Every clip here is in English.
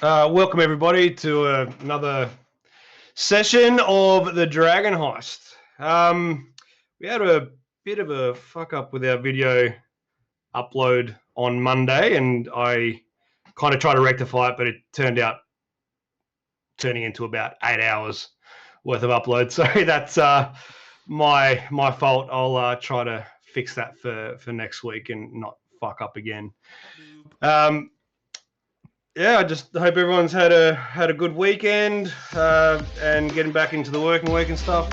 Welcome everybody to another session of the Dragon Heist. We had a bit of a fuck up with our video upload on Monday, and I kind of tried to rectify it, but it turned out turning into about 8 hours worth of upload. So that's my fault. I'll try to fix that for next week and not fuck up again. Yeah, I just hope everyone's had a good weekend and getting back into the working week and stuff.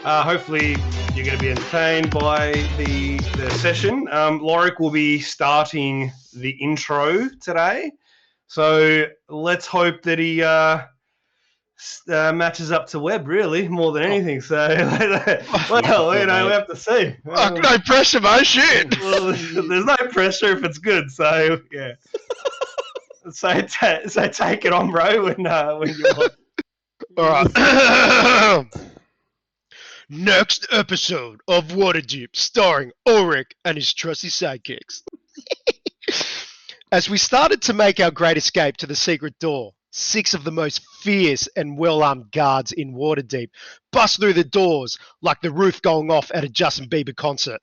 Hopefully you're going to be entertained by the session. Lorik will be starting the intro today, so let's hope that he matches up to Webb, really, more than anything. So, well, we have to see. No pressure, mate. Shit. Well, there's no pressure if it's good. So, yeah. So take it on, bro, when you're on. All right. Next episode of Waterdeep, starring Ulrick and his trusty sidekicks. As we started to make our great escape to the secret door, 6 of the most fierce and well-armed guards in Waterdeep bust through the doors like the roof going off at a Justin Bieber concert.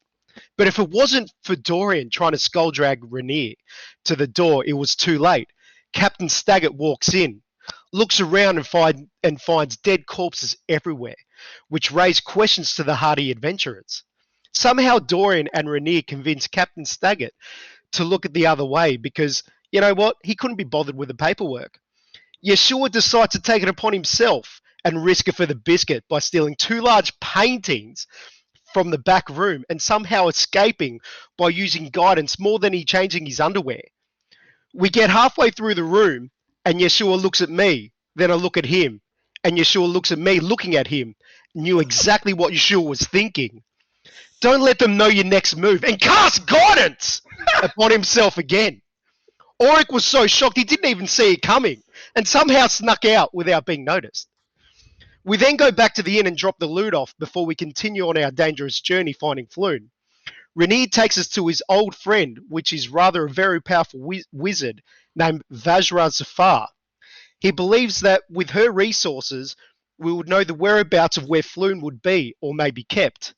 But if it wasn't for Dorian trying to skull drag Rainier to the door, it was too late. Captain Staggart walks in, looks around and finds dead corpses everywhere, which raise questions to the hardy adventurers. Somehow Dorian and Rainier convince Captain Staggart to look at the other way because, you know what, he couldn't be bothered with the paperwork. Yeshua decides to take it upon himself and risk it for the biscuit by stealing 2 large paintings from the back room and somehow escaping by using guidance more than he changing his underwear. We get halfway through the room and Yeshua looks at me, then I look at him, and Yeshua looks at me looking at him, knew exactly what Yeshua was thinking. Don't let them know your next move and cast guidance upon himself again. Ulrick was so shocked he didn't even see it coming and somehow snuck out without being noticed. We then go back to the inn and drop the loot off before we continue on our dangerous journey finding Floon. Rainier takes us to his old friend, which is rather a very powerful wizard named Vajra Zafar. He believes that with her resources, we would know the whereabouts of where Floon would be or may be kept.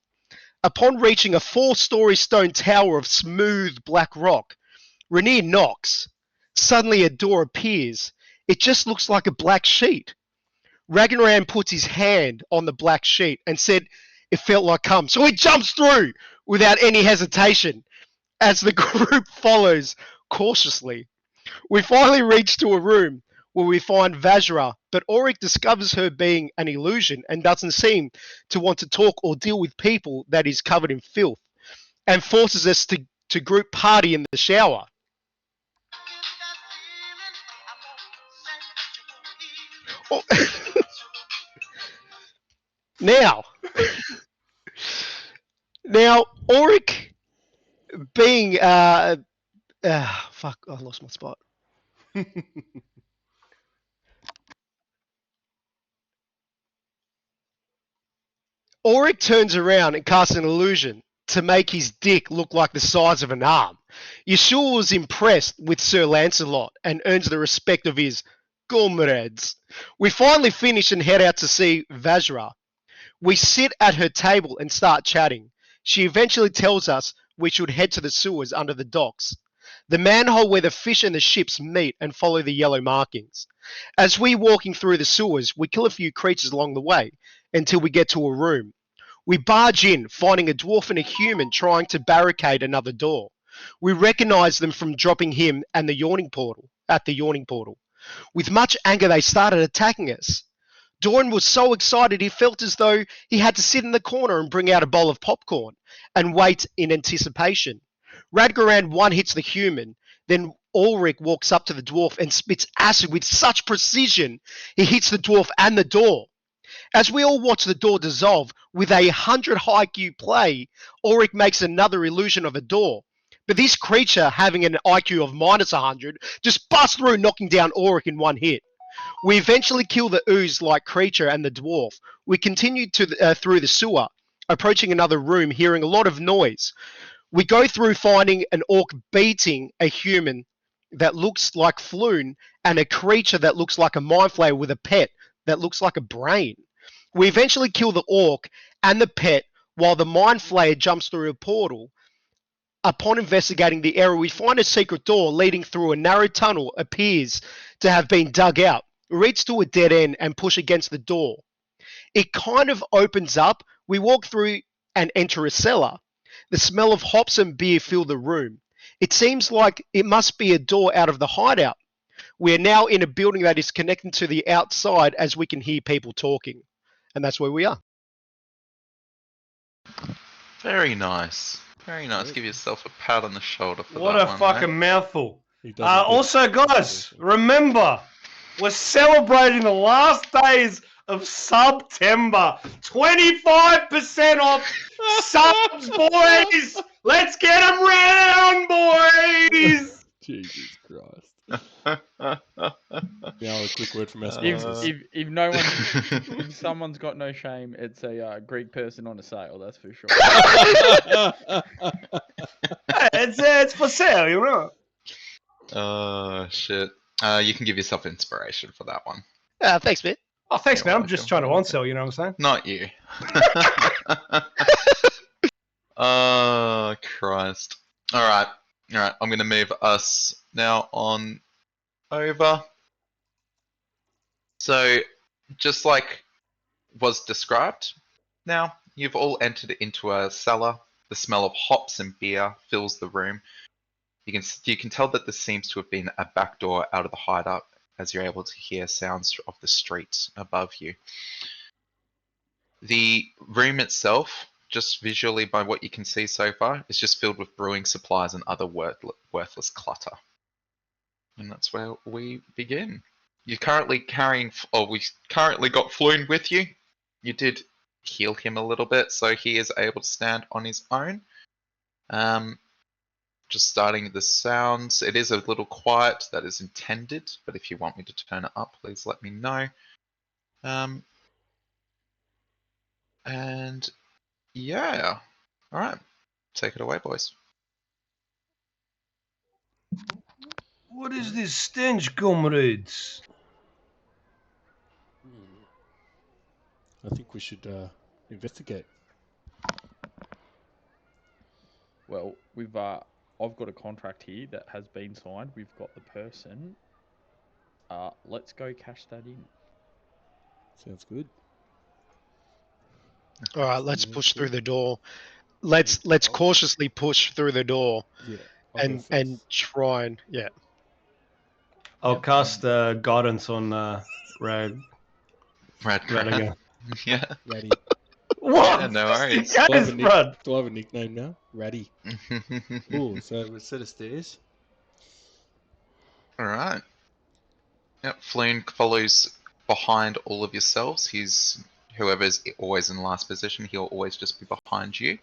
Upon reaching a 4-story stone tower of smooth black rock, Rainier knocks. Suddenly a door appears. It just looks like a black sheet. Radgoran puts his hand on the black sheet and said it felt like cum, so he jumps through without any hesitation as the group follows cautiously. We finally reach to a room where we find Vajra, but Ulrick discovers her being an illusion and doesn't seem to want to talk or deal with people that is covered in filth, and forces us to group party in the shower. Oh. Now, Ulrick being fuck, I lost my spot. Ulrick turns around and casts an illusion to make his dick look like the size of an arm. Yeshua was impressed with Sir Lancelot and earns the respect of his comrades. We finally finish and head out to see Vajra. We sit at her table and start chatting. She eventually tells us we should head to the sewers under the docks, the manhole where the fish and the ships meet, and follow the yellow markings. As we're walking through the sewers, we kill a few creatures along the way until we get to a room. We barge in, finding a dwarf and a human trying to barricade another door. We recognize them from dropping him and the yawning portal. With much anger, they started attacking us. Dorian was so excited he felt as though he had to sit in the corner and bring out a bowl of popcorn and wait in anticipation. Radgoran one-hits the human, then Ulrick walks up to the dwarf and spits acid with such precision he hits the dwarf and the door. As we all watch the door dissolve, with a 100 IQ play, Ulrick makes another illusion of a door. But this creature, having an IQ of minus 100, just busts through, knocking down Ulrick in one hit. We eventually kill the ooze-like creature and the dwarf. We continue through the sewer, approaching another room, hearing a lot of noise. We go through finding an orc beating a human that looks like Floon and a creature that looks like a mind flayer with a pet that looks like a brain. We eventually kill the orc and the pet while the mind flayer jumps through a portal. Upon investigating the area, we find a secret door leading through a narrow tunnel appears to have been dug out. We reach to a dead end and push against the door. It kind of opens up. We walk through and enter a cellar. The smell of hops and beer fill the room. It seems like it must be a door out of the hideout. We are now in a building that is connected to the outside as we can hear people talking. And that's where we are. Very nice. Very nice. Give yourself a pat on the shoulder for What that a one, fucking mate. mouthful. He doesn't get Also, guys, remember, we're celebrating the last days of September. 25% off subs, boys. Let's get them round, boys. Jesus Christ. Now a quick word from our sponsors. If no one, if someone's got no shame, it's a Greek person on a sale. That's for sure. It's for sale, you know. Oh, shit. You can give yourself inspiration for that one. Thanks, man. Oh, thanks, You're man. I'm just trying to on-sell, you know what I'm saying? Not you. Oh, Christ. Alright. Alright, I'm going to move us now on over. So, just like was described, now you've all entered into a cellar. The smell of hops and beer fills the room. You can tell that this seems to have been a back door out of the hideout, as you're able to hear sounds of the streets above you. The room itself, just visually by what you can see so far, is just filled with brewing supplies and other worthless clutter. And that's where we begin. You're currently we currently got Floon with you. You did heal him a little bit, so he is able to stand on his own. Just starting the sounds. It is a little quiet, that is intended, but if you want me to turn it up, please let me know. And yeah, alright, take it away, boys. What is this stench, comrades? I think we should investigate. Well, I've got a contract here that has been signed. We've got the person. Let's go cash that in. Sounds good. All right, let's push through the door. Let's cautiously push through the door Yeah. and try and I'll cast guidance on Radgoran. Yeah. Ratty. What? Yeah, no worries. Do I Guys, have bro. do I have a nickname now? Ratty. Ooh, so a set of stairs. Alright. Yep, Floon follows behind all of yourselves. Whoever's always in last position, he'll always just be behind you.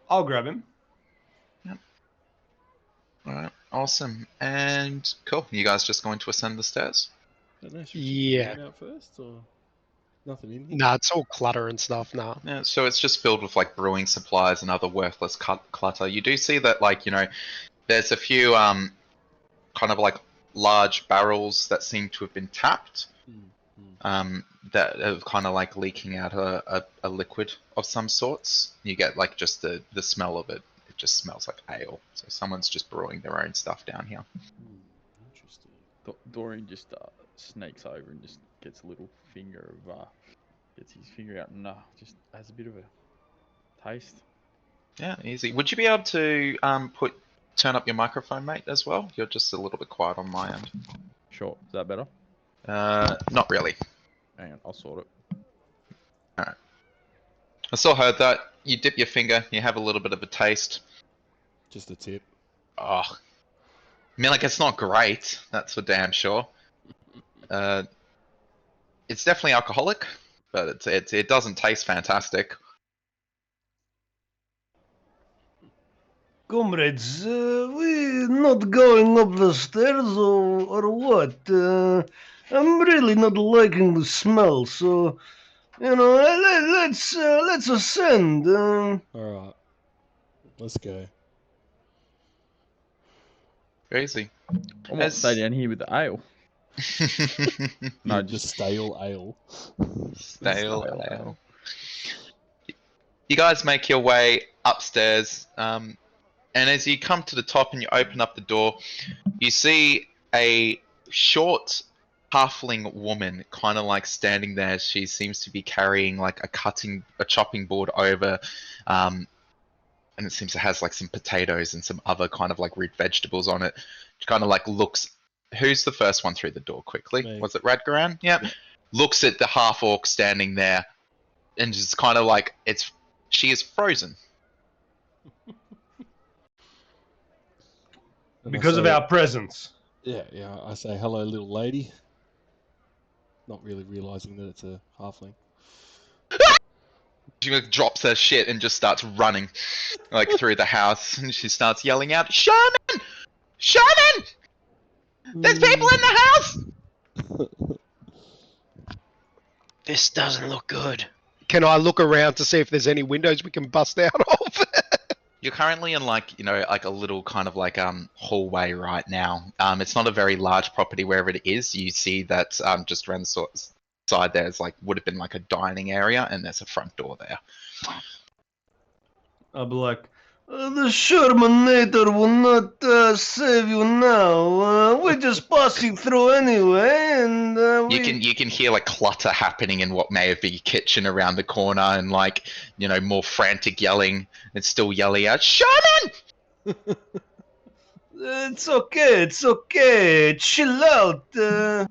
I'll grab him. Yep. Alright, awesome. And cool. You guys just going to ascend the stairs? I don't know, should we Yeah. check it out first or nothing in here? Nah, it's all clutter and stuff. Nah. Yeah, so it's just filled with like brewing supplies and other worthless clutter. You do see that, like, there's a few kind of like large barrels that seem to have been tapped. That are kind of like leaking out a liquid of some sorts. You get like just the smell of it. It just smells like ale. So someone's just brewing their own stuff down here. Interesting. Dorian just snakes over and just gets a little finger of gets his finger out and just has a bit of a taste. Yeah, easy. Would you be able to turn up your microphone, mate, as well? You're just a little bit quiet on my end. Sure, is that better? Not really. Hang on, I'll sort it. Alright. I still heard that. You dip your finger, you have a little bit of a taste. Just a tip. Oh. I mean, like, it's not great, that's for damn sure. It's definitely alcoholic, but it doesn't taste fantastic. Comrades, we're not going up the stairs or what? I'm really not liking the smell, so let's ascend. Alright. Let's go. Easy. I might stay down here with the ale. No, Yeah, just just stale ale. Stale ale. You guys make your way upstairs, and as you come to the top and you open up the door, you see a short halfling woman kind of like standing there. She seems to be carrying like a chopping board over, and it seems to has like some potatoes and some other kind of like root vegetables on it. She kind of like looks. Who's the first one through the door quickly? Me. Was it Radgoran? Yep. Yeah. Looks at the half-orc standing there, and just kind of like she is frozen. And I Because of say- our presence. Yeah, I say, hello, little lady. Not really realizing that it's a halfling. She like drops her shit and just starts running like through the house, and she starts yelling out, "Sherman! Sherman! There's people in the house!" This doesn't look good. Can I look around to see if there's any windows we can bust out of? You're currently in like like a little kind of like hallway right now. It's not a very large property wherever it is. You see that just around the side there's like would have been like a dining area, and there's a front door there. I'll be like, the Shermanator will not save you now. We're just passing through anyway, and You can hear like clutter happening in what may have been your kitchen around the corner, and like more frantic yelling. It's still yelling out, "Sherman!" It's okay, chill out. And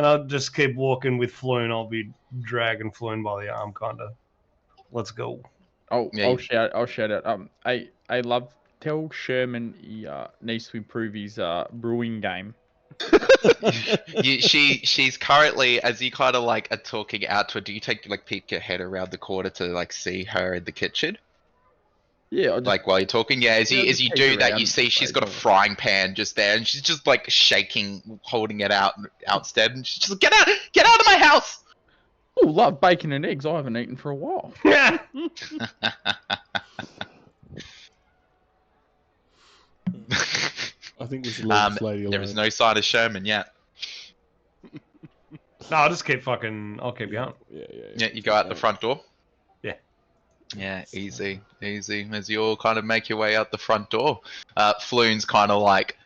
I'll just keep walking with Floon. I'll be dragging Floon by the arm, kinda. Let's go. Oh, Yeah, I'll shout out. I love. Tell Sherman he needs to improve his brewing game. She's currently, as you kind of like are talking out to her, do you peek your head around the corner to like see her in the kitchen? Yeah, I'll just, Like while you're talking, yeah. As you just do peek that, around you see and she's say, got a "Oh." frying pan just there, and she's just like shaking, holding it outstead, and she's just like, get out of my house! Oh, love bacon and eggs. I haven't eaten for a while. I think we should leave this lady alone. There is no sign of Sherman yet. No, I'll just keep I'll keep going. Yeah, you go out the front door. Yeah. Yeah, easy. As you all kind of make your way out the front door, Floon's kind of like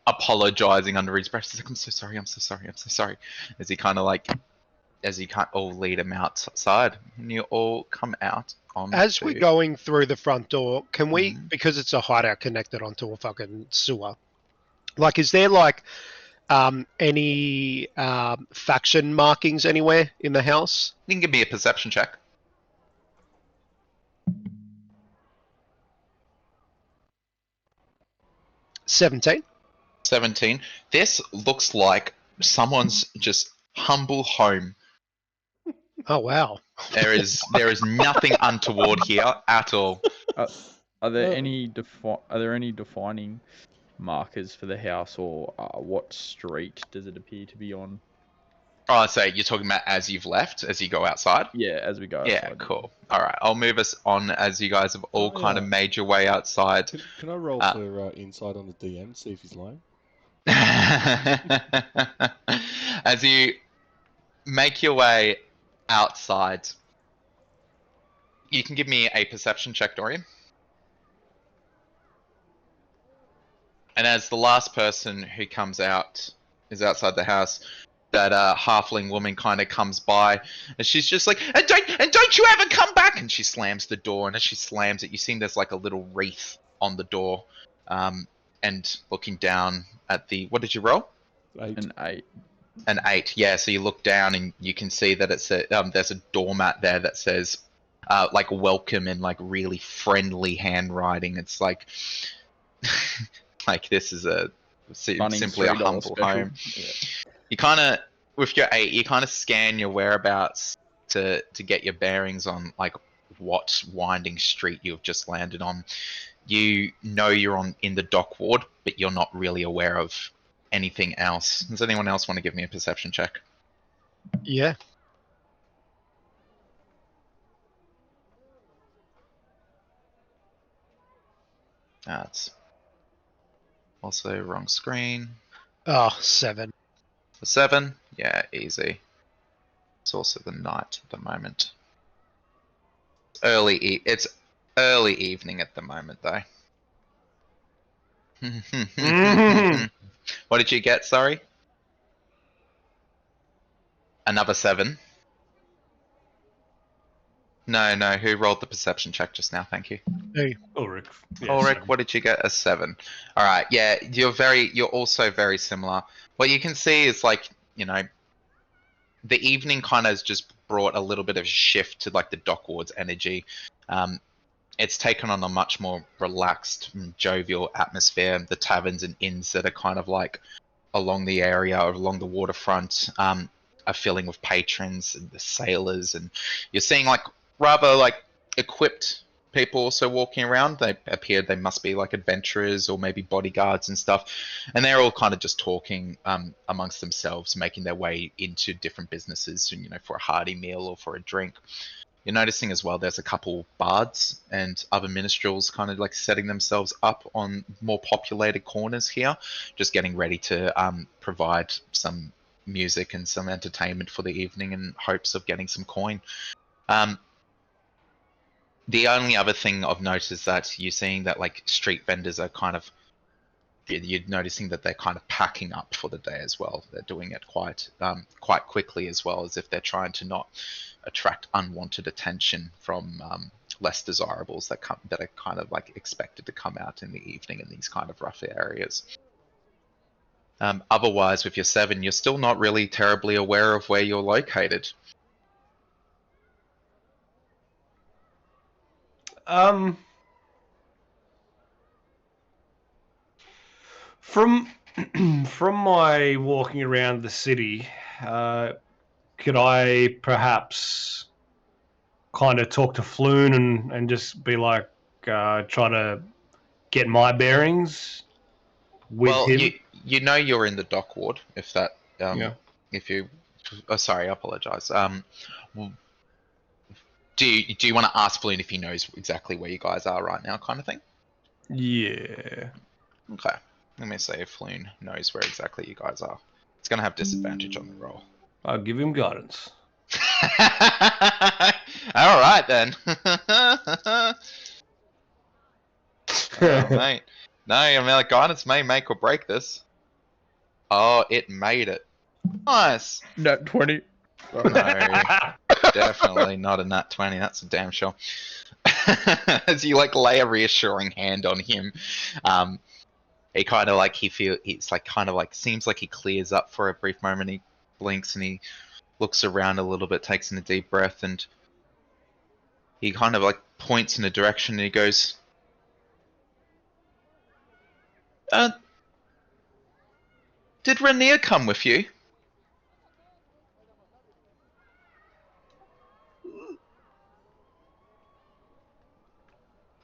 apologizing under his breath. He's like, I'm so sorry. As he kind of like, as you can't all lead him outside, and you all come out on. As we're going through the front door, can we, Mhm. because it's a hideout connected onto a fucking sewer, like, is there like any faction markings anywhere in the house? You can give me a perception check. 17. 17. This looks like someone's just humble home. Oh wow. There is nothing untoward here at all. Are there any defining markers for the house, or what street does it appear to be on? Oh, so you're talking about as you've left, as you go outside? Yeah, as we go Yeah, outside. cool. All right, I'll move us on as you guys have all kind of made your way outside. Can I roll for insight on the DM, see if he's lying? As you make your way outside, you can give me a perception check, Dorian. And as the last person who comes out is outside the house, that halfling woman kind of comes by, and she's just like, and don't you ever come back! And she slams the door, and as she slams it, you see there's like a little wreath on the door. And looking down at the, what did you roll? 8. An 8. An 8, yeah. So you look down and you can see that it's there's a doormat there that says like welcome in like really friendly handwriting. It's like like this is simply a humble special. home. Yeah. You kind of, with your 8, you kind of scan your whereabouts to get your bearings on like what winding street you've just landed on. You know you're in the dock ward, but you're not really aware of anything else. Does anyone else want to give me a perception check? Yeah. That's Also, wrong screen. Oh, 7. A 7? Yeah, easy. It's also the night at the moment. It's early evening at the moment, though. Mhm. What did you get, sorry? Another 7? No, who rolled the perception check just now? Thank you. Ulrick. Yeah, Ulrick, 7. what did you get? A 7. Alright, yeah, you're also very similar. What you can see is like, the evening kind of has just brought a little bit of a shift to like the Dockward's energy. It's taken on a much more relaxed, jovial atmosphere. The taverns and inns that are kind of like along the area or along the waterfront are filling with patrons and the sailors, and you're seeing like rather like equipped people also walking around. They must be like adventurers or maybe bodyguards and stuff, and they're all kind of just talking amongst themselves, making their way into different businesses, for a hearty meal or for a drink. You're noticing as well there's a couple bards and other minstrels kind of like setting themselves up on more populated corners here, just getting ready to provide some music and some entertainment for the evening in hopes of getting some coin. The only other thing of note is that you're seeing that like street vendors are kind of, you're noticing that they're kind of packing up for the day as well. They're doing it quite quickly as well, as if they're trying to not attract unwanted attention from less desirables that are kind of like expected to come out in the evening in these kind of rough areas. Otherwise, with your 7, you're still not really terribly aware of where you're located. From my walking around the city, could I perhaps kind of talk to Floon and just be like, try to get my bearings with him? You're in the dock ward. If that, Yeah. if you, sorry, I apologize. Do you want to ask Floon if he knows exactly where you guys are right now, kind of thing? Yeah. Okay. Let me see if Floon knows where exactly you guys are. It's gonna have disadvantage on the roll. I'll give him guidance. All right then. Oh, mate. No, I mean, like, guidance may make or break this. Oh, it made it. Nice. Nat 20. No, definitely not a nat 20. That's a damn sure. As you like lay a reassuring hand on him, he kind of like he's like kind of like seems like he clears up for a brief moment. He blinks and he looks around a little bit, takes in a deep breath, and he kind of like points in a direction and he goes, did Rainier come with you?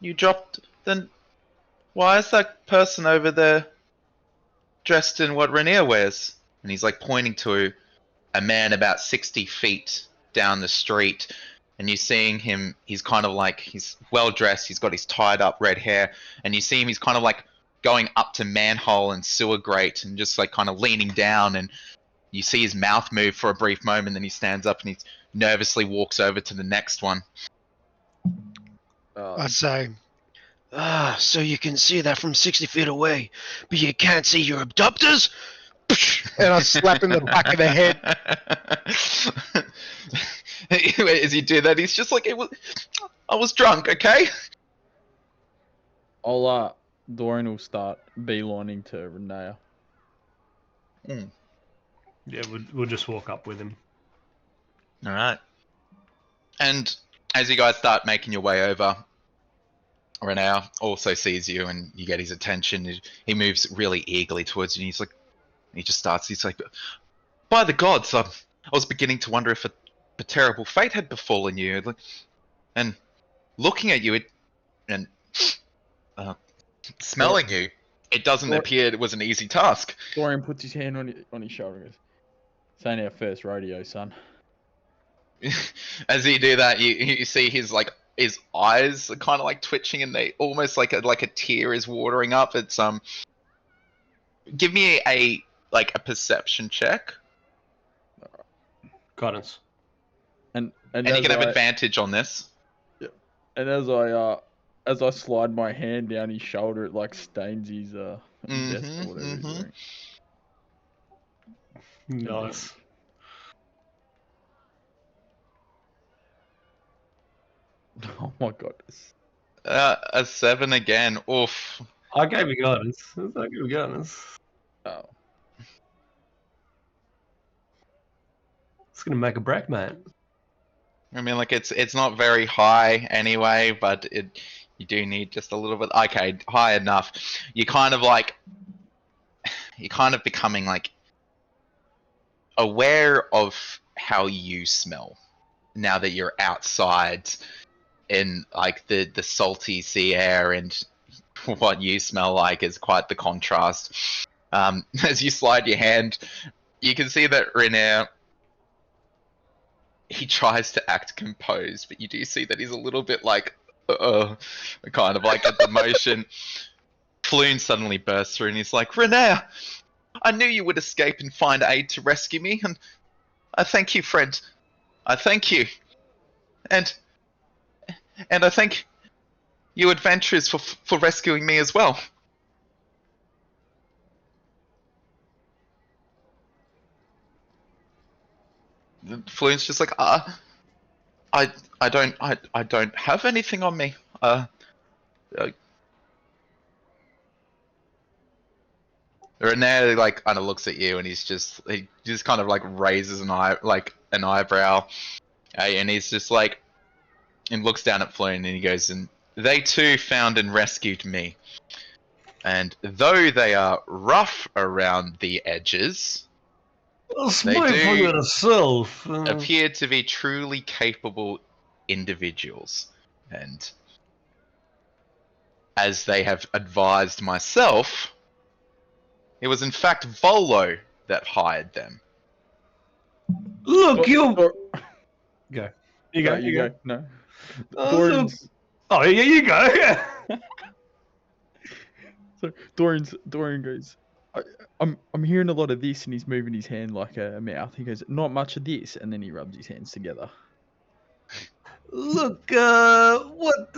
You dropped, then why is that person over there dressed in what Rainier wears? And he's like pointing to a man about 60 feet down the street, and you're seeing him, he's kind of like, he's well dressed, he's got his tied up red hair, and you see him, he's kind of like going up to manhole and sewer grate and just like kind of leaning down, and you see his mouth move for a brief moment, then he stands up and he nervously walks over to the next one. I say, so you can see that from 60 feet away, but you can't see your abductors? And I slap him in the back of the head. As you do that, he's just like, I was drunk, okay? Dorian will start beelining to Renea. Yeah, we'll just walk up with him. All right. And as you guys start making your way over, Renea also sees you and you get his attention. He moves really eagerly towards you and he's like, by the gods, I was beginning to wonder if a terrible fate had befallen you. And looking at you and smelling you, it doesn't appear it was an easy task. Dorian puts his hand on his shoulder and goes, "This ain't our first rodeo, son." As you do that, you see his eyes are kind of like twitching, and they almost like a tear is watering up. It's Give me a perception check, Guidance. And and you as can have I, advantage on this. and as I slide my hand down his shoulder, it like stains his vest or whatever he's wearing. Nice. Oh my god. A 7 again. Oof. I gave you guidance. I gave you guidance. Oh. It's gonna make a break, mate. I mean, like it's not very high anyway, but you do need just a little bit. Okay, high enough. You're kind of becoming like aware of how you smell now that you're outside in like the salty sea air, and what you smell like is quite the contrast. As you slide your hand, you can see that Renair, he tries to act composed, but you do see that he's a little bit like, kind of like at the motion. Floon suddenly bursts through and he's like, Renair, I knew you would escape and find aid to rescue me, and I thank you, friend. I thank you. And I thank you adventurers for rescuing me as well. Floon's just like, I don't have anything on me. René like kind of looks at you and he just kind of like raises an eyebrow, and he's just like, and looks down at Floon and he goes, and they too found and rescued me. And though they are rough around the edges, Smile for yourself. appear to be truly capable individuals. And as they have advised myself, it was in fact Volo that hired them. Look, you... Go. You go, you go. No. Look. Oh, yeah, you go. So Dorian goes, I'm hearing a lot of this, and he's moving his hand like a mouth. He goes, not much of this, and then he rubs his hands together. Look, what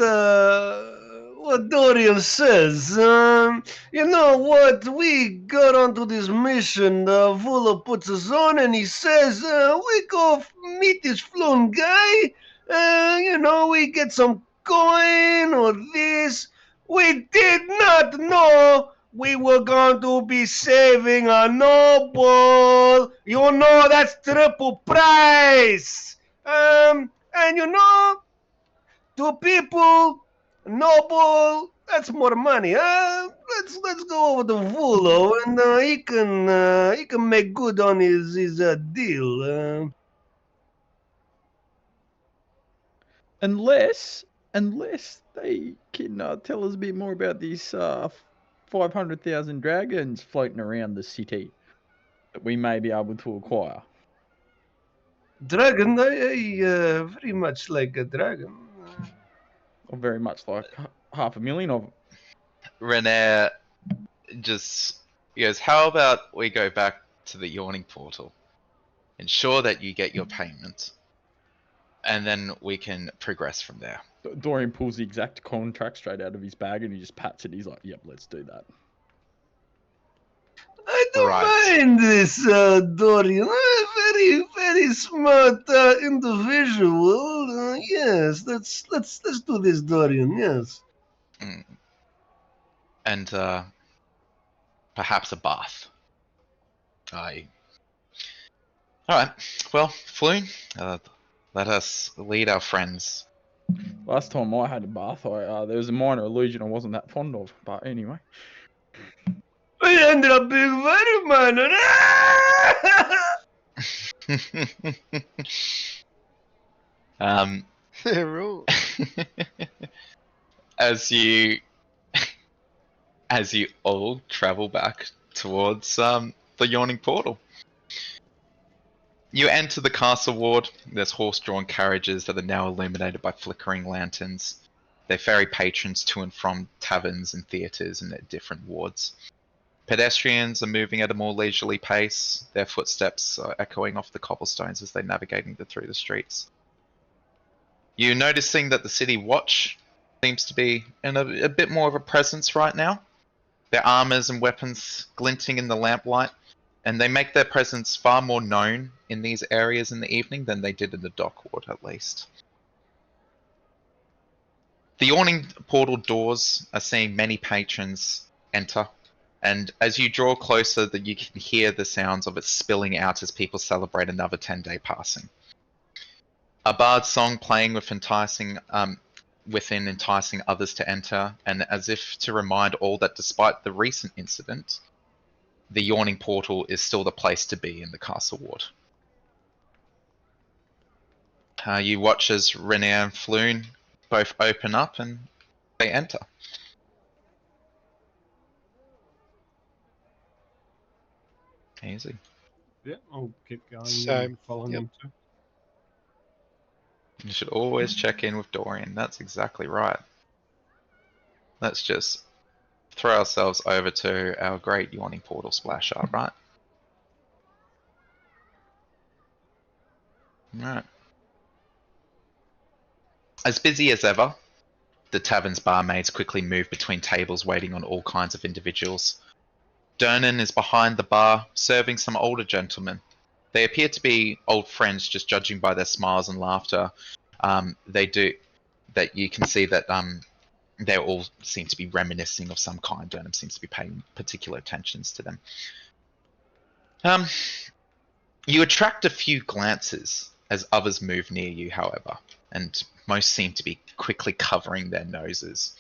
Dorian says. You know what? We got onto this mission. Volo puts us on, and he says, we go meet this flown guy. You know, we get some coin or this. We did not know we were going to be saving a noble. You know, that's triple price. And you know, to people, noble, that's more money. Let's go over to Volo, and he can make good on his deal. Unless they can tell us a bit more about these 500,000 dragons floating around the city that we may be able to acquire. Dragon, I very much like a dragon. Or very much like 500,000 of them. René just goes, how about we go back to the yawning portal, ensure that you get your payment, and then we can progress from there. Dorian pulls the exact contract straight out of his bag and he just pats it. He's like, yep, let's do that. I don't mind this, Dorian. Very, very smart individual. Yes, let's do this, Dorian. Yes. And perhaps a bath. Alright. Well, Floon, let us lead our friends. Last time I had a bath, there was a minor illusion I wasn't that fond of. But anyway. We ended up being very minor. As you all travel back towards the yawning portal. You enter the castle ward. There's horse-drawn carriages that are now illuminated by flickering lanterns. They ferry patrons to and from taverns and theatres in their different wards. Pedestrians are moving at a more leisurely pace, their footsteps are echoing off the cobblestones as they're navigating through the streets. You're noticing that the city watch seems to be in a bit more of a presence right now. Their armors and weapons glinting in the lamplight, and they make their presence far more known in these areas in the evening than they did in the dock ward, at least. The yawning portal doors are seeing many patrons enter, and as you draw closer, that you can hear the sounds of it spilling out as people celebrate another 10-day passing. A bard's song playing with enticing others to enter, and as if to remind all that despite the recent incident, the yawning portal is still the place to be in the castle ward. You watch as Rainier and Floon both open up and they enter. Easy. Yeah, I'll keep going. Same. And following Yep. them too. You should always check in with Dorian. That's exactly right. Let's just throw ourselves over to our great yawning portal splash art, right? Alright. As busy as ever, the tavern's barmaids quickly move between tables waiting on all kinds of individuals. Dorian is behind the bar, serving some older gentlemen. They appear to be old friends, just judging by their smiles and laughter. You can see that they all seem to be reminiscing of some kind. Dorian seems to be paying particular attentions to them. You attract a few glances as others move near you, however, and most seem to be quickly covering their noses.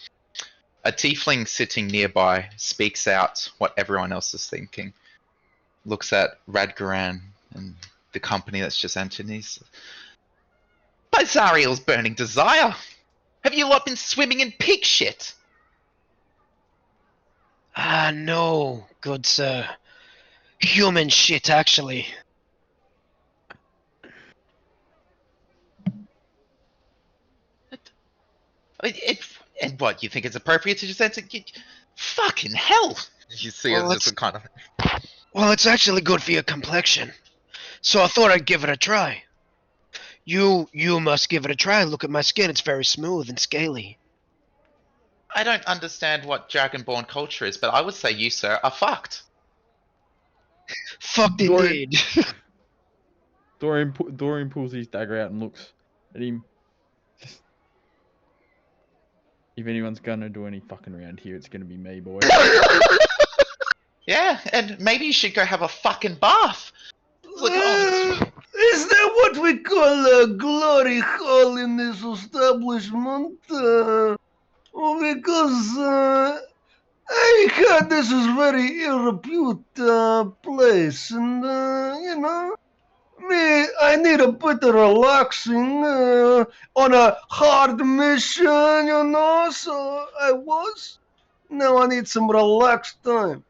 A tiefling sitting nearby speaks out what everyone else is thinking. Looks at Radgoran and the company that's just entered, and he's... By Zariel's burning desire! Have you lot been swimming in pig shit? No, good sir. Human shit, actually. And what, you think it's appropriate to just enter... Fucking hell! You see Well, it just a kind of... Well, it's actually good for your complexion. So I thought I'd give it a try. You must give it a try. Look at my skin. It's very smooth and scaly. I don't understand what Dragonborn culture is, but I would say you, sir, are fucked. Fucked Dorian- indeed. Dorian pulls his dagger out and looks at him. Just, if anyone's gonna do any fucking around here, it's gonna be me, boy. Yeah, and maybe you should go have a fucking bath. It's like, oh, Is that what we call a glory hole in this establishment? Because I heard this is very ill-reputed place, and you know, I need a bit of relaxing on a hard mission, you know. So I was. Now I need some relaxed time.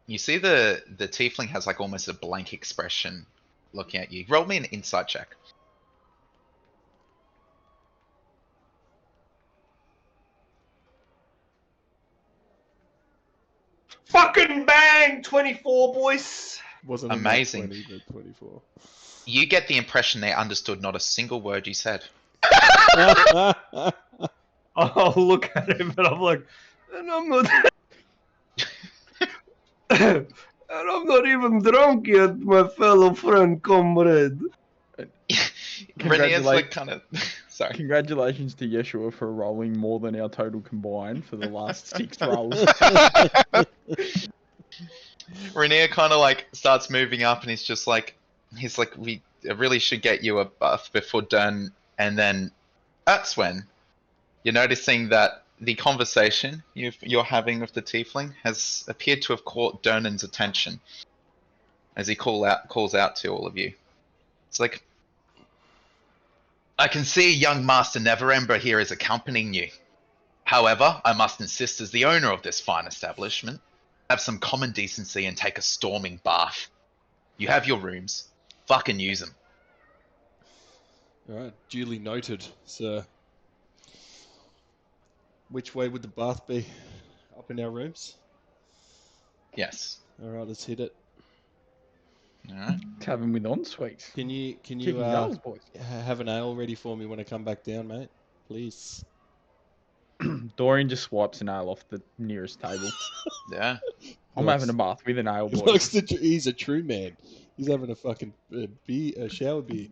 you see the tiefling has like almost a blank expression looking at you. Roll me an insight check. Fucking bang! 24, boys. Wasn't Amazing. A 20, but 24. You get the impression they understood not a single word you said. I'll look at him and I'm like, and I'm not, and I'm not even drunk yet, my fellow friend, comrade. Renier's like kind of... Sorry. Congratulations to Yeshua for rolling more than our total combined for the last 6 rolls. Rainier kind of like starts moving up and he's like, we really should get you a bath before done. And then that's when you're noticing that the conversation you're having with the tiefling has appeared to have caught Dernan's attention as he calls out to all of you. It's like, I can see young Master Neverember here is accompanying you. However, I must insist as the owner of this fine establishment, have some common decency and take a storming bath. You have your rooms. Fucking use them. Alright, duly noted, sir. Which way would the bath be? Up in our rooms? Yes. All right, let's hit it. All right. Tavern with ensuite. Can you Kicking goals, boys. have an ale ready for me when I come back down, mate? Please. Dorian just swipes an ale off the nearest table. Yeah. I'm having a bath with an ale, He boys. he's a true man. He's having a fucking a shower beer.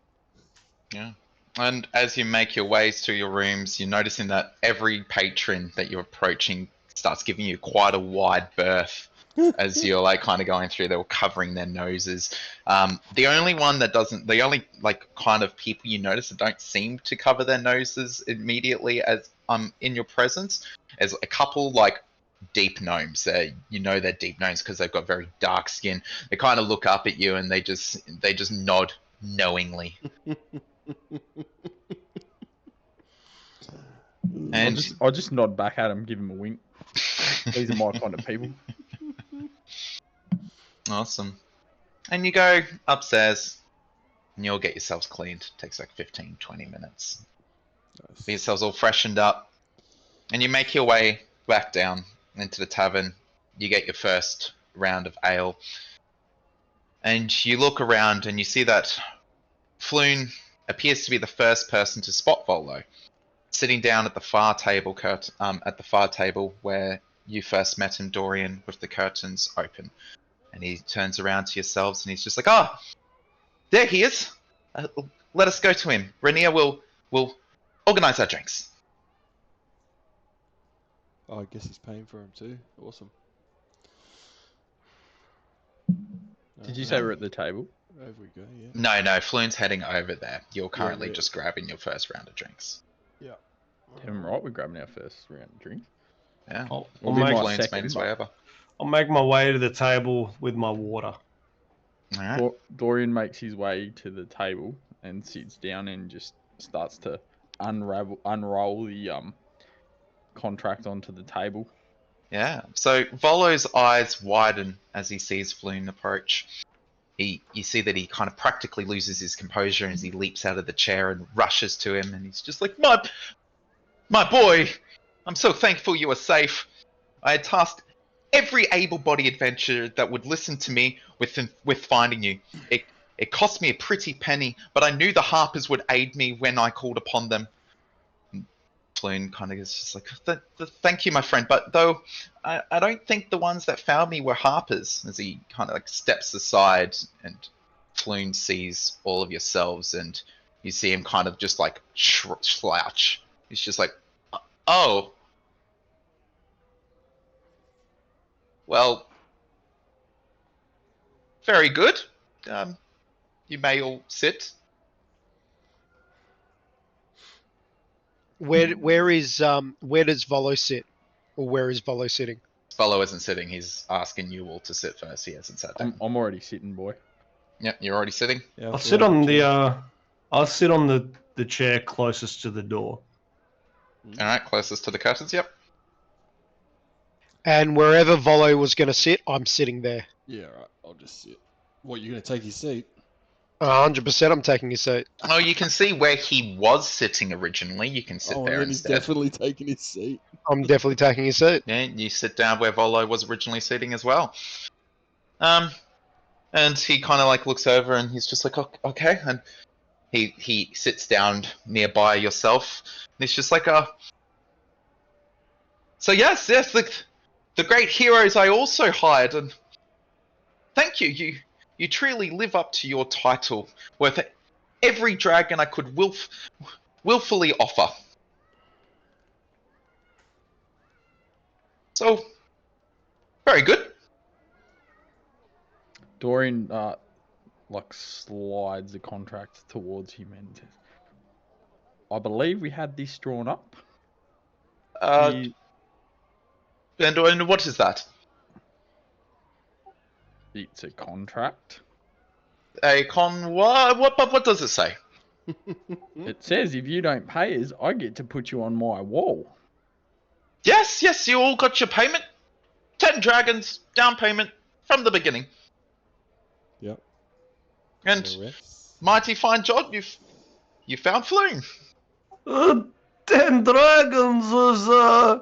Yeah. And as you make your ways to your rooms, you're noticing that every patron that you're approaching starts giving you quite a wide berth as you're like kind of going through. They're covering their noses. The only one that doesn't, the only like kind of people you notice that don't seem to cover their noses immediately as in your presence is a couple like deep gnomes. You know they're deep gnomes because they've got very dark skin. They kind of look up at you and they just nod knowingly. And I'll just nod back at him, give him a wink. These are my kind of people. awesome. And you go upstairs and you'll get yourselves cleaned. It takes like 15-20 minutes. Nice. Get yourselves all freshened up. And you make your way back down into the tavern. You get your first round of ale. And you look around and you see that Floon appears to be the first person to spot Volo, sitting down at the far table, where you first met him, Dorian, with the curtains open. And he turns around to yourselves and he's just like, "Ah, there he is. Let us go to him. Rainier will organize our drinks." Oh, I guess he's paying for him too. Awesome. Did you say we're at the table? Over we go, yeah. No, Floon's heading over there. You're currently yeah. just grabbing your first round of drinks. Yeah. Damn right, we're grabbing our first round of drinks. Yeah. I'll We'll be make, my Floon's made second, his way over. I'll make my way to the table with my water. Alright. Dorian makes his way to the table and sits down and just starts to unroll the contract onto the table. Yeah. So Volo's eyes widen as he sees Floon approach. You see that he kind of practically loses his composure as he leaps out of the chair and rushes to him, and he's just like, My boy, I'm so thankful you are safe. I had tasked every able-bodied adventurer that would listen to me with finding you. It cost me a pretty penny, but I knew the Harpers would aid me when I called upon them. Floon kind of is just like, thank you, my friend, but though I don't think the ones that found me were Harpers. As he kind of like steps aside and Floon sees all of yourselves and you see him kind of just like slouch. He's just like, oh. Well, very good. You may all sit. Where does Volo sit, or where is Volo sitting? Volo isn't sitting. He's asking you all to sit first. He hasn't sat down. I'm already sitting, boy. Yep, you're already sitting. Yeah, I'll sit on the chair closest to the door. All right, closest to the curtains. Yep. And wherever Volo was going to sit, I'm sitting there. Yeah, right. I'll just sit. What, you're gonna take his seat? 100% I'm taking his seat. Oh, you can see where he was sitting originally. You can sit there then he's instead. definitely taking his seat. I'm definitely taking his seat. Yeah, you sit down where Volo was originally sitting as well. And he kind of like looks over and he's just like, okay, and he sits down nearby yourself. And he's just like, so yes, the great heroes I also hired, and thank you. You truly live up to your title, worth every dragon I could willfully offer. So, very good. Dorian like slides the contract towards him and says, I believe we had this drawn up. And what is that? It's a contract. A con? What does it say? It says if you don't pay us, I get to put you on my wall. Yes, you all got your payment. 10 dragons, down payment, from the beginning. Yep. And The rest? mighty fine job, you found Floon. 10 dragons was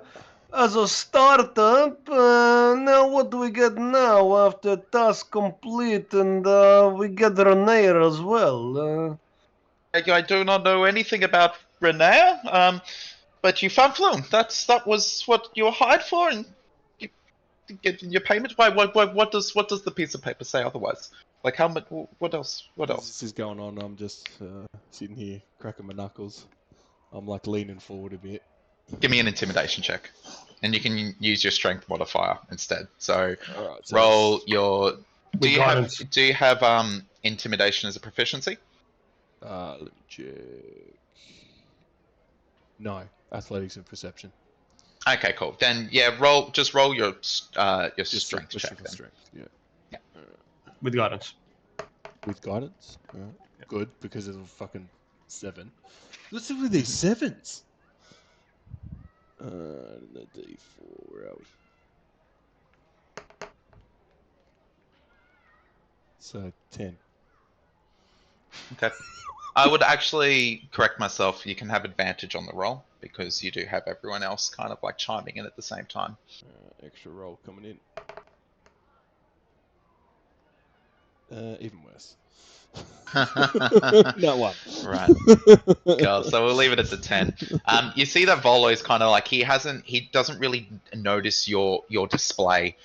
as a startup. Now what do we get now after task complete, and we get Renair as well. I do not know anything about Renee, but you found Flume. That was what you were hired for, and you get your payment. Why? What does the piece of paper say otherwise? Like how much? What else? What else? This is going on. I'm just sitting here cracking my knuckles. I'm like leaning forward a bit. Give me an intimidation check, and you can use your strength modifier instead. So All right, so roll your. Do With you guidance. have intimidation as a proficiency? let me check. No, athletics and perception. Okay, cool. Then yeah, just roll your strength check then. Strength, yeah. With guidance. With guidance. All right. Good, because of a fucking 7. What's it with these 7s? The D4, where are we? So 10. Okay. I would actually correct myself. You can have advantage on the roll because you do have everyone else kind of like chiming in at the same time. Extra roll coming in. Even worse. Not one. Right. Cool. So we'll leave it at the 10. You see that Volo's kind of like he doesn't really notice your display.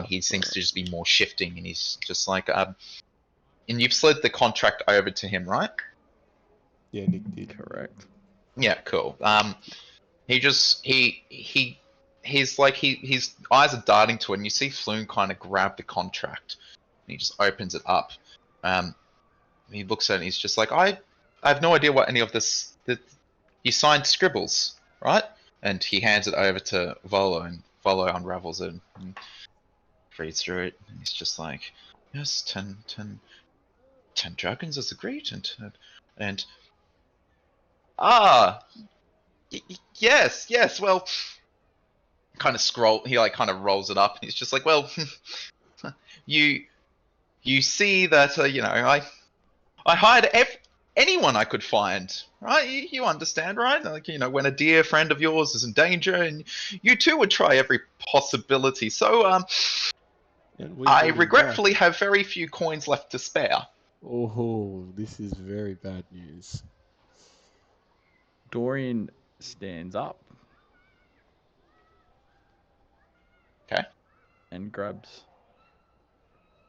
He seems to just be more shifting, and he's just like and you've slid the contract over to him, right? Yeah, Nick did. Correct. Yeah, cool. He's like his eyes are darting to it, and you see Flume kind of grab the contract, and he just opens it up. He looks at it, and he's just like, I have no idea what any of this. You signed scribbles, right? And he hands it over to Volo, and Volo unravels it and reads through it. And he's just like, yes, 10 dragons as agreed, and yes. Well, kind of he like kind of rolls it up, and he's just like, well, you see that I hired anyone I could find, right? You understand, right? Like, when a dear friend of yours is in danger, and you too would try every possibility. So, I regretfully have very few coins left to spare. Oh, this is very bad news. Dorian stands up. Okay. And grabs.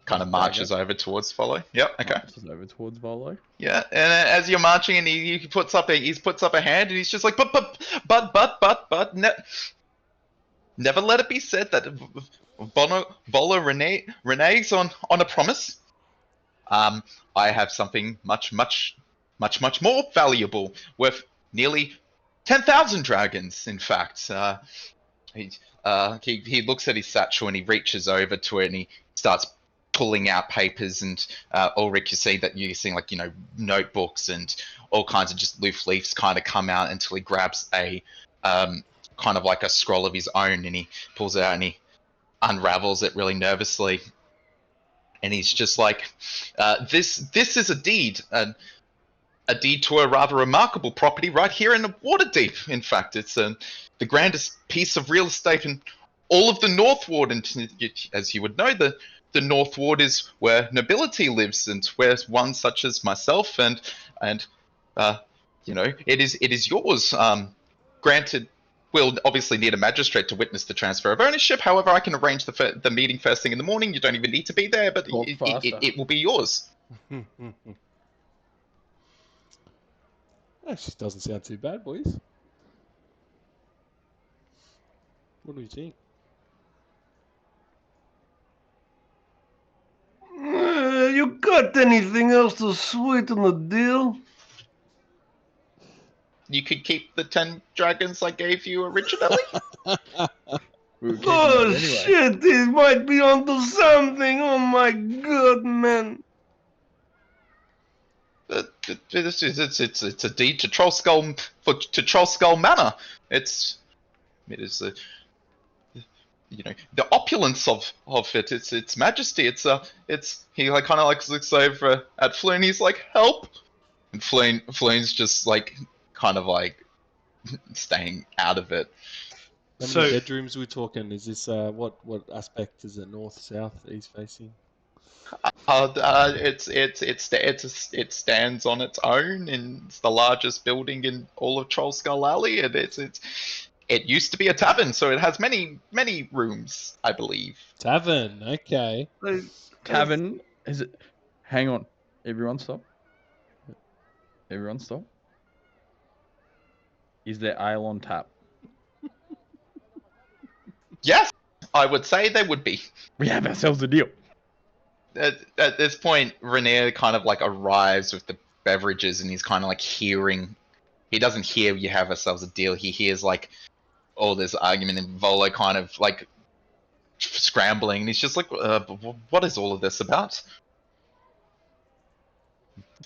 Kind of marches over towards Volo. Yep. Okay. Marches over towards Volo. Yeah, and as you're marching, and he puts up a hand, and he's just like, but never let it be said that Volo reneges on a promise. I have something much more valuable, worth nearly 10,000 dragons. In fact, he looks at his satchel, and he reaches over to it, and he starts pulling out papers, and Ulrick, you're seeing like notebooks and all kinds of just loose leaves kind of come out until he grabs a kind of like a scroll of his own, and he pulls it out and he unravels it really nervously, and he's just like, this is a deed to a rather remarkable property right here in Waterdeep. In fact, it's the grandest piece of real estate in all of the North Ward, and as you would know, the North Ward is where nobility lives, and where one such as myself and it is yours. Granted, we'll obviously need a magistrate to witness the transfer of ownership. However, I can arrange the meeting first thing in the morning. You don't even need to be there, but it will be yours. Actually, doesn't sound too bad, boys. What do you think? You got anything else to sweeten the deal? You could keep the 10 dragons I gave you originally. Oh shit, he might be onto something. Oh my god, man. It's a deed to Trollskull Manor. It is the opulence of it. It's its majesty. He like kind of like looks over at Flume. He's like, help, and Flume's just like kind of like staying out of it. How So- many bedrooms are we talking? Is this what aspect is it? North, south, east facing? It stands on its own, and it's the largest building in all of Troll Skull Alley, and it used to be a tavern, so it has many rooms, I believe. Tavern. Okay. Tavern, is it? Hang on. Everyone stop. Everyone stop. Is there ale on tap? Yes, I would say there would be. We have ourselves a deal. At this point, Rainier kind of like arrives with the beverages, and he's kind of like hearing. He doesn't hear you have ourselves a deal. He hears like all this argument, and Volo kind of like scrambling, and he's just like, "What is all of this about?"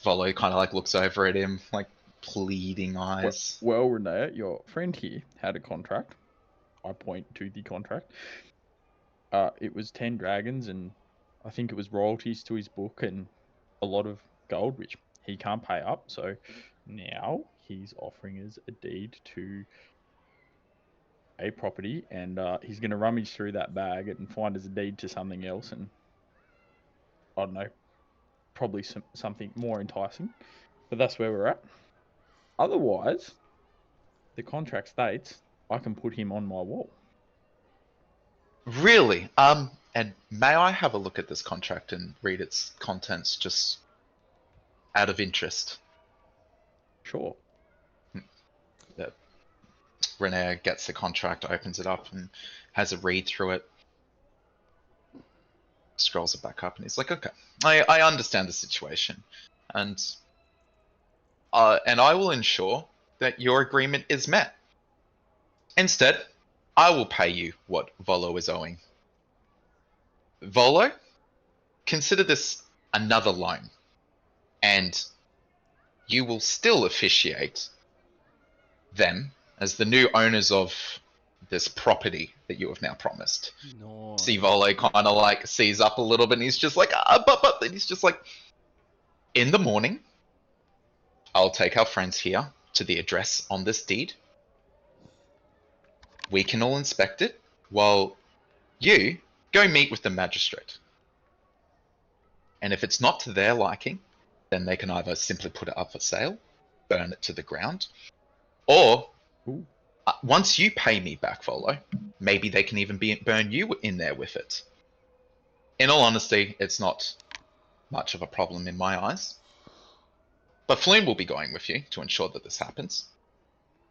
Volo kind of like looks over at him, like pleading eyes. Well, Renee, your friend here had a contract. I point to the contract. It was 10 dragons, and I think it was royalties to his book and a lot of gold, which he can't pay up. So now he's offering us a deed to a property, and he's going to rummage through that bag and find us a deed to something else, and I don't know, probably something more enticing. But that's where we're at. Otherwise, the contract states I can put him on my wall. Really? And may I have a look at this contract and read its contents just out of interest? Sure. Renee gets the contract, opens it up, and has a read through it. Scrolls it back up, and he's like, "Okay, I understand the situation, and I will ensure that your agreement is met. Instead, I will pay you what Volo is owing. Volo, consider this another loan, and you will still officiate them as the new owners of this property that you have now promised." No. See, Volo kind of like sees up a little bit, and he's just like, but then he's just like, "In the morning, I'll take our friends here to the address on this deed. We can all inspect it, while you go meet with the magistrate. And if it's not to their liking, then they can either simply put it up for sale, burn it to the ground, or Ooh. once you pay me back, Volo, maybe they can even burn you in there with it. In all honesty, it's not much of a problem in my eyes. But Flume will be going with you to ensure that this happens,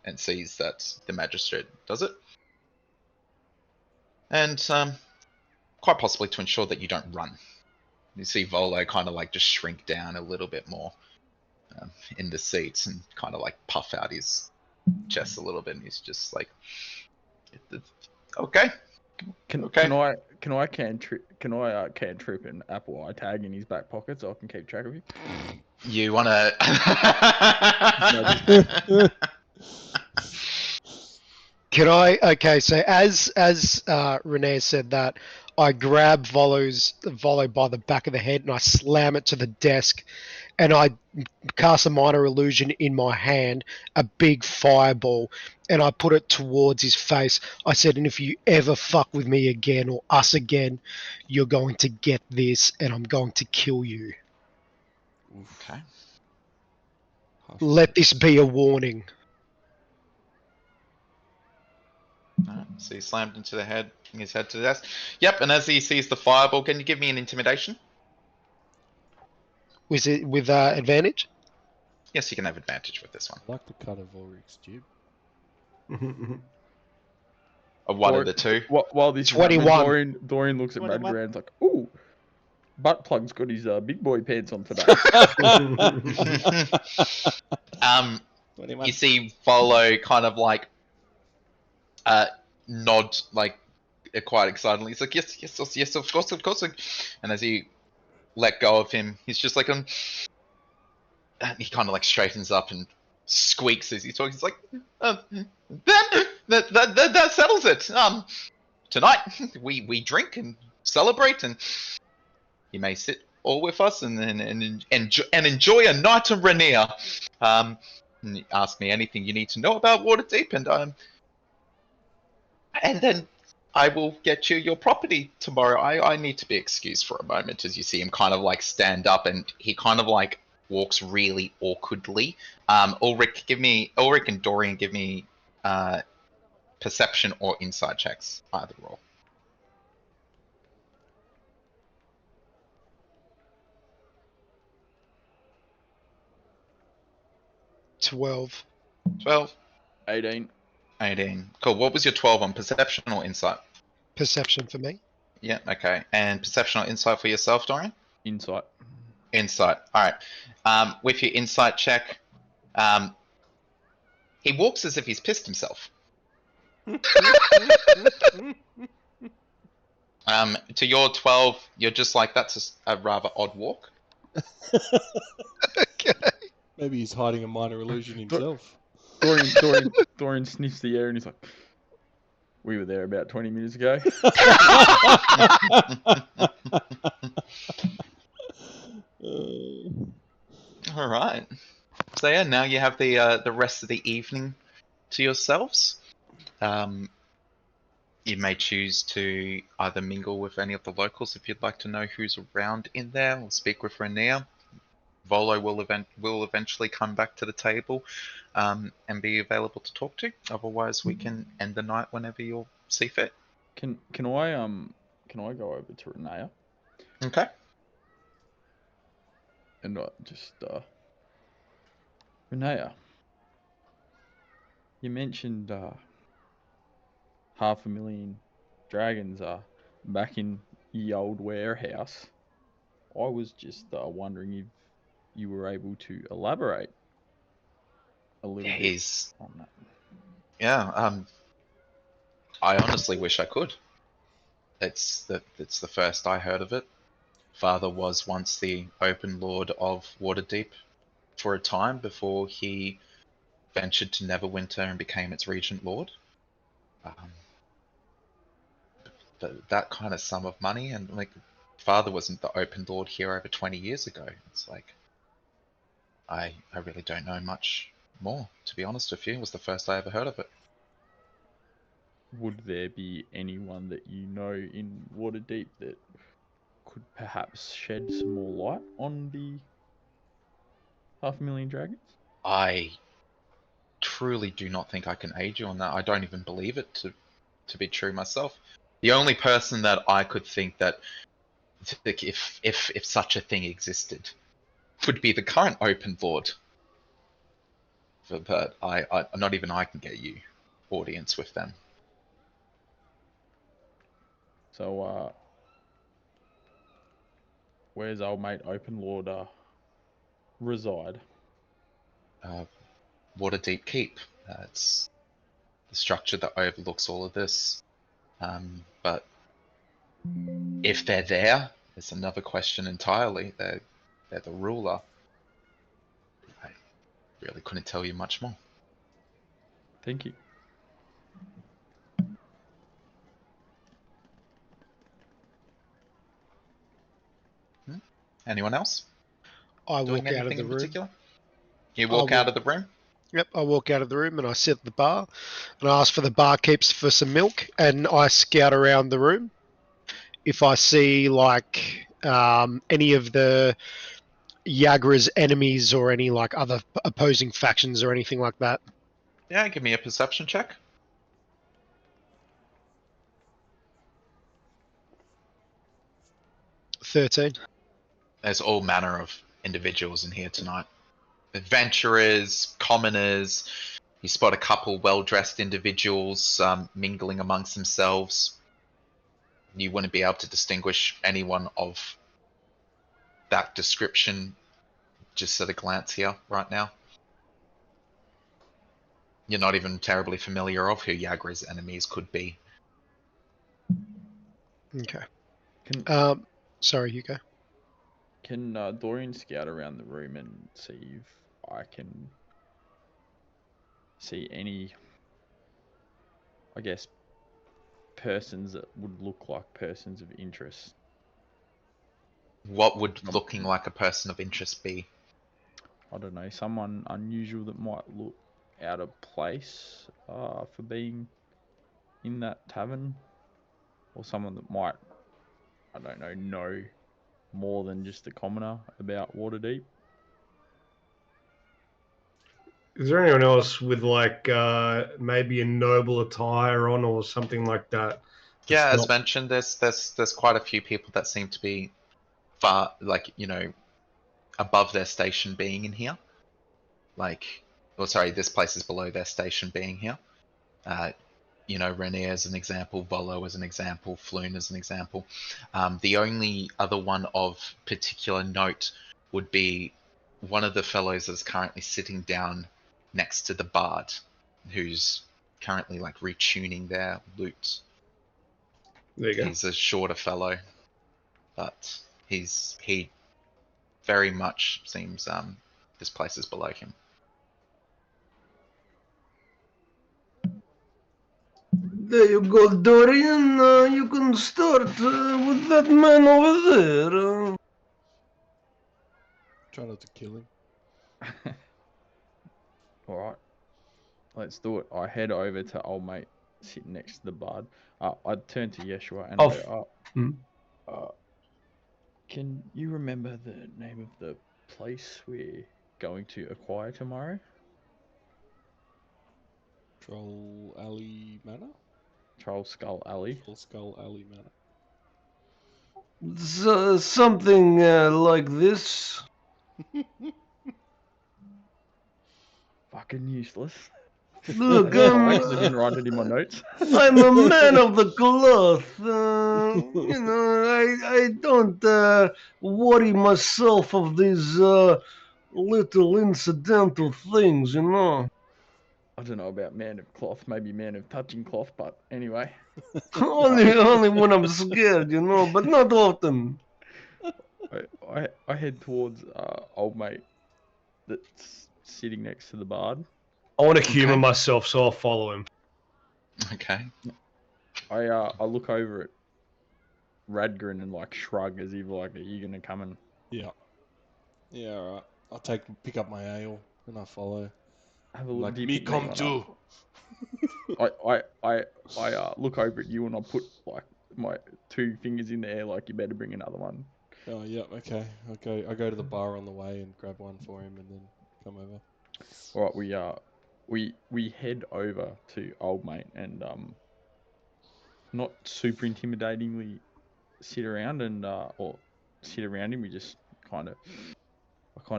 and sees that the magistrate does it. And quite possibly to ensure that you don't run." You see Volo kind of like just shrink down a little bit more in the seats, and kind of like puff out his chest a little bit, and he's just like, "Okay." Can I cantrip an apple eye tag in his back pocket so I can keep track of you? You wanna? Can I? Okay, so as Renee said that, I grab Volo by the back of the head and I slam it to the desk, and I cast a minor illusion in my hand, a big fireball, and I put it towards his face. I said, "And if you ever fuck with me again or us again, you're going to get this, and I'm going to kill you. Okay. Let this be a warning." Alright, so he slammed into his head to the desk. Yep, and as he sees the fireball, can you give me an intimidation? Was it with advantage? Yes, you can have advantage with this one. I like the cut of Ulrich's jib. A one of the two. While this 21. Dorian looks at 21. Radgoran and is like, "Ooh, butt plug's got his big boy pants on today." You see Volo kind of like nod like quite excitedly. He's like, yes, of course. And as he let go of him, he's just like, and he kind of like straightens up and squeaks as he talks. He's like, that settles it. Tonight we drink and celebrate, and you may sit all with us and enjoy a night of Rainier. And ask me anything you need to know about Waterdeep, and And then I will get you your property tomorrow. I need to be excused for a moment as you see him kind of like stand up and he kind of like walks really awkwardly. Ulrick and Dorian give me perception or insight checks, either roll. 12. 12, 18. 18. Cool. What was your 12 on perception or insight? Perception for me. Yeah, okay. And perception or insight for yourself, Dorian? Insight. Insight. All right. With your insight check, he walks as if he's pissed himself. To your 12, you're just like, that's a rather odd walk. Okay. Maybe he's hiding a minor illusion himself. Dorian sniffs the air and he's like, we were there about 20 minutes ago. All right. So yeah, now you have the rest of the evening to yourselves. You may choose to either mingle with any of the locals if you'd like to know who's around in there, or speak with Rania. Volo will eventually come back to the table and be available to talk to. Otherwise, we can end the night whenever you'll see fit. Can I go over to Renea Okay. and Renea, you mentioned 500,000 dragons back in the old warehouse. I was just wondering if you were able to elaborate a little bit on that. Yeah. I honestly wish I could. It's the first I heard of it. Father was once the open lord of Waterdeep for a time before he ventured to Neverwinter and became its regent lord. That kind of sum of money, and like, Father wasn't the open lord here over 20 years ago. It's like, I really don't know much more, to be honest with you. It was the first I ever heard of it. Would there be anyone that you know in Waterdeep that could perhaps shed some more light on the 500,000 dragons? I truly do not think I can aid you on that. I don't even believe it to be true myself. The only person that I could think that, if such a thing existed, would be the current open lord. But not even I can get you audience with them. So, where's old mate Open Lord reside? Waterdeep Keep. It's the structure that overlooks all of this. But if they're there, it's another question entirely. They're the ruler. I really couldn't tell you much more. Thank you. Anyone else? I Doing walk out of anything the in room. particular? You walk out of the room? Yep, I walk out of the room and I sit at the bar and I ask for the barkeeps for some milk, and I scout around the room. If I see like any of the Yagra's enemies or any like other opposing factions or anything like that. Yeah, give me a perception check. 13. There's all manner of individuals in here tonight. Adventurers, commoners. You spot a couple well-dressed individuals mingling amongst themselves. You wouldn't be able to distinguish anyone of that description just at a glance here right now. You're not even terribly familiar of who Yagra's enemies could be. Okay. Can Sorry, you go. can Dorian scout around the room and see if I can see any, I guess, persons that would look like persons of interest? What would looking like a person of interest be? I don't know, someone unusual that might look out of place for being in that tavern, or someone that might, I don't know more than just a commoner about Waterdeep? Is there anyone else with like maybe a noble attire on or something like that? Yeah, It's as not- mentioned, there's quite a few people that seem to be far, like, you know, above their station being in here. Like, well, sorry, this place is below their station being here. You know, Renier as an example, Volo as an example, Floon as an example. The only other one of particular note would be one of the fellows that is currently sitting down next to the bard, who's currently like retuning their lute. There you go. He's a shorter fellow, but he very much seems this place is below him. There you go, Dorian. You can start with that man over there. Try not to kill him. Alright, let's do it. I head over to old mate sitting next to the bard. I turn to Yeshua and I go, can you remember the name of the place we're going to acquire tomorrow? Troll Alley Manor? Troll Skull Alley. Troll Skull Alley Manor. Something like this. Fucking useless. Look, I actually didn't write it in my notes. I'm a man of the cloth. You know, I don't worry myself of these little incidental things, you know. I don't know about man of cloth, maybe man of touching cloth, but anyway. only when I'm scared, you know, but not often. I head towards old mate that's sitting next to the bard. I want to humour Okay. myself, so I'll follow him. Okay. I look over at Radgoran and like shrug as if like, are you gonna come and Yeah. Yeah, alright. I'll pick up my ale and I follow. have a look? Like, Do you me pick come one too. up? I look over at you and I put like my 2 fingers in the air like you better bring another one. Oh, yeah, okay. I go to the bar on the way and grab one for him and then come over. Alright, we head over to old mate and not super intimidatingly sit around and or sit around him. We just I kind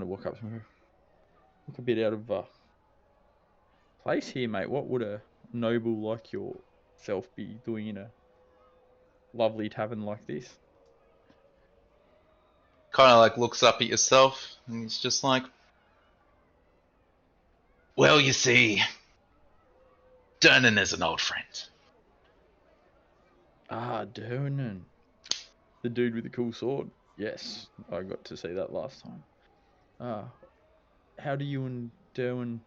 of walk up to him. Look a bit out of place here, mate. What would a noble like yourself be doing in a lovely tavern like this? Kind of like looks up at yourself and he's just like, well, you see, Durnan is an old friend. Ah, Dorian, the dude with the cool sword. Yes, I got to see that last time. How do you and Durnan,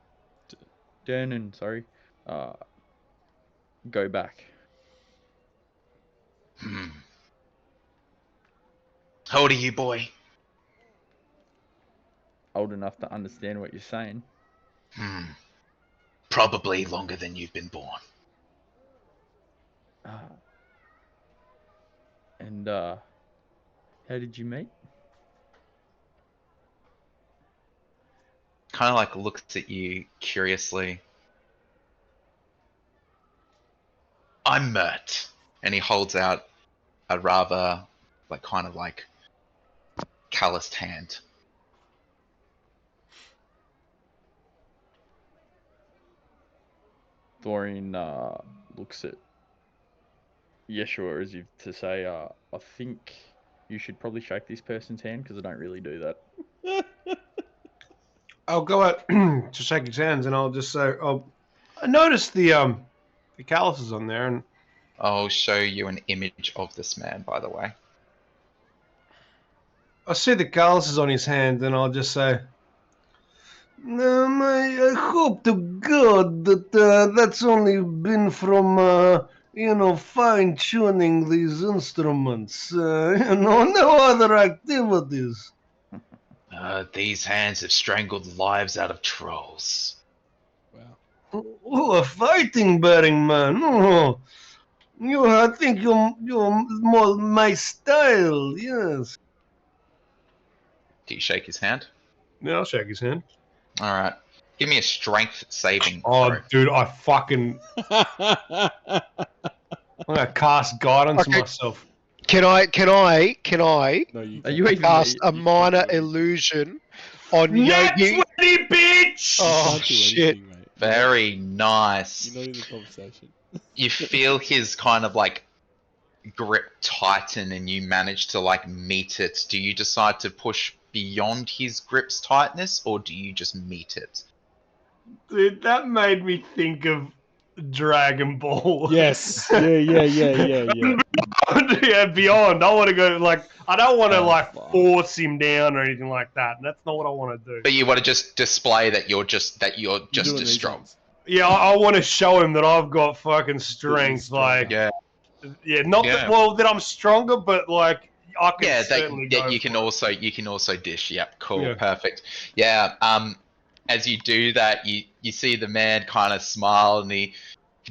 go back? How old are you, boy? Old enough to understand what you're saying. Probably longer than you've been born. And how did you meet? Kind of like looks at you curiously. I'm Mert. And he holds out a rather, like, kind of like calloused hand. Dorian looks at Yeshua as if to say, I think you should probably shake this person's hand because I don't really do that. I'll go out to shake his hands, and I'll just say, "Oh, I noticed the calluses on there, and I'll show you an image of this man, by the way. I see the calluses on his hand, and I'll just say, I hope to God that that's only been from, fine-tuning these instruments. No other activities." These hands have strangled the lives out of trolls. Wow. Oh, a fighting bearing man. Oh, I think you're more my style. Yes. Do you shake his hand? Yeah, I'll shake his hand. All right. Give me a strength saving Oh, throw. dude, I'm gonna cast guidance Okay. myself. Can I No, you Are you can't. even cast me? a You minor can't do anything. illusion on Nat Yogi? 20, bitch! You Oh can't do shit! anything, mate. Very nice. You're not in the conversation. You feel his kind of like grip tighten and you manage to like meet it. Do you decide to push beyond his grip's tightness or do you just meet it? Dude, that made me think of Dragon Ball. Yes. Yeah. Yeah, beyond. I want to go I don't want to Oh, fuck. force him down or anything like that. That's not what I want to do. But you want to just display that you're just You're just doing as these strong. ones. Yeah, I want to show him that I've got fucking strength. stronger. Yeah. Not Yeah. that I'm stronger, but I can Yeah, certainly go. you can also dish. Yep, cool, Yeah. perfect. Yeah. As you do that, you see the man kind of smile and he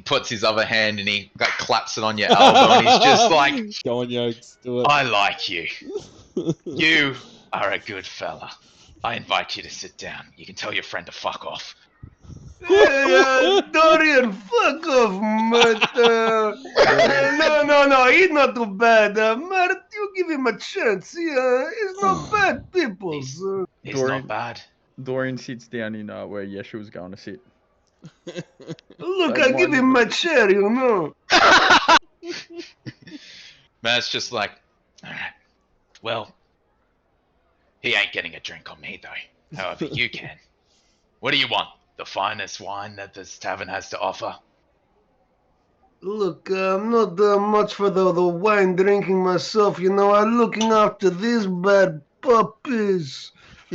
puts his other hand and he like claps it on your elbow and he's just like, Go on, Yogs, do it. I like you. You are a good fella. I invite you to sit down. You can tell your friend to fuck off. Hey, Dorian, fuck off, Mert. No, he's not too bad. Mert, you give him a chance. He's not bad, people. He's Dorian- not bad. Dorian sits down in where Yeshua was going to sit. Look, Don't I give mind him him. my chair, you know. Man's just like, alright. Well, he ain't getting a drink on me though. However, you can. What do you want? The finest wine that this tavern has to offer? Look, I'm not much for the wine drinking myself, you know. I'm looking after these bad puppies.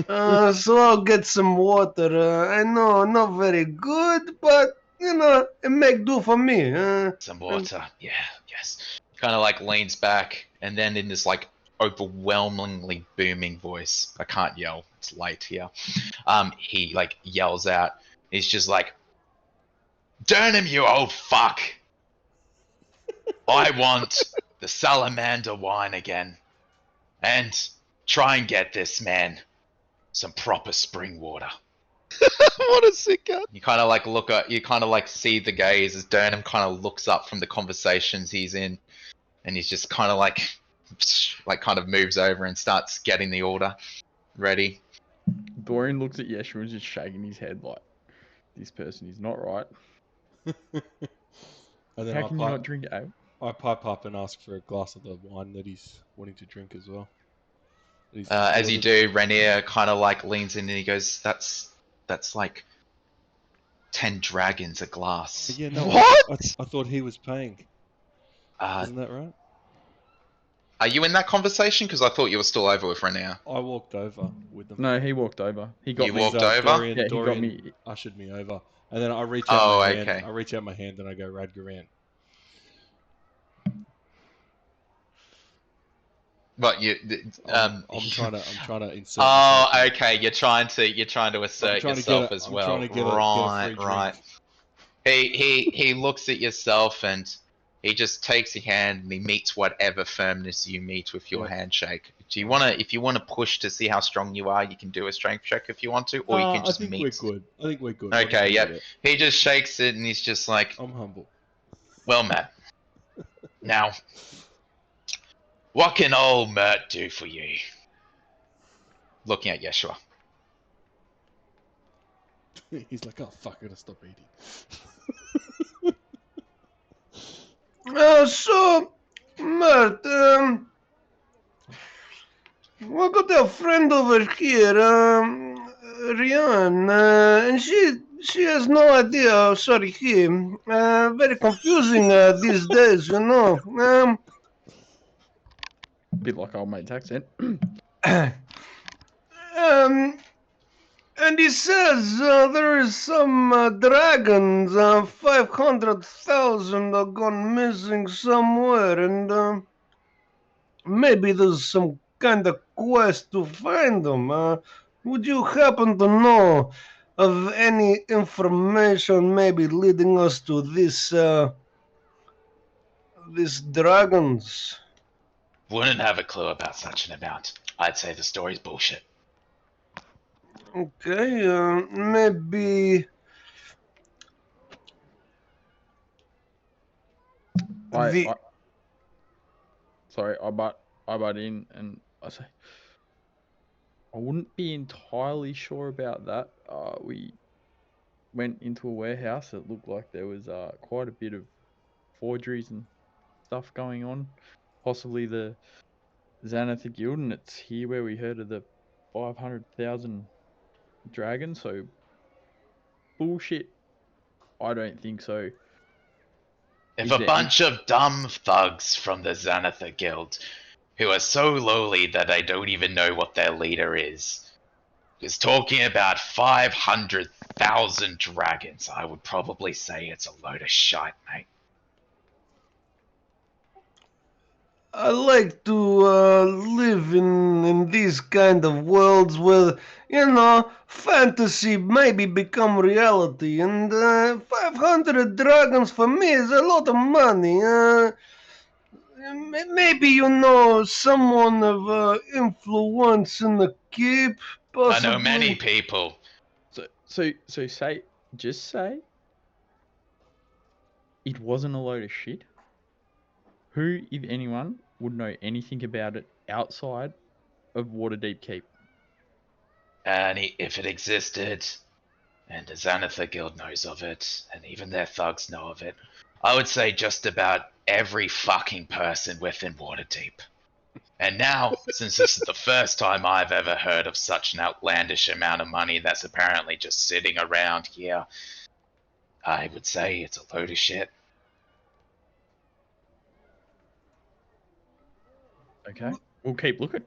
So I'll get some water. I know, not very good, but, it make do for me. Some water. Yeah, yes. Kind of like leans back and then in this like overwhelmingly booming voice, I can't yell, it's late here. He like yells out, he's just like, "Darn him, you old fuck! I want the salamander wine again. And try and get this man some proper spring water." What a sicko! You kind of like see the gaze as Durnham kind of looks up from the conversations he's in, and he's just kind of like kind of moves over and starts getting the order ready. Dorian looks at Yeshua and just shaking his head like, this person is not right. And then How can you not drink ale? I pipe up and ask for a glass of the wine that he's wanting to drink as well. As you do, Rainier kind of like leans in and he goes, "That's like 10 dragons a glass." Yeah, no, What? I thought he was paying. Isn't that right? Are you in that conversation? Because I thought you were still over with Rainier. I walked over with them. No, he walked over. He got You me. walked So over? Dorian, Yeah, he got Dorian me. ushered me over, and then I reach out Oh, my hand. okay. I reach out my hand and I go Radgoran. But you, I'm trying to insert. Oh, myself in. okay. You're trying to assert trying to yourself get a- as I'm well. trying to get a free Right, drink. right. He looks at yourself and he just takes your hand and he meets whatever firmness you meet with your Yeah. handshake. If you wanna push to see how strong you are, you can do a strength check if you want to, or you can just I think meet. we're good. I think we're good. Okay, yeah. yep. He just shakes it and he's just like, I'm humble. "Well, Matt, now, what can old Mert do for you?" Looking at Yeshua. He's like, oh fuck, I gotta stop eating. So, Mert, we got a friend over here, Rian, and she has no idea. Sorry, he. Very confusing these days, you know. Bit like old mate's accent. And he says there is some dragons, 500,000 are gone missing somewhere, and maybe there's some kind of quest to find them. Would you happen to know of any information maybe leading us to this these dragons? Wouldn't have a clue about such an amount. I'd say the story's bullshit. Okay, maybe... The... Sorry, I butt in and I say, I wouldn't be entirely sure about that. We went into a warehouse that looked like there was quite a bit of forgeries and stuff going on. Possibly the Xanatha Guild, and it's here where we heard of the 500,000 dragons, so bullshit. I don't think so. If Is a there bunch of dumb thugs from the Xanatha Guild, who are so lowly that they don't even know what their leader is talking about 500,000 dragons, I would probably say it's a load of shite, mate. I like to live in these kind of worlds where, you know, fantasy maybe become reality, and 500 dragons for me is a lot of money. Maybe you know someone of influence in the keep, possibly. I know many people. So just say it wasn't a load of shit. Who, if anyone, would know anything about it outside of Waterdeep Keep? And if it existed, and the Xanatha Guild knows of it, and even their thugs know of it, I would say just about every fucking person within Waterdeep. And now, since this is the first time I've ever heard of such an outlandish amount of money that's apparently just sitting around here, I would say it's a load of shit. Okay, we'll keep looking.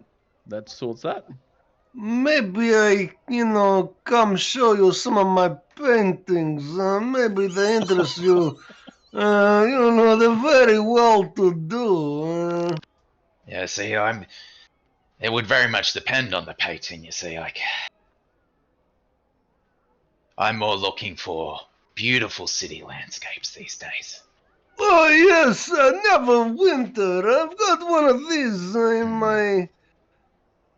That sorts that. Maybe I, you know, come show you some of my paintings. Maybe they interest you. You know, they're very well to do. Yeah, see, it would very much depend on the painting, you see, like... I'm more looking for beautiful city landscapes these days. Oh, yes, Neverwinter. I've got one of these in my...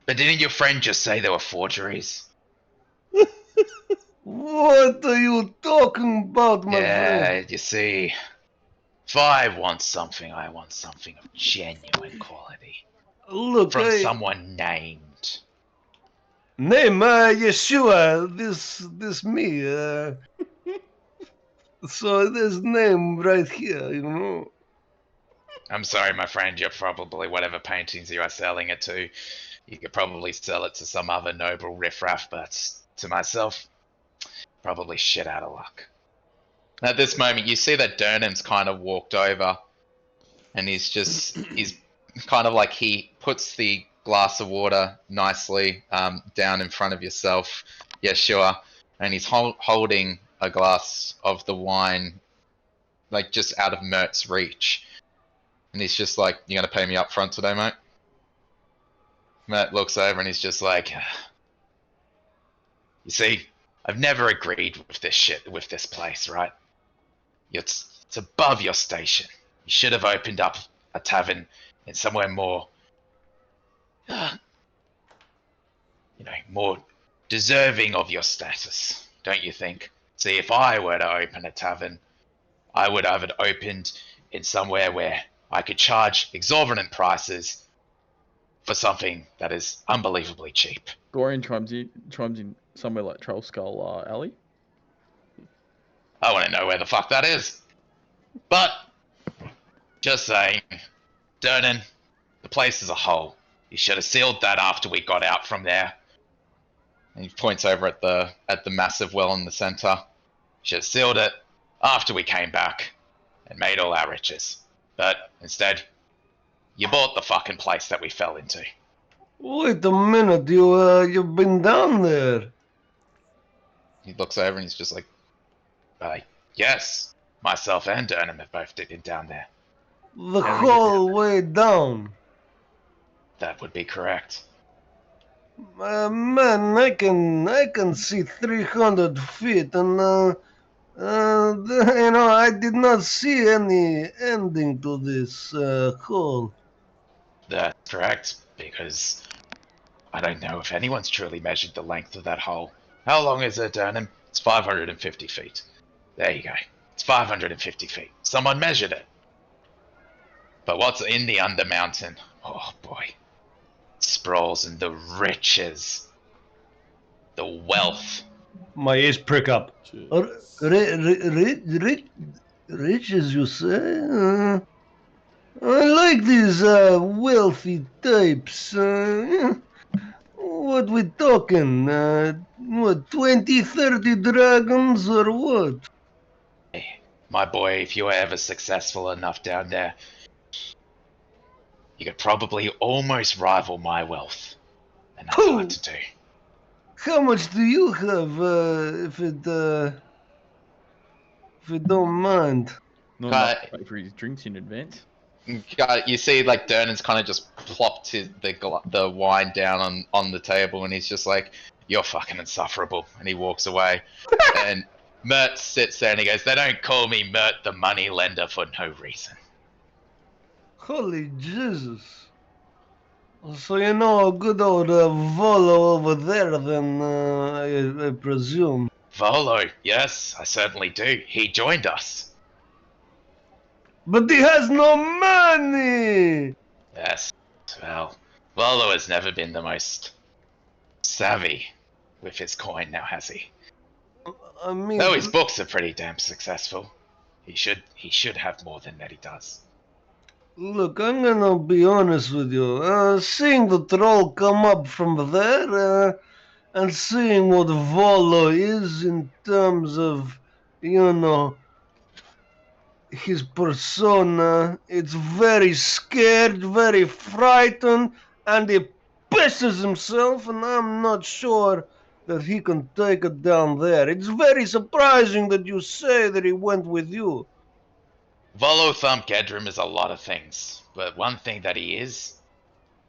But didn't your friend just say there were forgeries? What are you talking about, my Yeah, friend? you see, if I want something of genuine quality. Look, From someone named. Name, Yeshua. This me. So there's name right here, you know. I'm sorry, my friend, you're probably whatever paintings you are selling it to. You could probably sell it to some other noble riffraff, but to myself, probably shit out of luck. At this moment, you see that Durnan's kind of walked over, and he's kind of like he puts the glass of water nicely down in front of yourself, Yeshua, and he's holding a glass of the wine, like just out of Mert's reach. And he's just like, "You gonna pay me up front today, mate?" Mert looks over and he's just like, "You see, I've never agreed with this shit, with this place, right? It's above your station. You should have opened up a tavern in somewhere more, more deserving of your status, don't you think? See, if I were to open a tavern, I would have it opened in somewhere where I could charge exorbitant prices for something that is unbelievably cheap." Dorian chimes in somewhere like Troll Skull Alley. I want to know where the fuck that is. But, just saying, Durnan, the place as a whole, you should have sealed that after we got out from there. And he points over at the massive well in the center. You should have sealed it after we came back and made all our riches. But instead, you bought the fucking place that we fell into. Wait a minute, you've been down there. He looks over and he's just like, Yes, myself and Durnan have both been down there. The How do we get whole way down. That would be correct. Man, I can see 300 feet, and I did not see any ending to this hole. That's correct, because I don't know if anyone's truly measured the length of that hole. How long is it, Durnan? It's 550 feet. There you go. It's 550 feet. Someone measured it. But what's in the Undermountain? Oh boy. Sprawls in the riches. The wealth. My ears prick up. Rich, as you say? I like these wealthy types. What we talking? What, 20, 30 dragons or what? Hey, my boy, if you were ever successful enough down there, you could probably almost rival my wealth. And that's hard to do. How much do you have, if it don't mind? Not enough to pay for his drinks in advance. You see, like, Durnan's kind of just plopped the wine down on the table, and he's just like, "You're fucking insufferable," and he walks away. And Mert sits there and he goes, "They don't call me Mert the money lender for no reason." Holy Jesus. So you know a good old Volo over there then, I presume. Volo, yes, I certainly do. He joined us. But he has no money! Yes, well, Volo has never been the most savvy with his coin now, has he? I mean... Though his books are pretty damn successful. He should have more than that he does. Look, I'm gonna be honest with you. Seeing the troll come up from there, and seeing what Volo is in terms of, his persona, it's very scared, very frightened, and he pisses himself, and I'm not sure that he can take it down there. It's very surprising that you say that he went with you. Volo Thumb Gedrum is a lot of things, but one thing that he is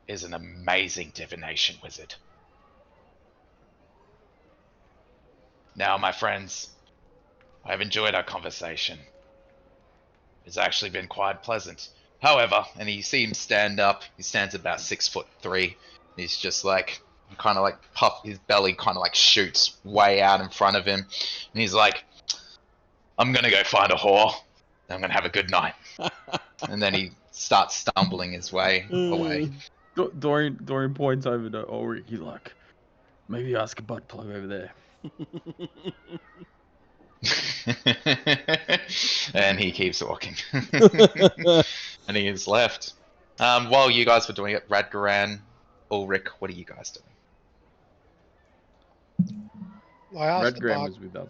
an amazing divination wizard. Now, my friends, I've enjoyed our conversation. It's actually been quite pleasant. However, and you see him stand up, he stands about 6'3". He's just like, kind of like his belly kind of like shoots way out in front of him. And he's like, "I'm going to go find a whore. I'm going to have a good night." And then he starts stumbling his way away. Dorian points over to Ulrick. He's like, "Maybe ask a butt plug over there." And he keeps walking. And he is left. While you guys were doing it, Radgoran, Ulrick, what are you guys doing? Radgoran was with us.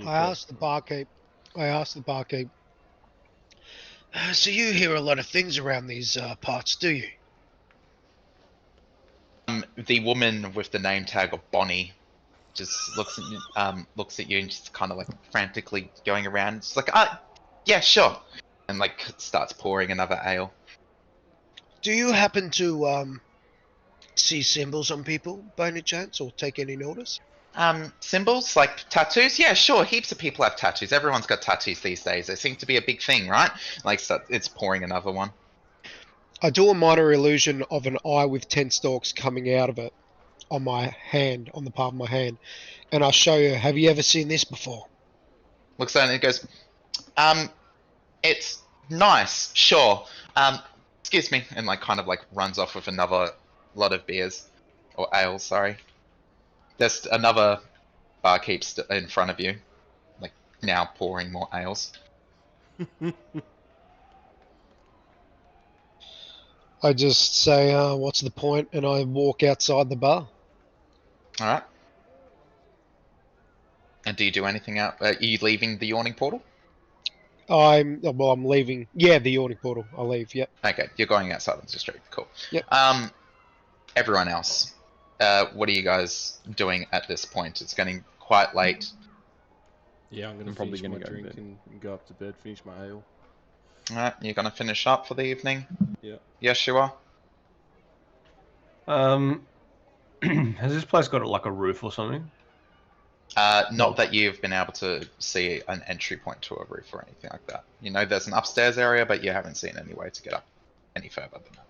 I asked the barkeep. So you hear a lot of things around these parts, do you? The woman with the name tag of Bonnie just looks at you and just kind of like frantically going around. It's like, yeah, sure, and like starts pouring another ale. Do you happen to see symbols on people by any chance, or take any notice? Symbols like tattoos? Yeah, sure. Heaps of people have tattoos. Everyone's got tattoos these days. They seem to be a big thing, right? Like, so it's pouring another one. I do a minor illusion of an eye with 10 stalks coming out of it on my hand, on the palm of my hand, and I'll show you. Have you ever seen this before? Looks at it and it goes, it's nice, sure. Excuse me, and like kind of like runs off with another lot of beers or ale. Sorry. There's another barkeep in front of you, like now pouring more ales. I just say, what's the point? And I walk outside the bar. Alright. And do you do anything out? Are you leaving the yawning portal? I'm leaving. Yeah, the yawning portal. I'll leave, yep. Okay, you're going outside of the street. Cool. Yep. Everyone else, what are you guys doing at this point? It's getting quite late. Yeah, I'm gonna probably finish gonna my go to drink bed. and go up to bed, finish my ale. Alright, you're gonna finish up for the evening? Yeah. Yeshua? Has this place got like a roof or something? Not that you've been able to see an entry point to a roof or anything like that. You know, there's an upstairs area, but you haven't seen any way to get up any further than that.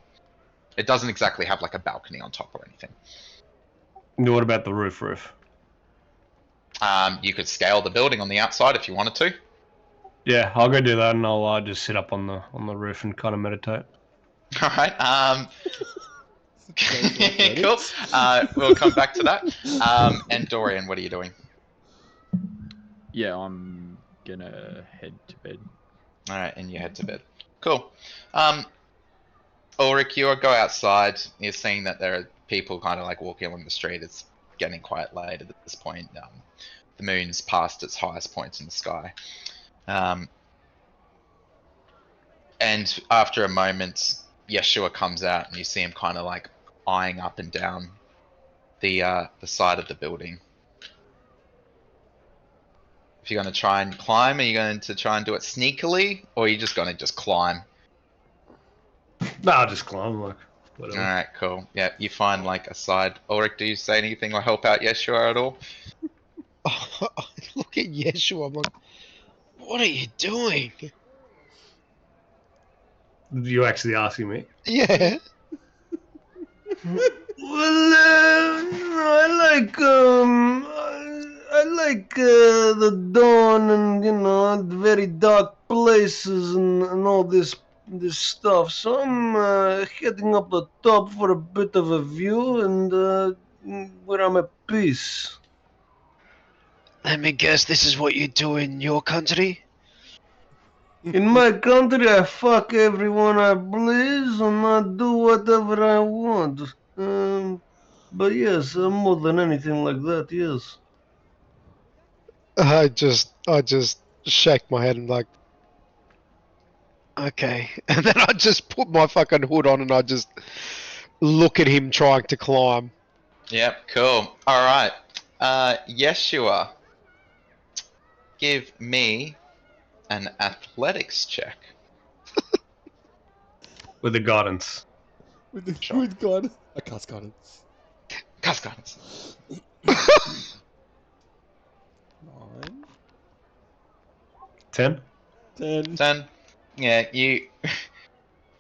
It doesn't exactly have like a balcony on top or anything. What about the roof? You could scale the building on the outside if you wanted to. Yeah, I'll go do that, and I'll just sit up on the roof and kind of meditate. All right. Cool. We'll come back to that. And Dorian, what are you doing? Yeah, I'm gonna head to bed. All right, and you head to bed. Cool. Ulrick, you go outside. You're seeing that there are people kind of like walking along the street. It's getting quite late at this point. The moon's past its highest point in the sky. And after a moment, Yeshua comes out, and you see him kind of like eyeing up and down the side of the building. If you're going to try and climb, are you going to try and do it sneakily, or are you just going to just climb? No, I'll just climb, like, whatever. Alright, cool. Yeah, you find like a side. Ulrich, do you say anything or help out Yeshua at all? I look at Yeshua, I'm like, what are you doing? You actually asking me? Yeah. Well, I like the dawn and very dark places and all this stuff. So I'm heading up the top for a bit of a view and where I'm at peace. Let me guess, this is what you do in your country? In my country, I fuck everyone I please and I do whatever I want. But yes, more than anything like that, yes. I just shake my head and like, okay. And then I just put my fucking hood on and I just look at him trying to climb. Yep, cool. Alright. Yeshua, give me an athletics check. With the guidance. With God. I cast guidance. Cast guidance. 9. 10? 10. 10. Yeah, you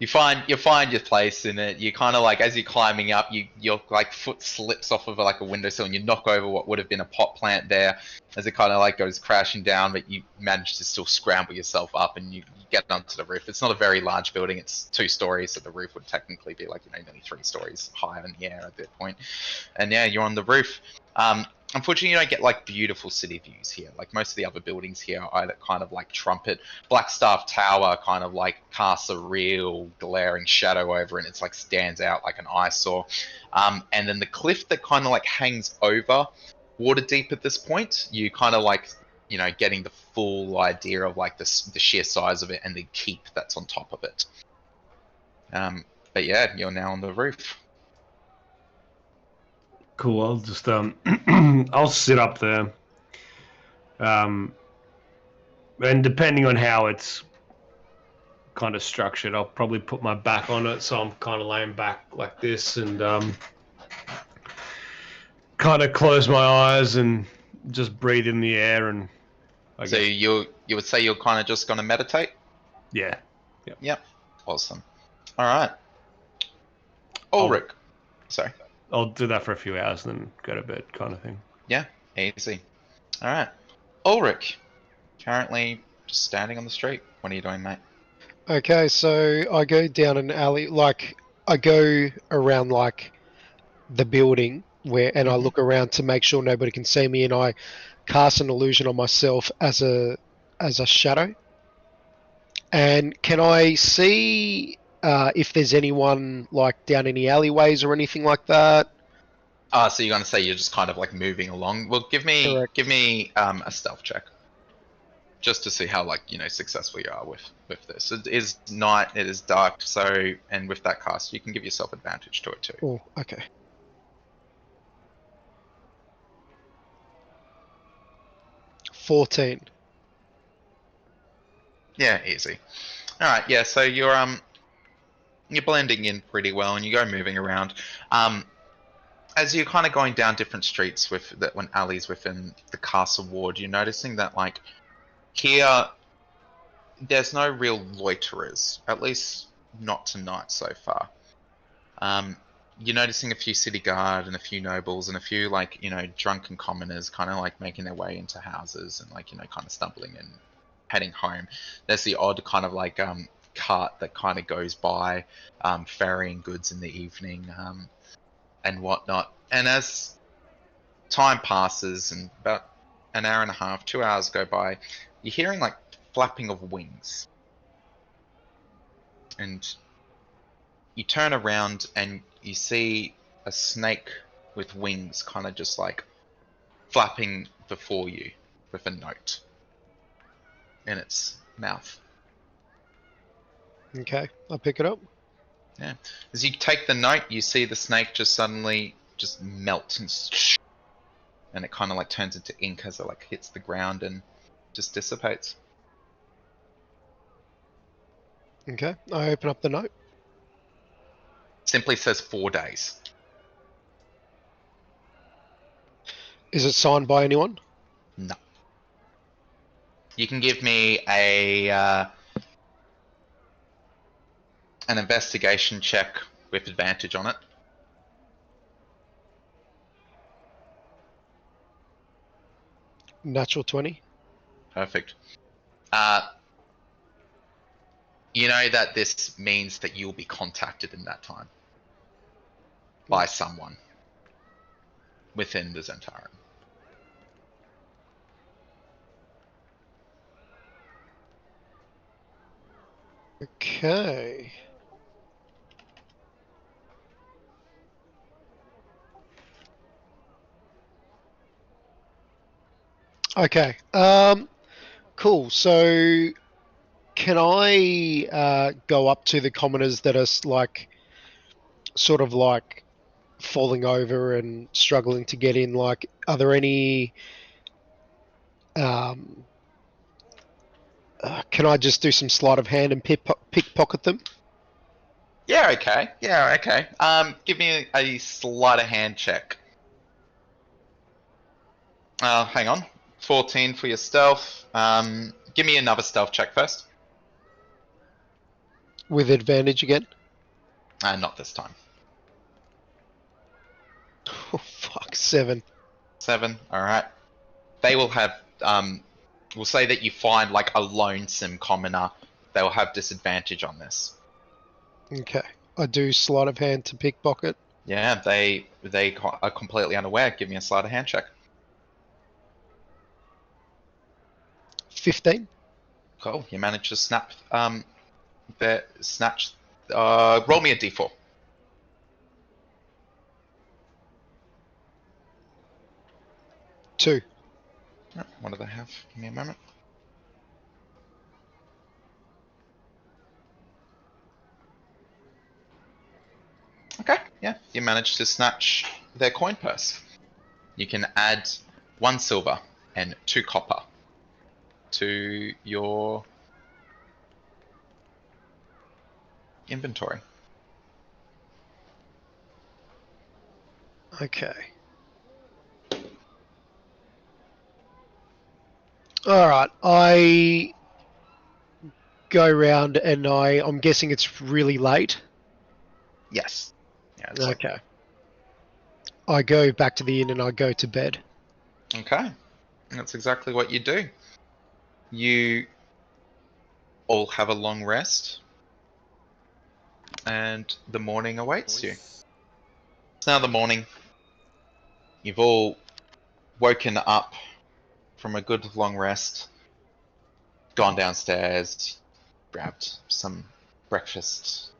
find your place in it. You kind of like, as you're climbing up, your like foot slips off of like a windowsill and you knock over what would have been a pot plant there as it kind of like goes crashing down, but you manage to still scramble yourself up and you get onto the roof. It's not a very large building. It's 2 stories, so the roof would technically be like, nearly 3 stories higher in the air at that point. And yeah, you're on the roof. Unfortunately, you don't get like beautiful city views here. Like most of the other buildings here are either kind of like trumpet. Blackstaff Tower kind of like casts a real glaring shadow over it. And it's like stands out like an eyesore. And then the cliff that kind of like hangs over Waterdeep at this point, you kind of like, getting the full idea of like the sheer size of it and the keep that's on top of it. But yeah, you're now on the roof. Cool, I'll just, I'll sit up there. And depending on how it's kind of structured, I'll probably put my back on it, so I'm kind of laying back like this and kind of close my eyes and just breathe in the air and... So you would say you're kind of just going to meditate? Yeah. Yep. Awesome. All right. Ulrick. Sorry. I'll do that for a few hours and then go to bed kind of thing. Yeah, easy. All right. Ulrick, currently just standing on the street. What are you doing, mate? Okay, so I go down an alley, like I go around like the building and I look around to make sure nobody can see me, and I cast an illusion on myself as a shadow. And can I see if there's anyone like down any alleyways or anything like that? So you're going to say you're just kind of like moving along. Well, give me a stealth check, just to see how like successful you are with this. It is night, it is dark, so and with that cast, you can give yourself advantage to it too. Oh, okay. $14. Yeah, easy. All right, yeah. So you're blending in pretty well, and you go moving around. as you're kind of going down different streets with that when alleys within the castle ward, you're noticing that like here there's no real loiterers, at least not tonight so far. You're noticing a few city guard and a few nobles and a few like drunken commoners kind of like making their way into houses and like kind of stumbling and heading home. There's the odd kind of like cart that kind of goes by, ferrying goods in the evening. And whatnot. And as time passes and about an hour and a half, 2 hours go by, you're hearing like flapping of wings. And you turn around and you see a snake with wings kind of just like flapping before you with a note in its mouth. Okay, I'll pick it up. Yeah. As you take the note, you see the snake just suddenly just melt and it kind of like turns into ink as it like hits the ground and just dissipates. Okay, I open up the note. Simply says 4 days. Is it signed by anyone? No. You can give me an investigation check with advantage on it. Natural 20. Perfect. You know that this means that you'll be contacted in that time by someone within the Zentarum. Okay. Okay. Cool. So, can I go up to the commoners that are like, sort of like, falling over and struggling to get in? Like, are there any? Can I just do some sleight of hand and pickpocket them? Yeah, okay. Yeah, okay. Give me a sleight of hand check. Hang on. 14 for your stealth. Give me another stealth check first. With advantage again? Not this time. Oh, fuck. 7. 7. All right. They will have. We'll say that you find like a lonesome commoner. They will have disadvantage on this. Okay. I do sleight of hand to pickpocket. Yeah, they are completely unaware. Give me a sleight of hand check. 15. Cool. You managed to snatch. Roll me a d4. 2. What do they have? Give me a moment. Okay, yeah, you managed to snatch their coin purse. You can add 1 silver and 2 copper to your inventory. Okay. Alright, I go round and I'm guessing it's really late. Yes. Yeah, it's Okay. I go back to the inn and I go to bed. Okay. That's exactly what you do. You all have a long rest, and the morning awaits you. It's now the morning. You've all woken up from a good long rest, gone downstairs, grabbed some breakfast,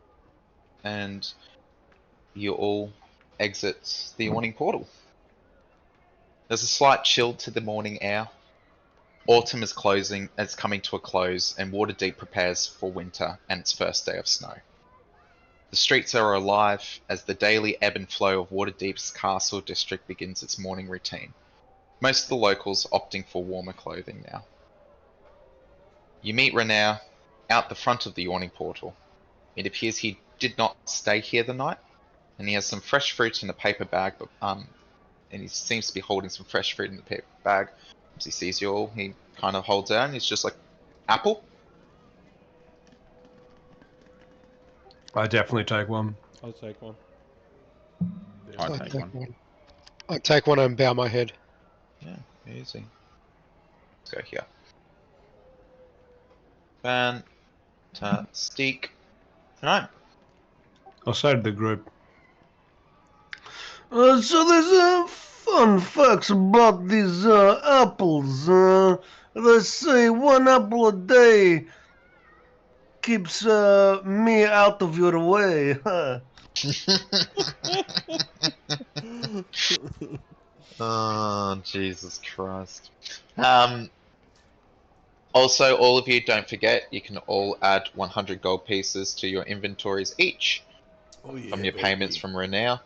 and you all exit the yawning portal. There's a slight chill to the morning air. Autumn is coming to a close, and Waterdeep prepares for winter and its first day of snow. The streets are alive as the daily ebb and flow of Waterdeep's castle district begins its morning routine. Most of the locals opting for warmer clothing now. You meet Renaer out the front of the yawning portal. It appears he did not stay here the night. and he has some fresh fruit in a paper bag, but and he seems to be holding some fresh fruit in the paper bag. As he sees you all, he kind of holds out, and he's just like, apple? I definitely take one. I'll take one. I'd I'll take take one. one. I'll take one and bow my head. Yeah, easy. Let's go here. Fantastic. Alright. I'll say to the group. So there's fun facts about these apples. They say 1 apple a day keeps me out of your way. Oh, Jesus Christ. Also, all of you, don't forget, you can all add 100 gold pieces to your inventories each Oh yeah, from your baby. payments from Renoir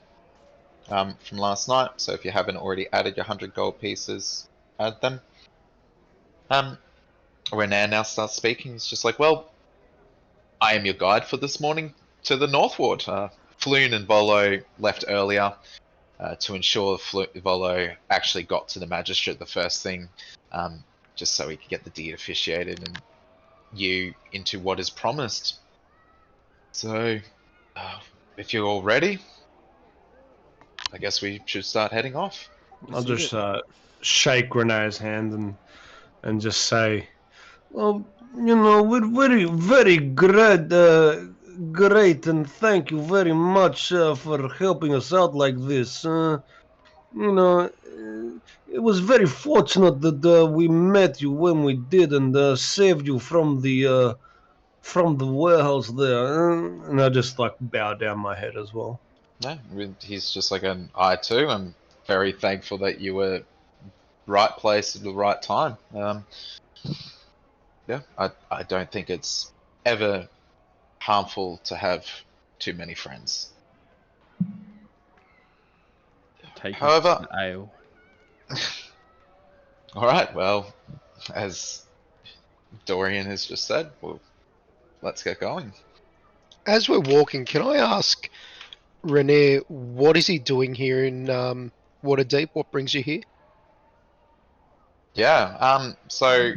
from last night. So if you haven't already added your 100 gold pieces, add them. Renoir now starts speaking. He's just like, well, I am your guide for this morning to the northward. Floon and Volo left earlier to ensure Volo actually got to the magistrate the first thing, just so he could get the deed officiated and you into what is promised. So, if you're all ready, I guess we should start heading off. I'll just shake Renee's hand and just say, Well, we're very, very great, and thank you very much for helping us out like this. It was very fortunate that we met you when we did and saved you from the warehouse there. And I just like bow down my head as well. No, he's just like I too am very thankful that you were right place at the right time. Yeah, I don't think it's ever harmful to have too many friends. Take However- an ale. Alright, well, as Dorian has just said, well, let's get going. As we're walking, can I ask Renee, what is he doing here in Waterdeep? What brings you here? Yeah, so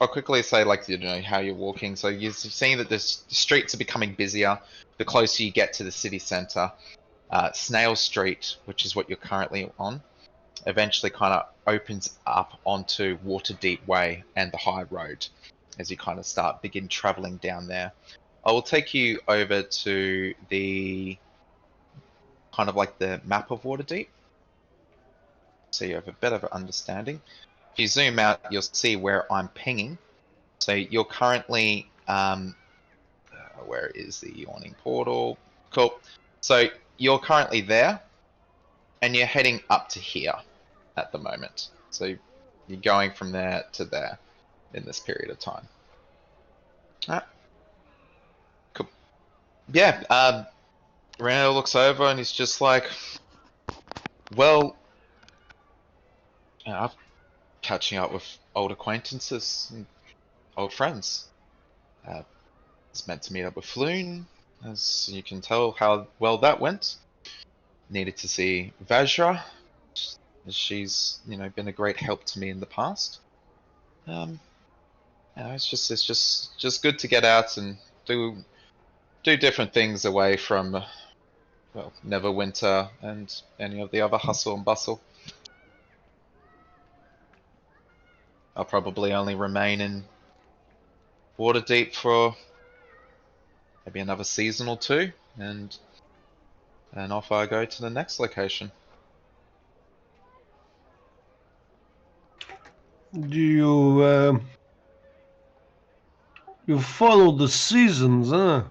I'll quickly say, like, how you're walking. So you're seeing that the streets are becoming busier the closer you get to the city centre. Snail Street, which is what you're currently on, eventually kind of opens up onto Waterdeep Way and the High Road as you kind of begin travelling down there. I will take you over to the kind of like the map of Waterdeep, so you have a better understanding. If you zoom out, you'll see where I'm pinging. So you're currently, where is the yawning portal? Cool. So you're currently there, and you're heading up to here at the moment. So you're going from there to there in this period of time. Alright. Cool. Yeah, Reno looks over and he's just like, well, I'm catching up with old acquaintances and old friends. I was meant to meet up with Floon, as you can tell how well that went. Needed to see Vajra, as she's been a great help to me in the past. It's just good to get out and do different things away from Neverwinter and any of the other hustle and bustle. I'll probably only remain in Waterdeep for maybe another season or two, and off I go to the next location. Do you follow the seasons, huh?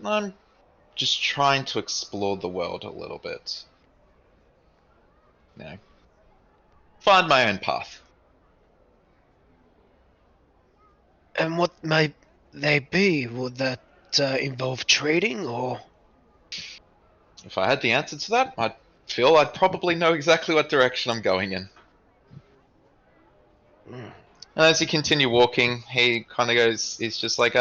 I'm just trying to explore the world a little bit. Find my own path. And what may they be? Would that involve trading or? If I had the answer to that, I'd feel I'd probably know exactly what direction I'm going in. And as you continue walking, he kind of goes, he's just like,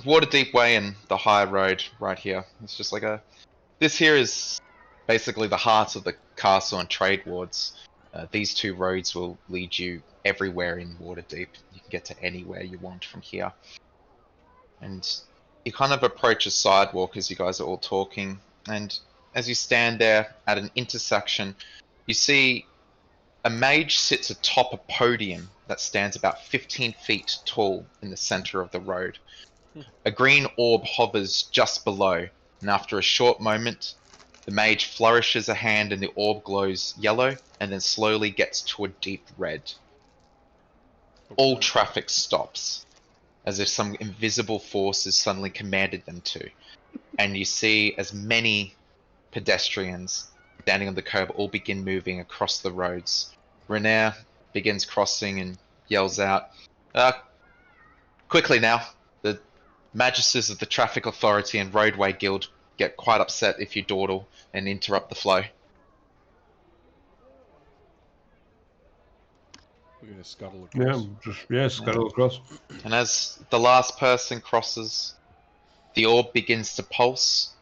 Waterdeep Way and the high road right here. It's just like a... This here is basically the heart of the castle and trade wards. These two roads will lead you everywhere in Waterdeep. You can get to anywhere you want from here. And you kind of approach a sidewalk as you guys are all talking. And as you stand there at an intersection, you see a mage sits atop a podium that stands about 15 feet tall in the center of the road. A green orb hovers just below, and after a short moment, the mage flourishes a hand and the orb glows yellow and then slowly gets to a deep red. All traffic stops, as if some invisible force has suddenly commanded them to. And you see as many pedestrians standing on the curb all begin moving across the roads. Renair begins crossing and yells out, quickly now. The magisters of the Traffic Authority and Roadway Guild get quite upset if you dawdle and interrupt the flow. We're going to scuttle across. Scuttle across. And as the last person crosses, the orb begins to pulse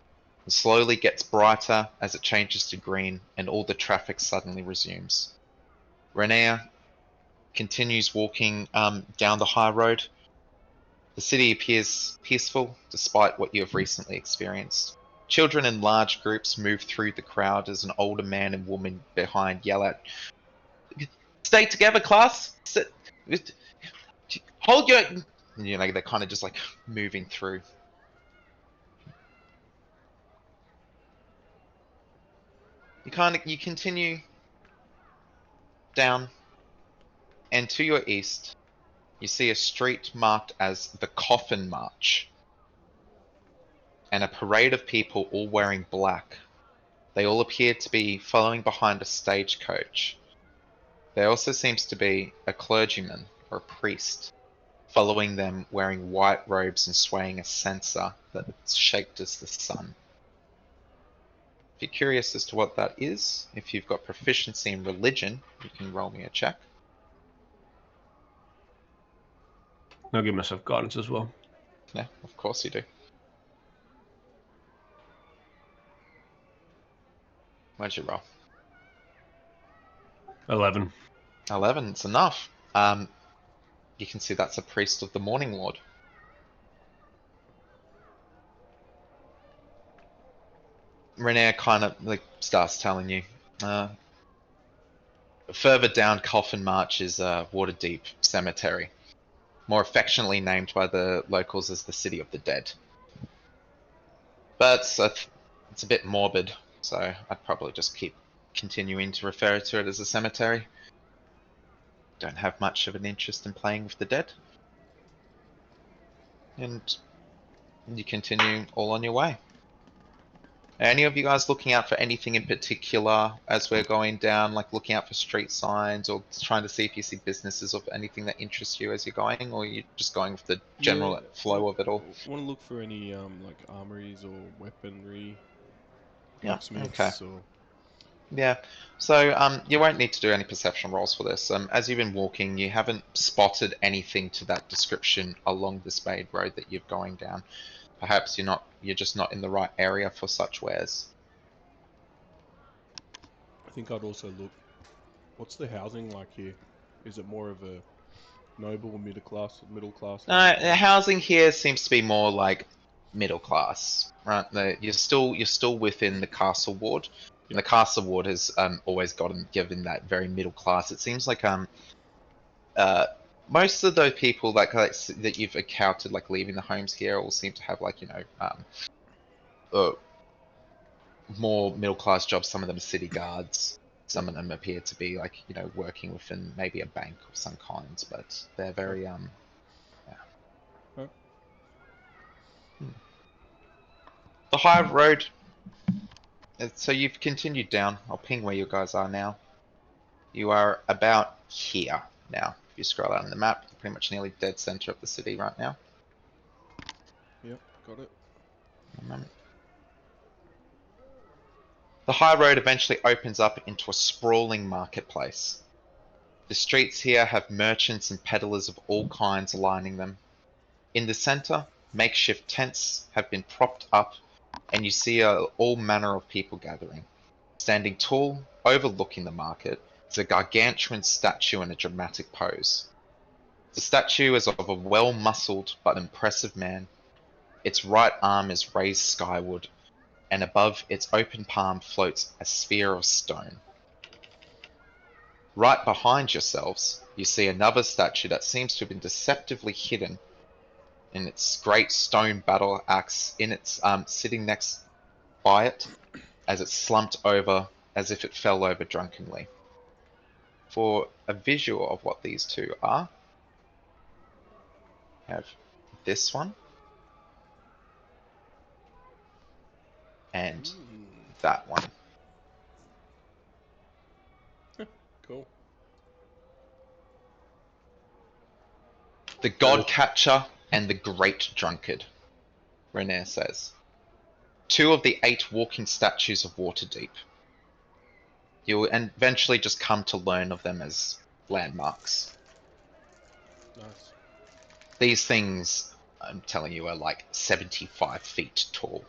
and slowly gets brighter as it changes to green and all the traffic suddenly resumes. Renair continues walking down the high road. The city appears peaceful despite what you have recently experienced. Children in large groups move through the crowd as an older man and woman behind yell out, "Stay together, class! Hold your..." You know, they're kind of just like moving through. You continue down, and to your east, you see a street marked as the Coffin March, and a parade of people all wearing black. They all appear to be following behind a stagecoach. There also seems to be a clergyman or a priest following them wearing white robes and swaying a censer that's shaped as the sun. If you're curious as to what that is, if you've got proficiency in religion, you can roll me a check. I'll give myself guidance as well. Yeah, of course you do. Where'd you roll? 11. 11, it's enough. You can see that's a priest of the Morning Lord. Renair kind of like starts telling you. Further down Coffin March is Waterdeep Cemetery, more affectionately named by the locals as the City of the Dead. But it's a bit morbid, so I'd probably just keep continuing to refer to it as a cemetery. Don't have much of an interest in playing with the dead. And you continue all on your way. Are any of you guys looking out for anything in particular as we're going down, like looking out for street signs or trying to see if you see businesses or anything that interests you as you're going, or are you just going with the general flow of it all? Want to look for any like armories or weaponry, Yeah, blacksmiths okay. or... Yeah, so you won't need to do any perception rolls for this. As you've been walking, you haven't spotted anything to that description along this main road that you're going down. Perhaps you're just not in the right area for such wares. I think I'd also look... What's the housing like here? Is it more of a noble or middle class? The housing here seems to be more like middle class, right? You're still within the castle ward. And the castle ward has always given that very middle class. It seems like most of those people that you've encountered like leaving the homes here all seem to have like more middle class jobs. Some of them are city guards. Some of them appear to be like working within maybe a bank of some kinds, but they're very The high road. So you've continued down. I'll ping where you guys are now. You are about here now. If you scroll out on the map, you're pretty much nearly dead center of the city right now. Yep, got it. The high road eventually opens up into a sprawling marketplace. The streets here have merchants and peddlers of all kinds lining them. In the center, Makeshift tents have been propped up, and you see all manner of people gathering. Standing tall, overlooking the market, is a gargantuan statue in a dramatic pose. The statue is of a well-muscled but impressive man. Its right arm is raised skyward, and above its open palm floats a sphere of stone. Right behind yourselves, you see another statue that seems to have been deceptively hidden in its great stone battle axe, in its sitting next by it, as it slumped over, as if it fell over drunkenly. For a visual of what these two are, we have this one and that one. Cool. The God Catcher and the Great Drunkard, René says. 2 of the 8 walking statues of Waterdeep. You'll eventually just come to learn of them as landmarks. Nice. These things, I'm telling you, are like 75 feet tall.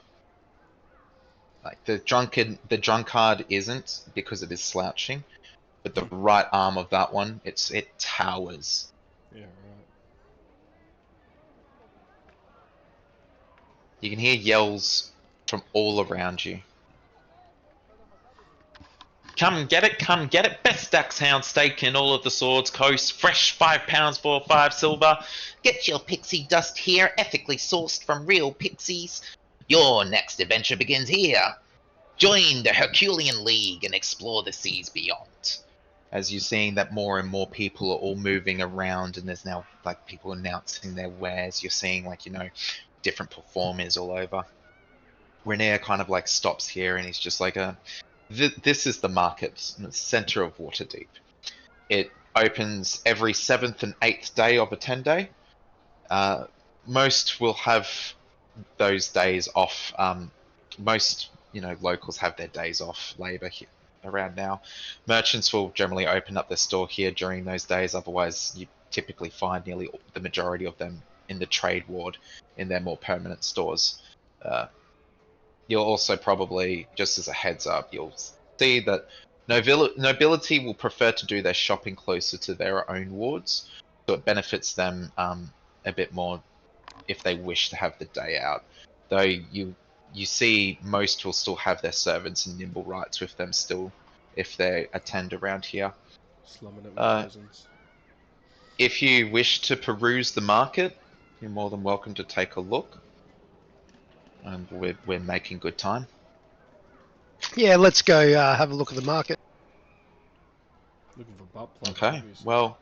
Like the drunkard isn't, because it is slouching, but the right arm of that one, it towers. Yeah, right. You can hear yells from all around you. Come get it, best axe hound steak in all of the Swords Coast, fresh £5 for 5 silver. Get your pixie dust here, ethically sourced from real pixies. Your next adventure begins here. Join the Herculean League and explore the seas beyond. As you're seeing that more and more people are all moving around, and there's now like people announcing their wares. You're seeing like, you know, different performers all over. René kind of like stops here and he's just like, this is the market in the center of Waterdeep. It opens every 7th and 8th day of a 10-day. Most will have those days off. Most, you know, locals have their days off labor here around now. Merchants will generally open up their store here during those days. Otherwise, you typically find nearly the majority of them in the trade ward in their more permanent stores. You'll also probably, just as a heads up, you'll see that nobility will prefer to do their shopping closer to their own wards, so it benefits them a bit more if they wish to have the day out. Though you see most will still have their servants and nimble rights with them still if they attend around here. Slumming it with presents. If you wish to peruse the market, you're more than welcome to take a look. And we're making good time. Yeah, let's go have a look at the market. Looking for butt plugs. Okay. Obviously. Well,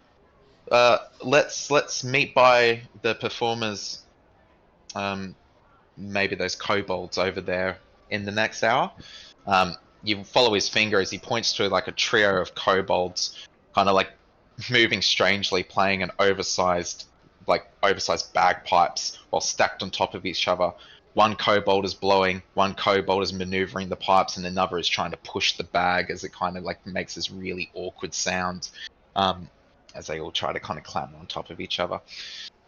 let's meet by the performers. Maybe those kobolds over there in the next hour. You follow his finger as he points to like a trio of kobolds, kind of like moving strangely, playing an oversized bagpipes while stacked on top of each other. One kobold is blowing, one kobold is maneuvering the pipes, and another is trying to push the bag as it kind of like makes this really awkward sound as they all try to kind of clamber on top of each other.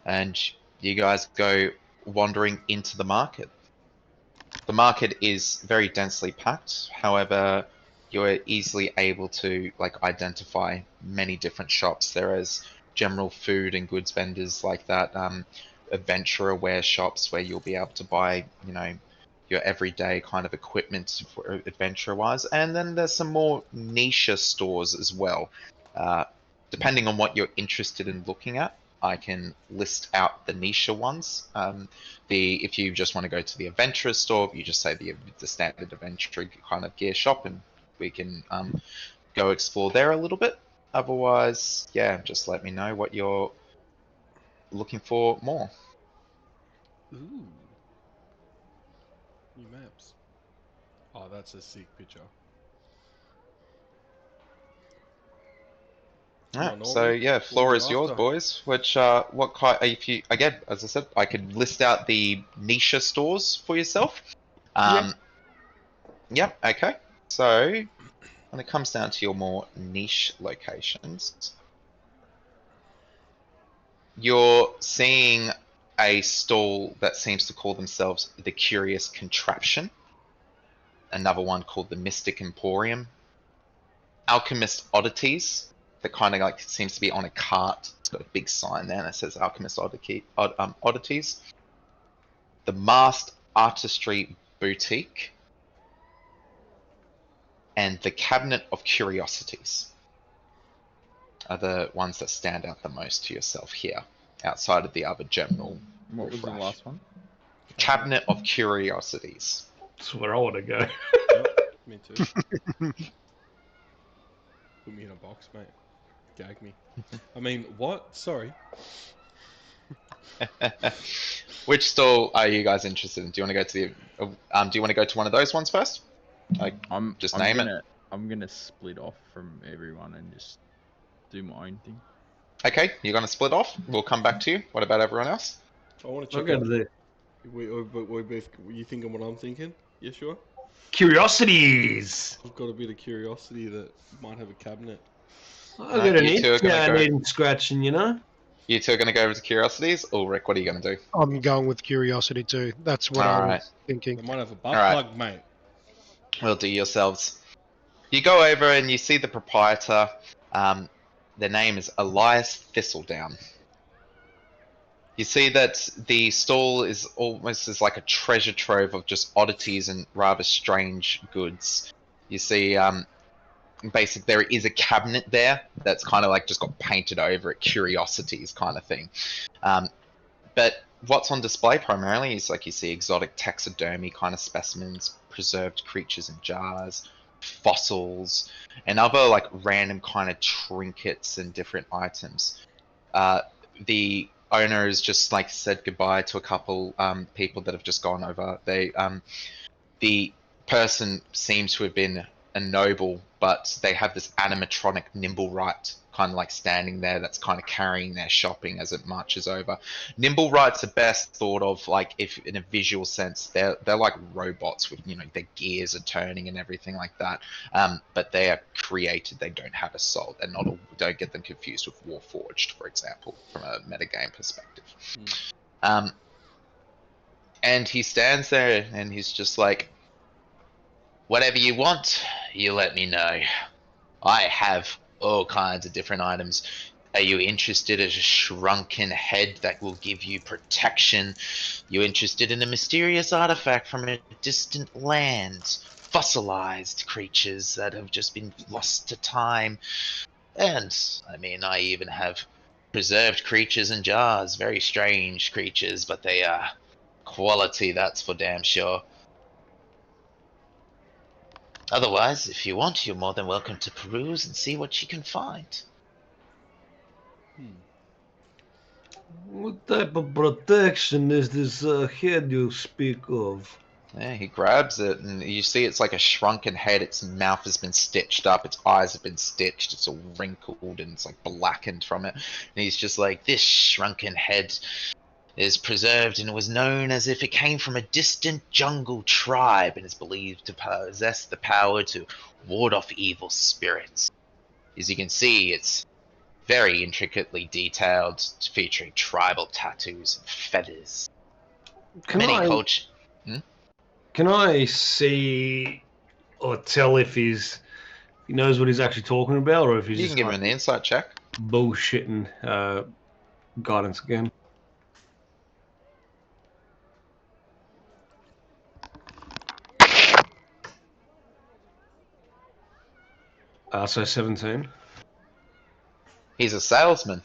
And you guys go wandering into the market. The market is very densely packed. However, you're easily able to like identify many different shops. There is general food and goods vendors like that. Adventurer wear shops where you'll be able to buy, you know, your everyday kind of equipment for adventure wise. And then there's some more niche stores as well. Depending on what you're interested in looking at, I can list out the niche ones. If you just want to go to the adventurer store, you just say the standard adventure kind of gear shop, and we can go explore there a little bit. Otherwise, yeah, just let me know what you're looking for more. Ooh. New maps. Oh, that's a sick picture. Alright, so yeah, floor is yours, boys. Which what kind? If you again, as I said, I could list out the niche stores for yourself. Yep. Okay. So when it comes down to your more niche locations, you're seeing a stall that seems to call themselves the Curious Contraption. Another one called the Mystic Emporium. Alchemist Oddities, that kind of like seems to be on a cart. It's got a big sign there that says Alchemist Oddities. The Masked Artistry Boutique. And the Cabinet of Curiosities are the ones that stand out the most to yourself here, outside of the other general. What was the riffraff. last one? Cabinet of Curiosities. That's where I want to go. Yep, me too. Put me in a box, mate. Gag me. I mean, what? Sorry. Which stall are you guys interested in? Do you want to go to the? Do you want to go to one of those ones first? Like, just name it. I'm gonna split off from everyone and just do my own thing. Okay, you're gonna split off. We'll come back to you. What about everyone else? I want to I'll check go out. to the We both. You thinking what I'm thinking? Yeah, sure. curiosities. I've got a bit of curiosity that might have a cabinet. I got an you two are itch gonna now go. needing scratching, you know. You two are gonna go over to Curiosities. Ulrick, what are you gonna do? I'm going with curiosity too. That's what I Alright. was thinking. They might have a butt Alright. plug, mate. We'll do yourselves. You go over and you see the proprietor. The name is Elias Thistledown. You see that the stall is almost as like a treasure trove of just oddities and rather strange goods. You see, basically there is a cabinet there that's kind of like just got painted over at curiosities kind of thing. But what's on display primarily is like you see exotic taxidermy kind of specimens, preserved creatures in jars, fossils, and other like random kind of trinkets and different items. The owner has just like said goodbye to a couple people that have just gone over. The person seems to have been a noble, but they have this animatronic Nimblewright kind of like standing there that's kind of carrying their shopping as it marches over. Nimblewrights are best thought of like, if in a visual sense, they're like robots with, you know, their gears are turning and everything like that. But they are created, they don't have a soul. They're not, don't get them confused with Warforged, for example, from a metagame perspective. And he stands there and he's just like, whatever you want, you let me know. I have all kinds of different items. Are you interested in a shrunken head that will give you protection? You interested in a mysterious artifact from a distant land? Fossilized creatures that have just been lost to time? And, I mean, I even have preserved creatures in jars. Very strange creatures, but they are quality, that's for damn sure. Otherwise, if you want, you're more than welcome to peruse and see what you can find. What type of protection is this head you speak of? Yeah, he grabs it, and you see it's like a shrunken head. Its mouth has been stitched up, its eyes have been stitched, it's all wrinkled and it's like blackened from it. And he's just like, this shrunken head is preserved and was known as if it came from a distant jungle tribe and is believed to possess the power to ward off evil spirits. As you can see, it's very intricately detailed, featuring tribal tattoos and feathers. Can I see or tell if he knows what he's actually talking about, or if he's You just can give him an insight check. bullshitting guidance again? So 17. He's a salesman.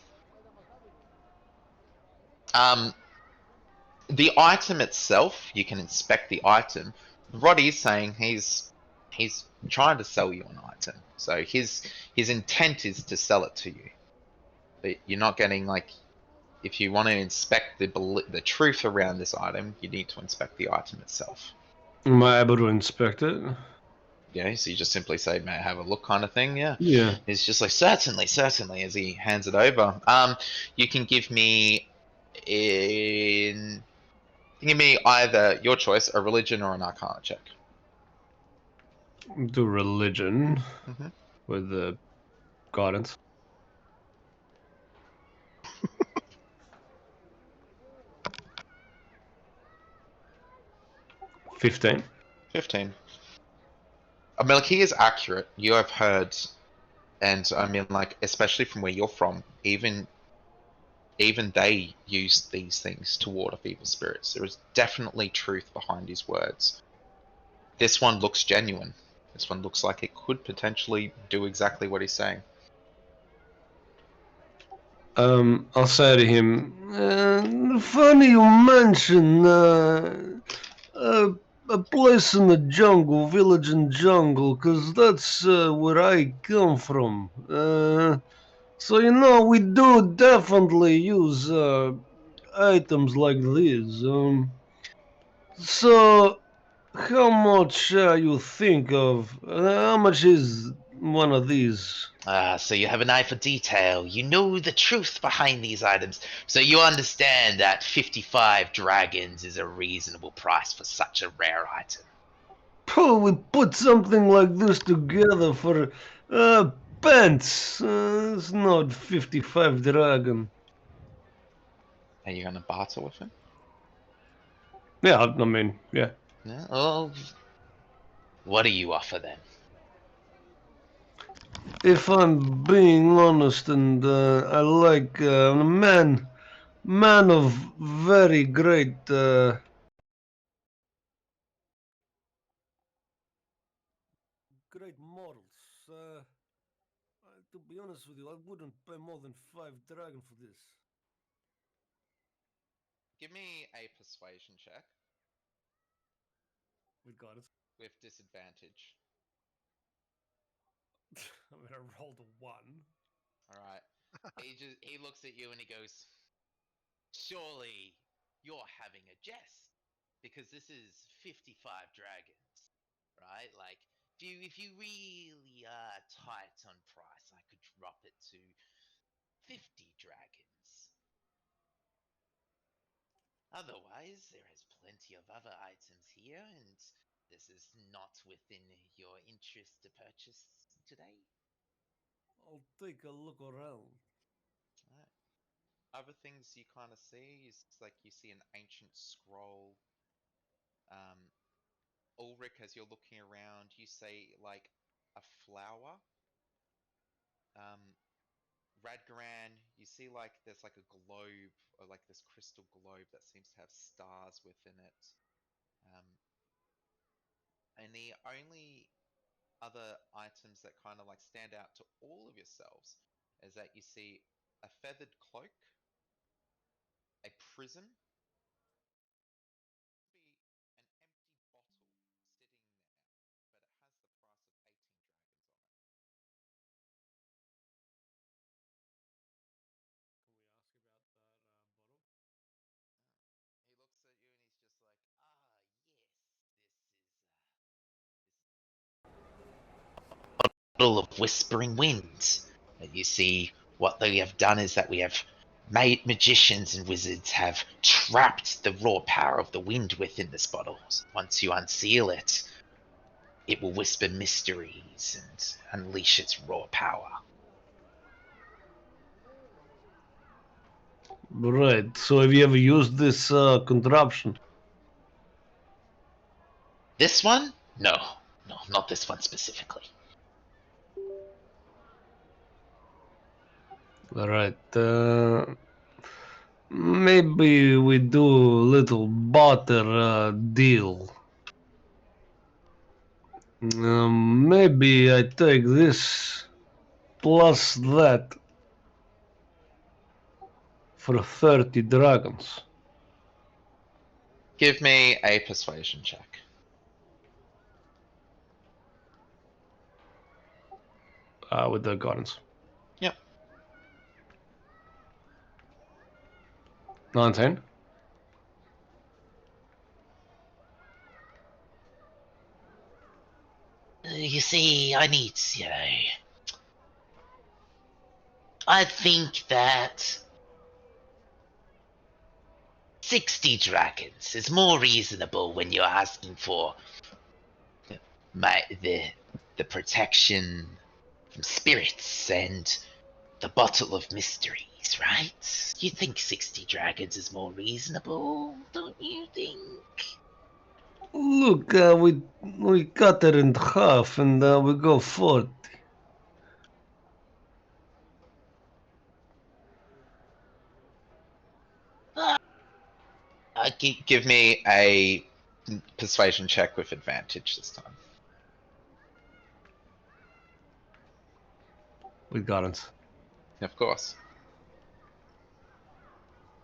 The item itself, you can inspect the item. Roddy's saying he's trying to sell you an item. So his intent is to sell it to you. But you're not getting like, if you want to inspect the truth around this item, you need to inspect the item itself. Am I able to inspect it? Yeah, so you just simply say, may I have a look kind of thing, yeah. Yeah. He's just like, certainly, as he hands it over. You can give me either your choice, a religion or an arcana check. Do religion Mhm. with the guidance. 15. 15. I mean, like, he is accurate. You have heard, and I mean, like, especially from where you're from, even they use these things to ward off evil spirits. There is definitely truth behind his words. This one looks genuine. This one looks like it could potentially do exactly what he's saying. I'll say to him, funny you mention a place in the jungle, village in jungle, 'cause that's where I come from. So, you know, we do definitely use items like these. So, how much you think of? How much is one of these? Ah, so you have an eye for detail. You know the truth behind these items. So you understand that 55 dragons is a reasonable price for such a rare item. Oh, we put something like this together for pence. It's not 55 dragon. Are you going to barter with him? Yeah, I mean, yeah. No? Well, what do you offer then? If I'm being honest, and I like a man of very great great morals. To be honest with you, I wouldn't pay more than 5 dragon for this. Give me a persuasion check With guidance. with disadvantage. I mean, I rolled a 1. Alright. He looks at you and he goes, Surely you're having a jest. Because this is 55 dragons, right? Like, if you really are tight on price, I could drop it to 50 dragons. Otherwise, there is plenty of other items here, and this is not within your interest to purchase today. I'll take a look around. Right. Other things you kind of see is like you see an ancient scroll. Ulrick, as you're looking around, you see like a flower. Radgoran, you see like there's like a globe or like this crystal globe that seems to have stars within it. And the only other items that kind of like stand out to all of yourselves is that you see a feathered cloak, a prism, be an empty bottle sitting there, but it has the price of 18 dragons on it. He looks at you and he's just like, Bottle of whispering winds. And you see, what they have done is that we have made magicians and wizards have trapped the raw power of the wind within this bottle. So once you unseal it, it will whisper mysteries and unleash its raw power. Right. So have you ever used this contraption? This one? No, not this one specifically. All right. Maybe we do a little barter deal. Maybe I take this plus that for 30 dragons. Give me a persuasion check. With the guidance. Yep. 19. You see, I think that 60 dragons is more reasonable when you're asking for the protection from spirits and the bottle of mysteries, right? You think 60 dragons is more reasonable, don't you think? Look, we cut it in half and we go 40. Give me a persuasion check with advantage this time. With guidance. Of course.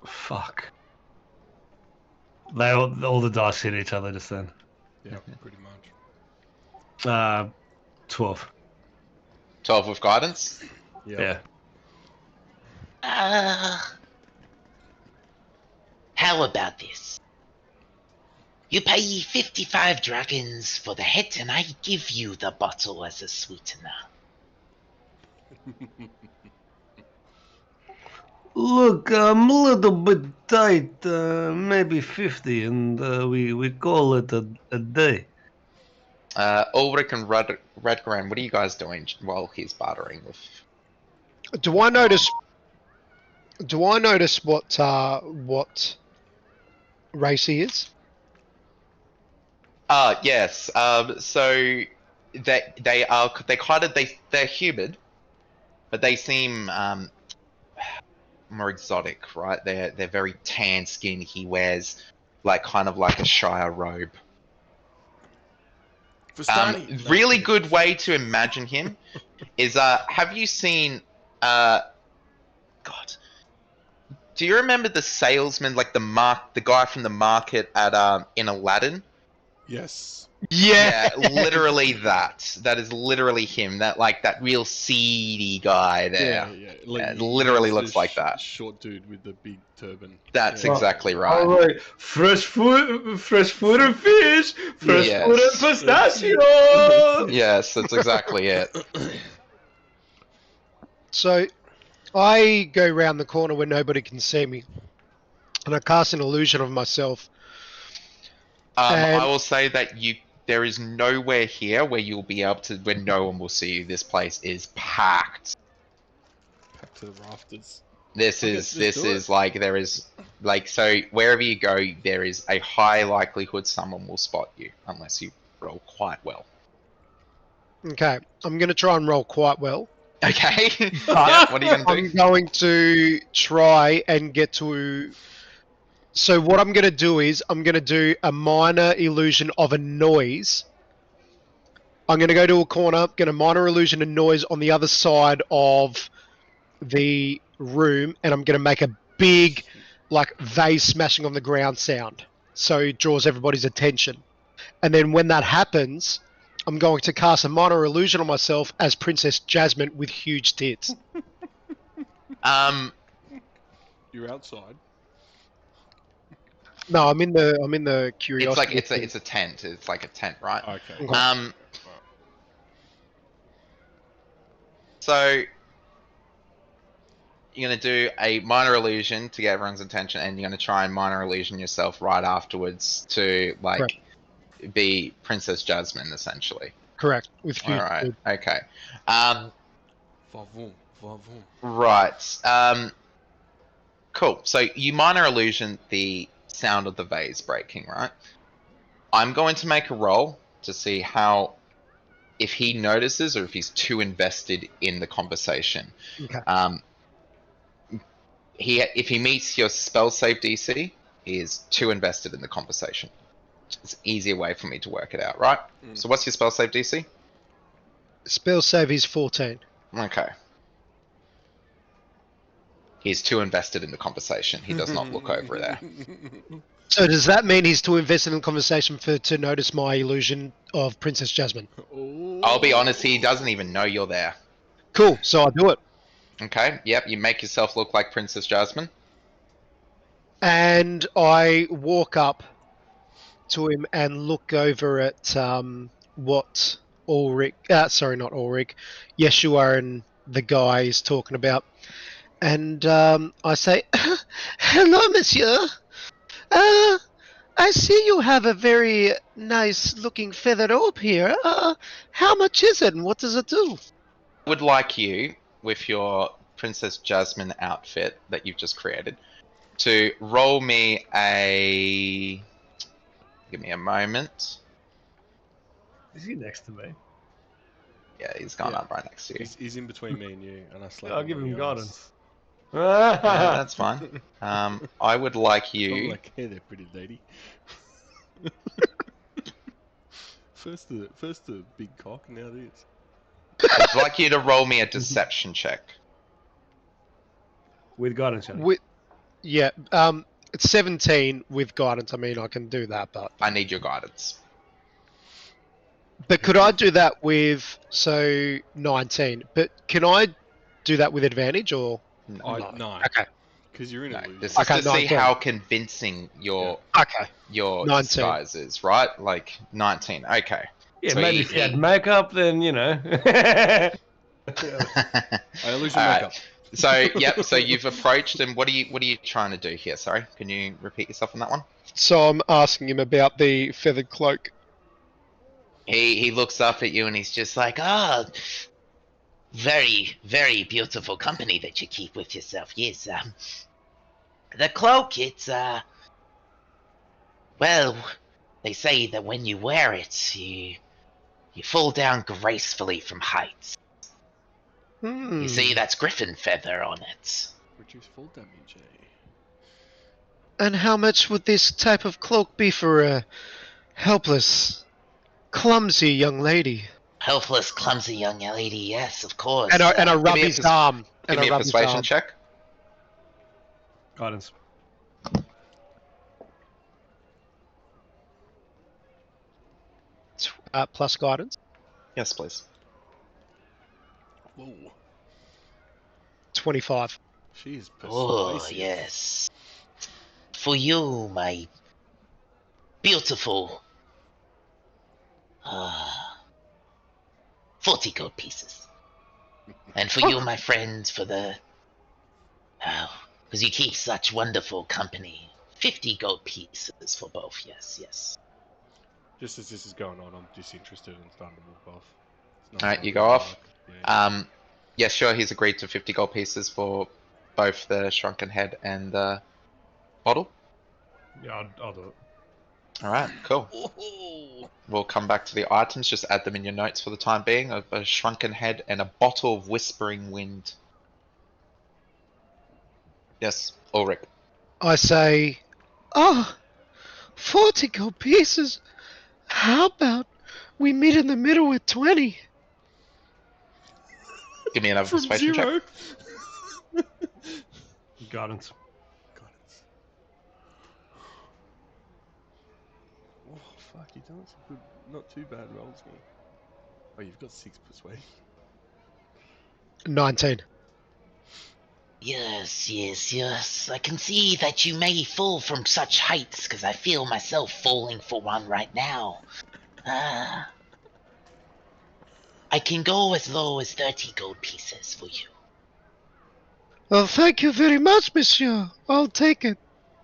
Fuck. All the dice hit each other just then. Yeah, pretty much. 12. 12 with guidance? Yeah. How about this? You pay 55 dragons for the head, and I give you the bottle as a sweetener. Look, I'm a little bit tight, maybe 50, and we call it a day. Ulrick and Radgoran, what are you guys doing while he's bartering with? Do I notice what race he is? Yes. So they're human, but they seem more exotic, right? They're very tan skin. He wears kind of like a Shire robe. For starting, Really good way to imagine him is have you seen God? Do you remember the salesman, like the guy from the market at in Aladdin? Yes. Yeah, literally that. That is literally him. That real seedy guy there. Yeah. It literally he's looks the like that. Short dude with the big turban. That's Yeah. exactly right. All right, fresh food and fish, fresh Yes. food and pistachio. Yes, that's exactly it. So, I go round the corner where nobody can see me, and I cast an illusion of myself. I will say that there is nowhere here where you'll be able to, where no one will see you. This place is packed. Packed to the rafters. This Okay, is let's do it. like there is so wherever you go, there is a high likelihood someone will spot you unless you roll quite well. Okay, I'm going to try and roll quite well. Okay. Yeah, what are you gonna do? I'm going to try and get to... So what I'm going to do is, I'm going to do a minor illusion of a noise. I'm going to go to a corner, get a minor illusion of noise on the other side of the room, and I'm going to make a big, vase smashing on the ground sound. So it draws everybody's attention. And then when that happens, I'm going to cast a minor illusion on myself as Princess Jasmine with huge tits. You're outside. No, I'm in the curiosity. It's a tent. It's like a tent, right? Okay. Okay. So you're gonna do a minor illusion to get everyone's attention, and you're gonna try and minor illusion yourself right afterwards to Correct. be Princess Jasmine, essentially. Correct. With huge All right. tits. Okay. Va-voom. Right. Cool. So you minor illusion the sound of the vase breaking, right? I'm going to make a roll to see if he notices or if he's too invested in the conversation. Okay. If he meets your spell save DC, he is too invested in the conversation. It's an easier way for me to work it out, right? So what's your spell save DC? Spell save is 14. Okay. He's too invested in the conversation. He does not look over there. So does that mean he's too invested in the conversation to notice my illusion of Princess Jasmine? I'll be honest, he doesn't even know you're there. Cool. So I do it. Okay, yep, you make yourself look like Princess Jasmine. And I walk up to him and look over at what Ulrick, not Ulrick, Yeshua and the guy is talking about. And I say, "Hello, monsieur. I see you have a very nice-looking feathered orb here. How much is it, and what does it do?" I would like you, with your Princess Jasmine outfit that you've just created, to roll me a Give me a moment. Is he next to me? Yeah, he's gone Yeah. up right next to you. He's in between me and you, and I slap I'll give on him the guidance. Yeah, that's fine. I would like I'm you. like, hey there, pretty lady. first the big cock, now this. I'd like you to roll me a deception check. With guidance, Johnny. With, yeah, it's 17 with guidance. I mean, I can do that, I need your guidance. but could I do that with 19? But can I do that with advantage or No, No, Okay, because you're in no. illusion. This is Okay, to see 19. how convincing your okay. 19. disguise is, right? Like 19. Okay. Yeah, So maybe he- if you had he- makeup, then you know. I illusion Alright. makeup. So yep. So you've approached, and what are you trying to do here? Sorry, can you repeat yourself on that one? So I'm asking him about the feathered cloak. He looks up at you and he's just like, ah, very, very beautiful company that you keep with yourself. Yes, the cloak, it's, well, they say that when you wear it, you fall down gracefully from heights. You see, that's griffin feather on it. Reduce full damage, eh? And how much would this type of cloak be for a helpless, clumsy young lady? Helpless, clumsy young lady, yes, of course. And I rub me a his pers- arm. Give And I me a rub his persuasion arm. check. Guidance. Plus guidance. Yes, please. Whoa, 25. she is persuasive. Oh, yes. For you, my beautiful 40 gold pieces. And for you, my friends, for the because you keep such wonderful company, 50 gold pieces for both. Yes. Just as this is going on, I'm disinterested and starting to walk off. It's Alright, not you something go I off. like. Yeah. Yeah, sure. He's agreed to 50 gold pieces for both the shrunken head and the bottle. Yeah, I'll do it. All right, cool. We'll come back to the items. Just add them in your notes for the time being. A shrunken head and a bottle of whispering wind. Yes, Ulric. I say, 40 gold pieces? How about we meet in the middle with 20? Give me another From persuasion check. 0. Guidance. Guidance. Oh fuck, you've done some good, not too bad rolls here. Oh, you've got 6 persuasion. 19. Yes. I can see that you may fall from such heights, because I feel myself falling for one right now. I can go as low as 30 gold pieces for you. Well, thank you very much, monsieur. I'll take it.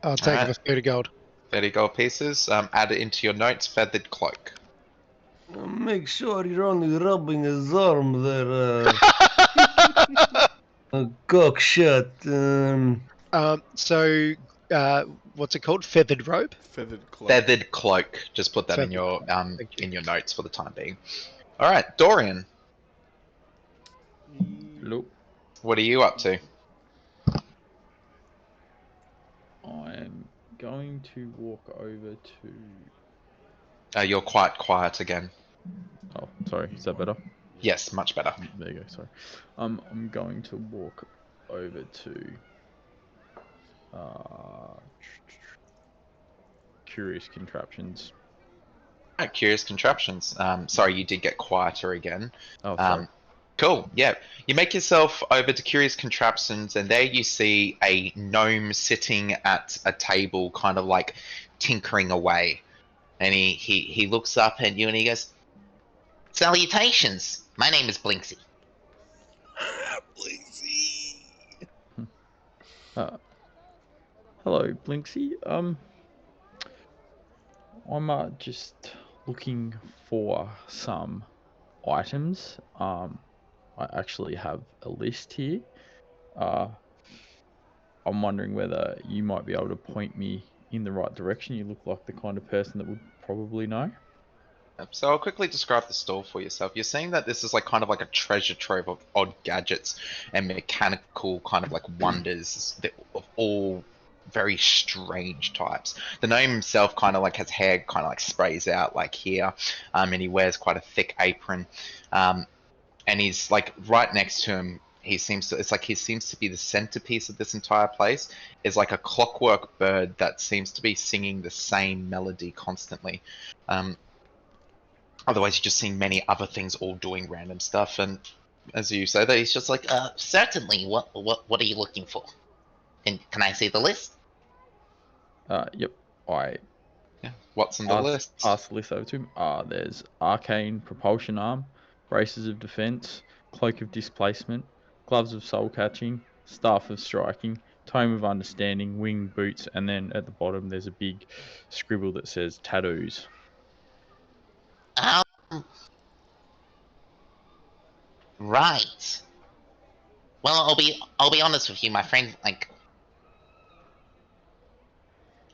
I'll take it Alright. for 30 gold. 30 gold pieces. Add it into your notes. Feathered cloak. Make sure you're only rubbing his arm there, cock shut. What's it called? Feathered robe? Feathered cloak. Feathered cloak. Just put that in your Thank you. in your notes for the time being. All right, Dorian. Look, What are you up to? I'm going to walk over to. You're quite quiet again. Oh, sorry. Is that better? Yes, much better. There you go. Sorry. I'm going to walk over to. Curious contraptions. Curious contraptions. Sorry, you did get quieter again. Oh, sorry. Cool. Yeah, you make yourself over to Curious Contraptions, and there you see a gnome sitting at a table, kind of like tinkering away. And he looks up at you and he goes, Salutations. My name is Blinksy. Hello, Blinksy. I'm just looking for some items. I actually have a list here. I'm wondering whether you might be able to point me in the right direction. You look like the kind of person that would probably know. So I'll quickly describe the store for yourself. You're seeing that this is like kind of like a treasure trove of odd gadgets and mechanical kind of like wonders that of all very strange types. The gnome himself kind of like has hair kind of like sprays out like here, and he wears quite a thick apron, and he's like right next to him. He seems to be the centerpiece of this entire place. Is like a clockwork bird that seems to be singing the same melody constantly. Otherwise, you're just seeing many other things all doing random stuff, and as you say that, he's just like, Certainly. What are you looking for? Can I see the list? Yep. I yeah, what's on the list? Pass the list over to him. There's Arcane Propulsion Arm, Braces of Defense, Cloak of Displacement, Gloves of Soul Catching, Staff of Striking, Tome of Understanding, Winged Boots, and then at the bottom there's a big scribble that says Tattoos. Right. Well, I'll be honest with you, my friend. Like,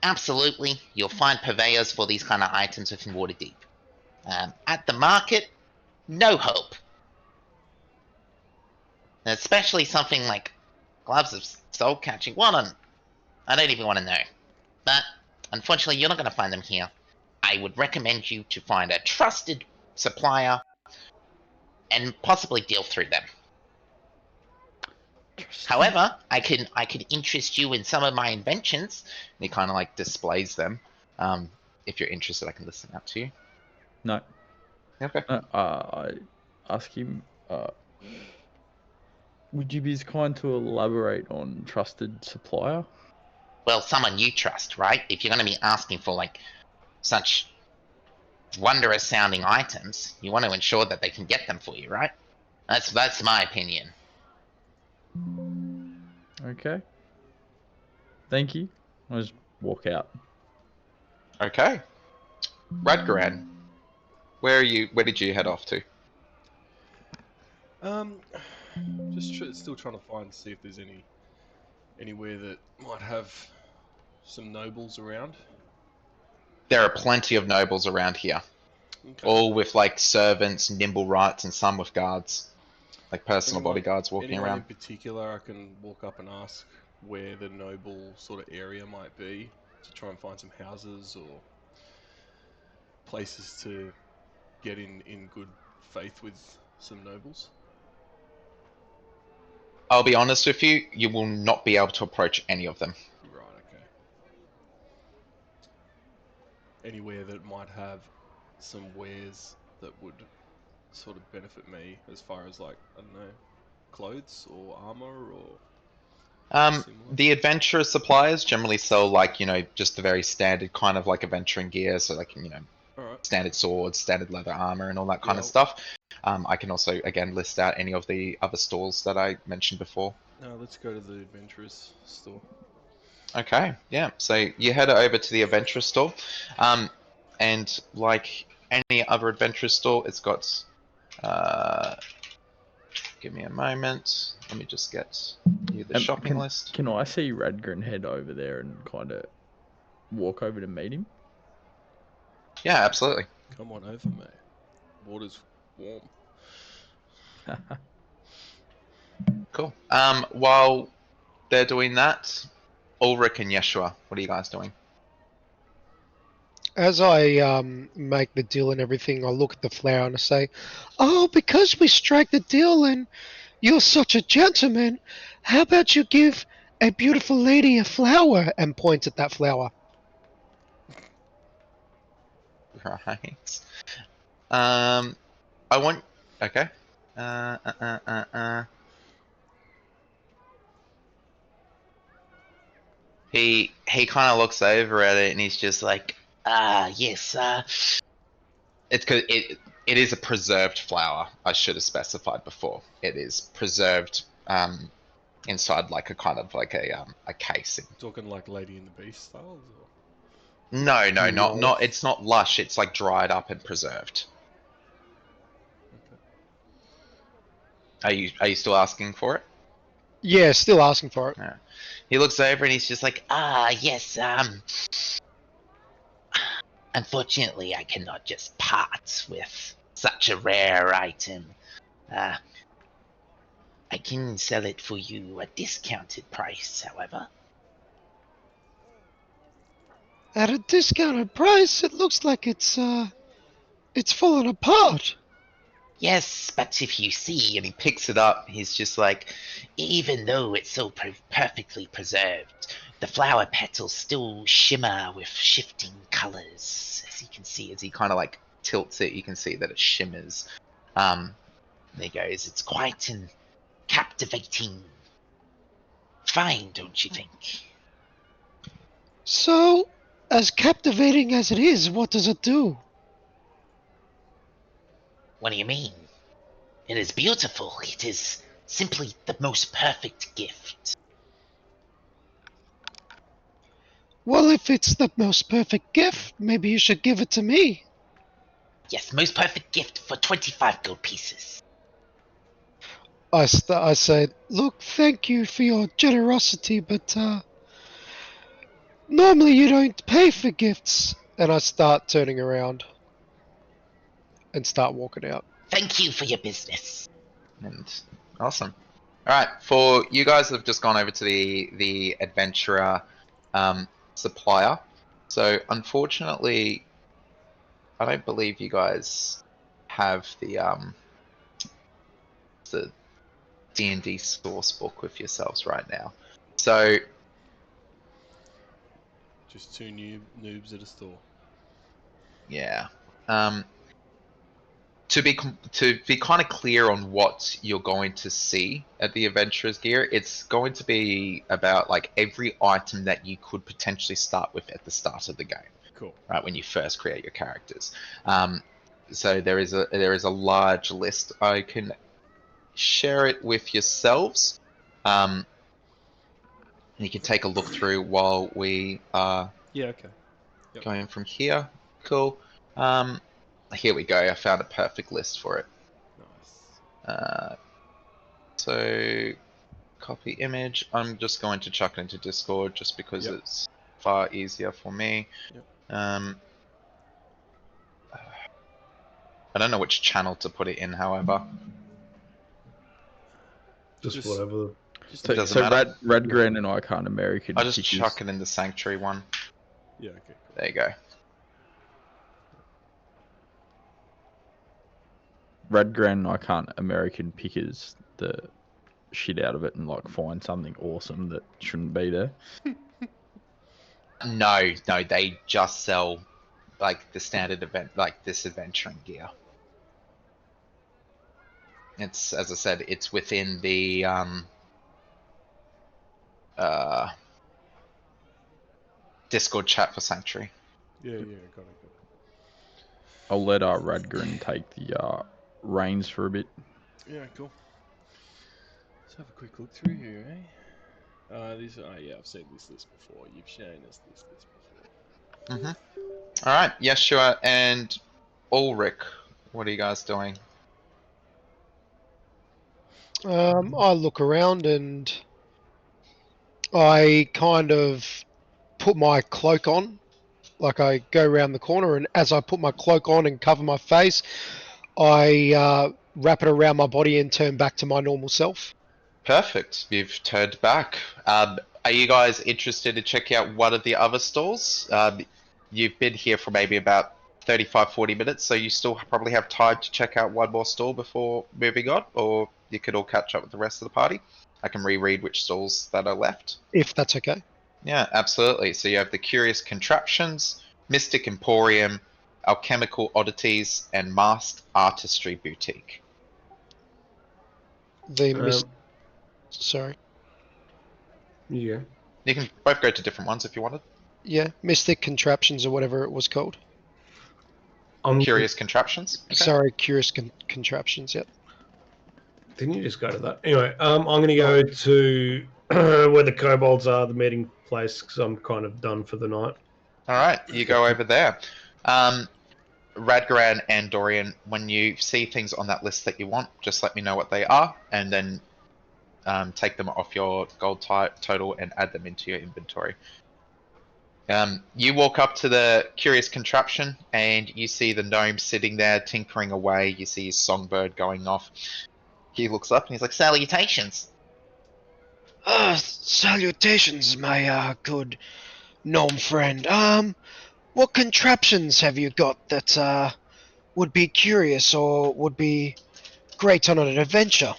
absolutely, you'll find purveyors for these kind of items within Waterdeep. At the market, no hope. Especially something like gloves of soul catching. I don't even want to know. But unfortunately, you're not going to find them here. I would recommend you to find a trusted supplier and possibly deal through them. However, I could interest you in some of my inventions. And he kind of like displays them. If you're interested, I can list them out to you. No. Okay. I ask him, would you be as kind to elaborate on trusted supplier? Well, someone you trust, right? If you're going to be asking for like such wondrous sounding items, you want to ensure that they can get them for you, right? That's my opinion. Okay. Thank you. I'll just walk out. Okay. Radgoran, where did you head off to? Still trying to see if there's anywhere that might have some nobles around. There are plenty of nobles around here. Okay. All with like servants, nimble rights, and some with guards. Like personal bodyguards walking around. In particular, I can walk up and ask where the noble sort of area might be to try and find some houses or places to get in good faith with some nobles. I'll be honest with you, you will not be able to approach any of them. Right, okay. Anywhere that might have some wares that would sort of benefit me as far as like, I don't know, clothes or armor or similar? The adventurer suppliers generally sell like, just the very standard kind of like adventuring gear, so like, Alright. standard swords, standard leather armor and all that kind of stuff. I can also again list out any of the other stores that I mentioned before. Let's go to the adventurers store. Okay, yeah. So you head over to the adventurers store, and like any other adventurers store, it's got. Give me a moment. Let me just get you the shopping list. Can I see Radgoran head over there and kind of walk over to meet him? Yeah, absolutely. Come on over, mate. Water's warm. Cool. While they're doing that, Ulrick and Yeshua, what are you guys doing? As I make the deal and everything, I look at the flower and I say, "Oh, because we strike the deal and you're such a gentleman, how about you give a beautiful lady a flower?" and point at that flower. Right. I want. Okay. He kind of looks over at it and he's just like, Yes, it's cause it is a preserved flower. I should have specified before. It is preserved inside like a kind of like a casing. Talking like Lady and the Beast styles? Or? No, not. It's not lush. It's like dried up and preserved. Okay. Are you still asking for it? Yeah, still asking for it. He looks over and he's just like, yes, unfortunately I cannot just part with such a rare item. I can sell it for you at discounted price, however. At a discounted price, it looks like it's falling apart. Yes, but if you see, and he picks it up, he's just like, even though it's so perfectly preserved, the flower petals still shimmer with shifting colors. As you can see, as he kind of like tilts it, you can see that it shimmers. There he goes. It's quite an captivating find, don't you think? So, as captivating as it is, what does it do? What do you mean? It is beautiful. It is simply the most perfect gift. Well, if it's the most perfect gift, maybe you should give it to me. Yes, most perfect gift for 25 gold pieces. I say, look, thank you for your generosity, but normally you don't pay for gifts. And I start turning around and start walking out. Thank you for your business. And awesome. All right, for you guys that have just gone over to the adventurer supplier. So unfortunately, I don't believe you guys have the DnD source book with yourselves right now. So Just two noobs at a store. yeah, to be kind of clear on what you're going to see at the adventurer's gear, it's going to be about like every item that you could potentially start with at the start of the game. Cool. Right, when you first create your characters. So there is a large list. I can share it with yourselves. And you can take a look through while we are Okay. Yep. going from here. Cool. Here we go. I found a perfect list for it. Nice. So copy image. I'm just going to chuck it into Discord just because Yep. it's far easier for me. Yep. I don't know which channel to put it in, however. Just whatever. It doesn't matter. Radgoran and I can't American. I'll just pickers. chuck it in the Sanctuary one. Yeah, okay. Cool. There you go. Radgoran and I can't American pickers the shit out of it and like find something awesome that shouldn't be there. No, they just sell like the standard event, like this adventuring gear. It's, as I said, it's within the Discord chat for Sanctuary. Yeah, got it. I'll let Radgoran take the reins for a bit. Yeah, cool. Let's have a quick look through here, eh? Yeah, I've seen this list before. You've shown us this list before. All right, Yeshua and Ulrick, what are you guys doing? I look around and I kind of put my cloak on. Like I go around the corner, and as I put my cloak on and cover my face, I wrap it around my body and turn back to my normal self. Perfect. You've turned back. Are you guys interested to check out one of the other stalls? You've been here for maybe about 35-40 minutes, so you still probably have time to check out one more stall before moving on, or you could all catch up with the rest of the party. I can reread which stalls that are left. If that's okay. Yeah, absolutely. So you have the Curious Contraptions, Mystic Emporium, Alchemical Oddities, and Masked Artistry Boutique. Sorry. Yeah. You can both go to different ones if you wanted. Yeah, Mystic Contraptions or whatever it was called. Curious Contraptions? Okay. Sorry, Curious Contraptions, yep. Didn't you just go to that? Anyway, I'm going to go to where the kobolds are, the meeting place, because I'm kind of done for the night. All right, you go over there. Radgoran and Dorian, when you see things on that list that you want, just let me know what they are, and then take them off your gold total and add them into your inventory. You walk up to the curious contraption and you see the gnome sitting there tinkering away. You see his songbird going off. He looks up and he's like, "Salutations." Salutations, my good gnome friend. What contraptions have you got that would be curious or would be great on an adventure?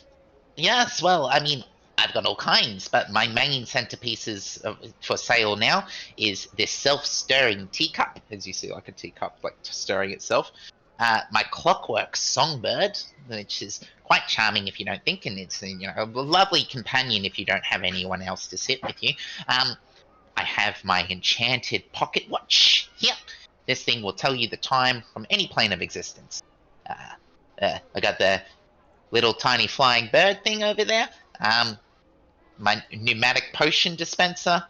Yes, well, I mean, I've got all kinds, but my main centerpiece for sale now is this self-stirring teacup. As you see, like a teacup, like stirring itself. My clockwork songbird, which is quite charming if you don't think, and it's a lovely companion if you don't have anyone else to sit with you. I have my enchanted pocket watch here. This thing will tell you the time from any plane of existence. I got the little tiny flying bird thing over there. My pneumatic potion dispenser,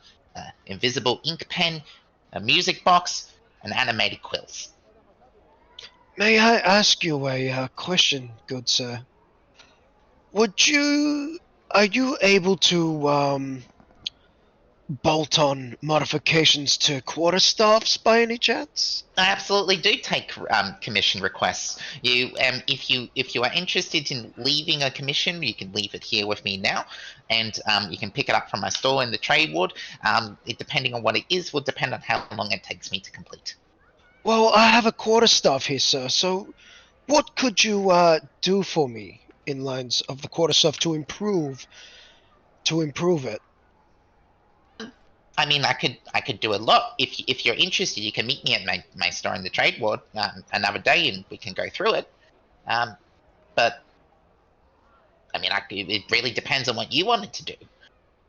invisible ink pen, a music box, and animated quills. May I ask you a question, good sir? Are you able to bolt on modifications to quarterstaffs by any chance? I absolutely do take commission requests. If you are interested in leaving a commission, you can leave it here with me now, and you can pick it up from my store in the trade ward. Depending on what it is, will depend on how long it takes me to complete. Well, I have a quarterstaff here, sir. So, what could you do for me in lines of the quarterstaff to improve it? I mean, I could do a lot. If you're interested, you can meet me at my store in the trade ward another day, and we can go through it. But I mean, it really depends on what you wanted to do.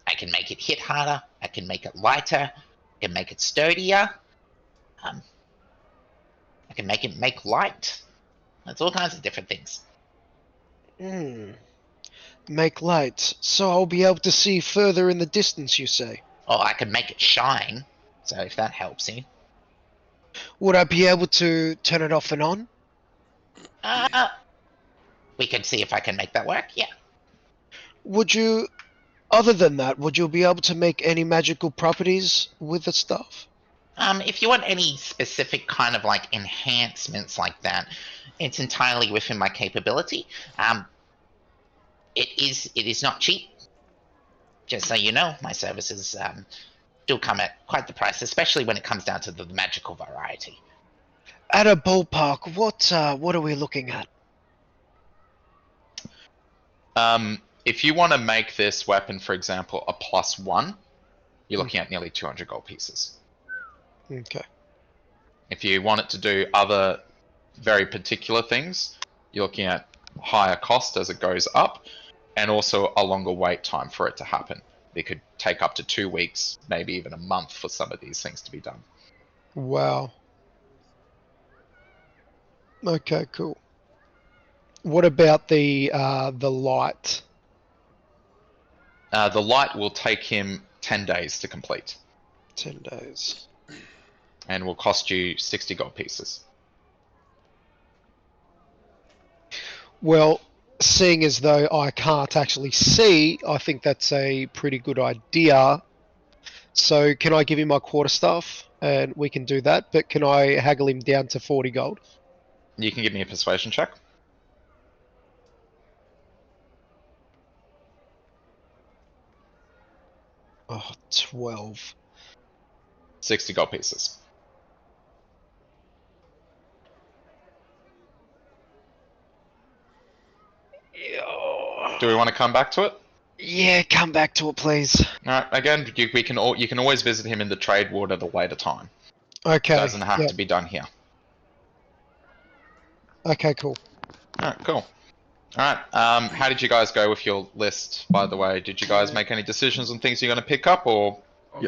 I can make it hit harder. I can make it lighter. I can make it sturdier. I can make light. That's all kinds of different things. Make light, so I'll be able to see further in the distance, you say? Or I could make it shine, so if that helps you. Would I be able to turn it off and on? We could see if I can make that work, yeah. Other than that, would you be able to make any magical properties with the stuff? If you want any specific kind of like enhancements like that, it's entirely within my capability. It is not cheap. Just so you know, my services do come at quite the price, especially when it comes down to the magical variety. At a ballpark, what are we looking at? If you want to make this weapon, for example, a +1, you're looking at nearly 200 gold pieces. Okay. If you want it to do other very particular things, you're looking at higher cost as it goes up, and also a longer wait time for it to happen. It could take up to 2 weeks, maybe even a month for some of these things to be done. Wow. Okay, cool. What about the light? The light will take him 10 days to complete. 10 days. And will cost you 60 gold pieces. Well, seeing as though I can't actually see, I think that's a pretty good idea. So can I give him my quarterstaff and we can do that, but can I haggle him down to 40 gold? You can give me a persuasion check. Oh, 12. 60 gold pieces. Do we want to come back to it? Yeah, come back to it, please. Alright, again, you can always visit him in the trade ward at a later time. Okay. It doesn't have to be done here. Okay, cool. Alright, cool. Alright, how did you guys go with your list, by the way? Did you guys make any decisions on things you're going to pick up, or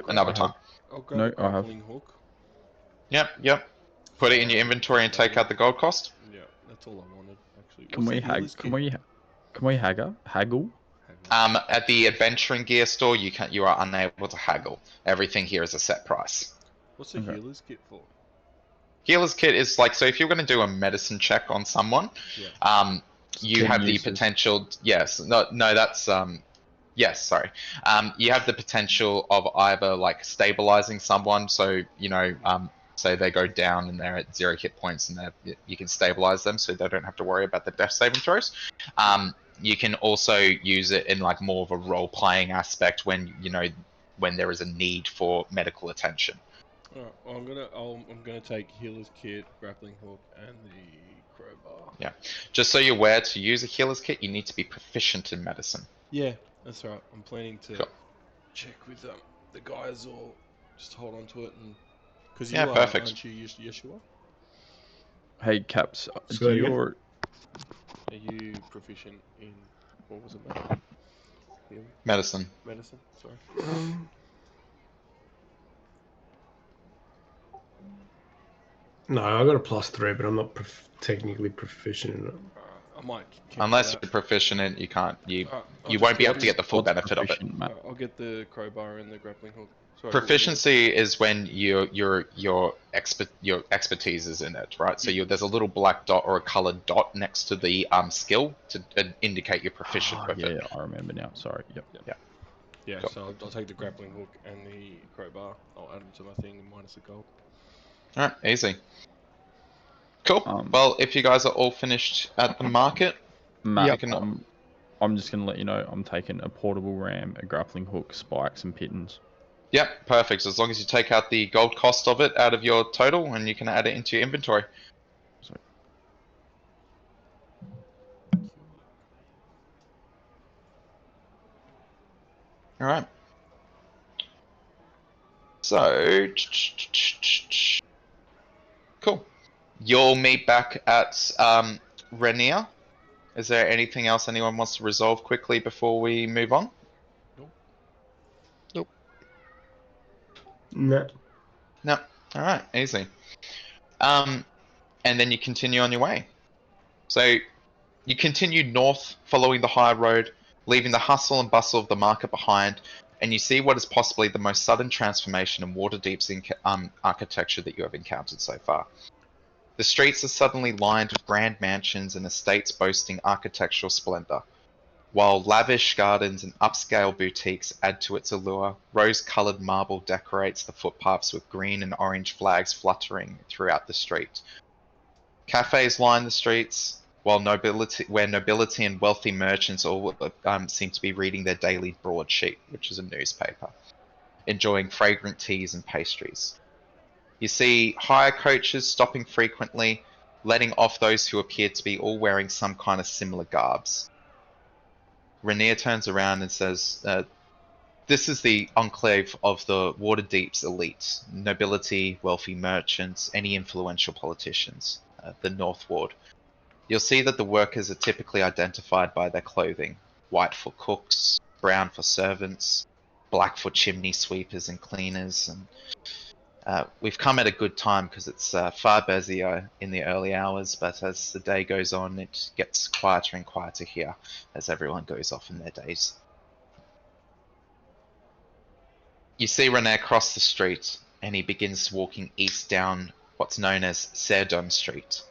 another time? I'll grab a grappling hook. Yep. Put it in your inventory and take out the gold cost? Yeah, that's all I wanted, actually. Can we haggle? At the adventuring gear store, you are unable to haggle. Everything here is a set price. What's the healer's kit for? Healer's kit is like, so if you're going to do a medicine check on someone, you have the potential. Yes, no, that's Yes, sorry. You have the potential of either like stabilizing someone, so say they go down and they're at 0 hit points, and you can stabilize them, so they don't have to worry about the death saving throws. You can also use it in like more of a role playing aspect when when there is a need for medical attention. Alright, well, I'm gonna take healer's kit, grappling hook, and the crowbar. Yeah. Just so you're aware, to use a healer's kit, you need to be proficient in medicine. Yeah, that's right. I'm planning to Cool. check with the guys, or just hold on to it, and because Yeah, you perfect. aren't you Yeshua? Hey, Caps, Say do again? your Are you proficient in what was it, mate? Healing? Medicine. Medicine. Sorry. No, I got a +3, but I'm not technically proficient in it. I might. Unless you're proficient in it, you can't. You I'll won't be able just- to get the full what's benefit of it. proficient, Matt? I'll get the crowbar and the grappling hook. Sorry, Proficiency is when your expertise is in it, right? So there's a little black dot or a colored dot next to the skill to indicate you're proficient with Yeah, it. I remember now. Sorry. Yep. Yeah, Cool. so I'll take the grappling hook and the crowbar. I'll add them to my thing and minus a gold. All right, easy. Cool. Um, Well, if you guys are all finished at the market, Matt, you can. I'm just gonna let you know I'm taking a portable ram, a grappling hook, spikes, and pittons. Yep, perfect. As long as you take out the gold cost of it out of your total, and you can add it into your inventory. All right. So, cool. You'll meet back at Rainier. Is there anything else anyone wants to resolve quickly before we move on? No. No. All right, easy. And then you continue on your way. So you continue north, following the high road, leaving the hustle and bustle of the market behind, and you see what is possibly the most sudden transformation in Waterdeep's architecture that you have encountered so far. The streets are suddenly lined with grand mansions and estates boasting architectural splendor. While lavish gardens and upscale boutiques add to its allure, rose-colored marble decorates the footpaths with green and orange flags fluttering throughout the street. Cafes line the streets, where nobility and wealthy merchants all seem to be reading their daily broadsheet, which is a newspaper, enjoying fragrant teas and pastries. You see hire coaches stopping frequently, letting off those who appear to be all wearing some kind of similar garbs. Rainier turns around and says, this is the enclave of the Waterdeep's elite, nobility, wealthy merchants, any influential politicians, the North Ward. You'll see that the workers are typically identified by their clothing: white for cooks, brown for servants, black for chimney sweepers and cleaners. And we've come at a good time because it's far busier in the early hours, but as the day goes on, it gets quieter and quieter here as everyone goes off in their days. You see René cross the street, and he begins walking east down what's known as Serdun Street,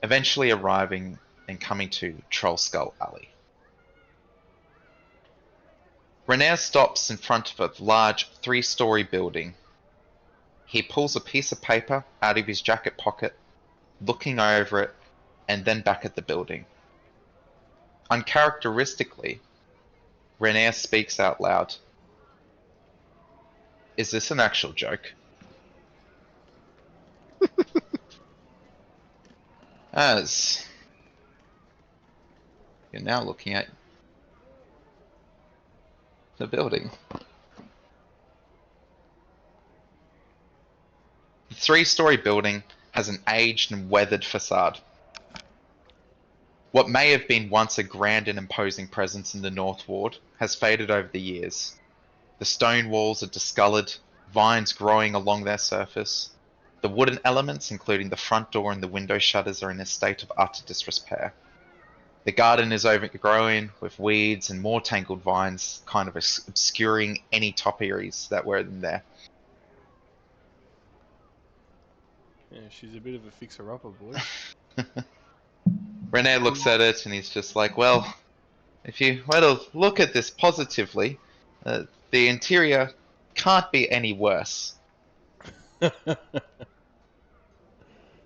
eventually arriving and coming to Troll Skull Alley. René stops in front of a large 3-story building. He pulls a piece of paper out of his jacket pocket, looking over it, and then back at the building. Uncharacteristically, René speaks out loud. Is this an actual joke? As you're now looking at the building. The 3-story building has an aged and weathered facade. What may have been once a grand and imposing presence in the North Ward has faded over the years. The stone walls are discolored, vines growing along their surface. The wooden elements, including the front door and the window shutters, are in a state of utter disrepair. The garden is overgrown with weeds and more tangled vines, kind of obscuring any topiaries that were in there. Yeah, she's a bit of a fixer-upper, boy. René looks at it and he's just like, well, If you were to look at this positively, the interior can't be any worse.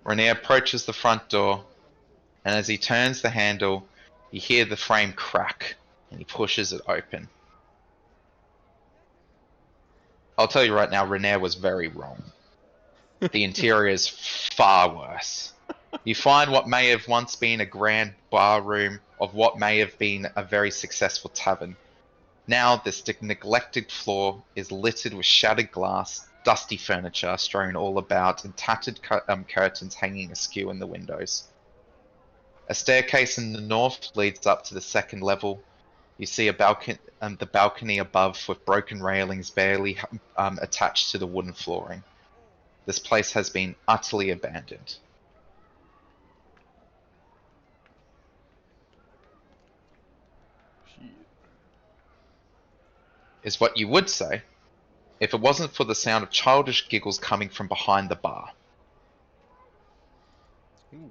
Renier approaches the front door, and as he turns the handle, you hear the frame crack, and he pushes it open. I'll tell you right now, Renier was very wrong. The interior is far worse. You find what may have once been a grand bar room of what may have been a very successful tavern. Now this neglected floor is littered with shattered glass, dusty furniture strewn all about, and tattered curtains hanging askew in the windows. A staircase in the north leads up to the second level. You see the balcony above with broken railings barely attached to the wooden flooring. This place has been utterly abandoned. Shit. Is what you would say if it wasn't for the sound of childish giggles coming from behind the bar. Ooh.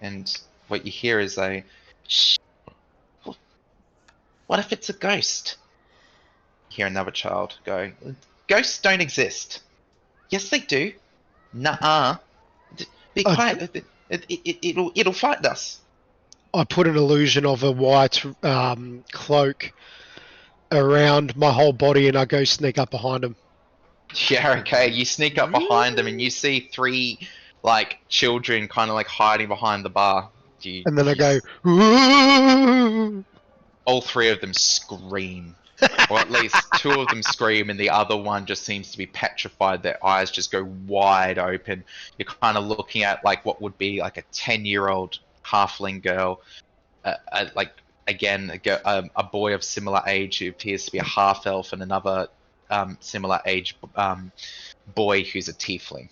And what you hear is a shh. What if it's a ghost? You hear another child go, ghosts don't exist. Yes, they do. Nuh-uh. Be quiet. It'll fight us. I put an illusion of a white cloak around my whole body, and I go sneak up behind him. Yeah, okay. You sneak up behind them, and you see three, children kind of, hiding behind the bar. And then I go, "Ooh!" All three of them scream. Or at least two of them scream, and the other one just seems to be petrified. Their eyes just go wide open. You're kind of looking at, what would be, a 10-year-old halfling girl. A boy of similar age who appears to be a half-elf, and another similar age boy who's a tiefling.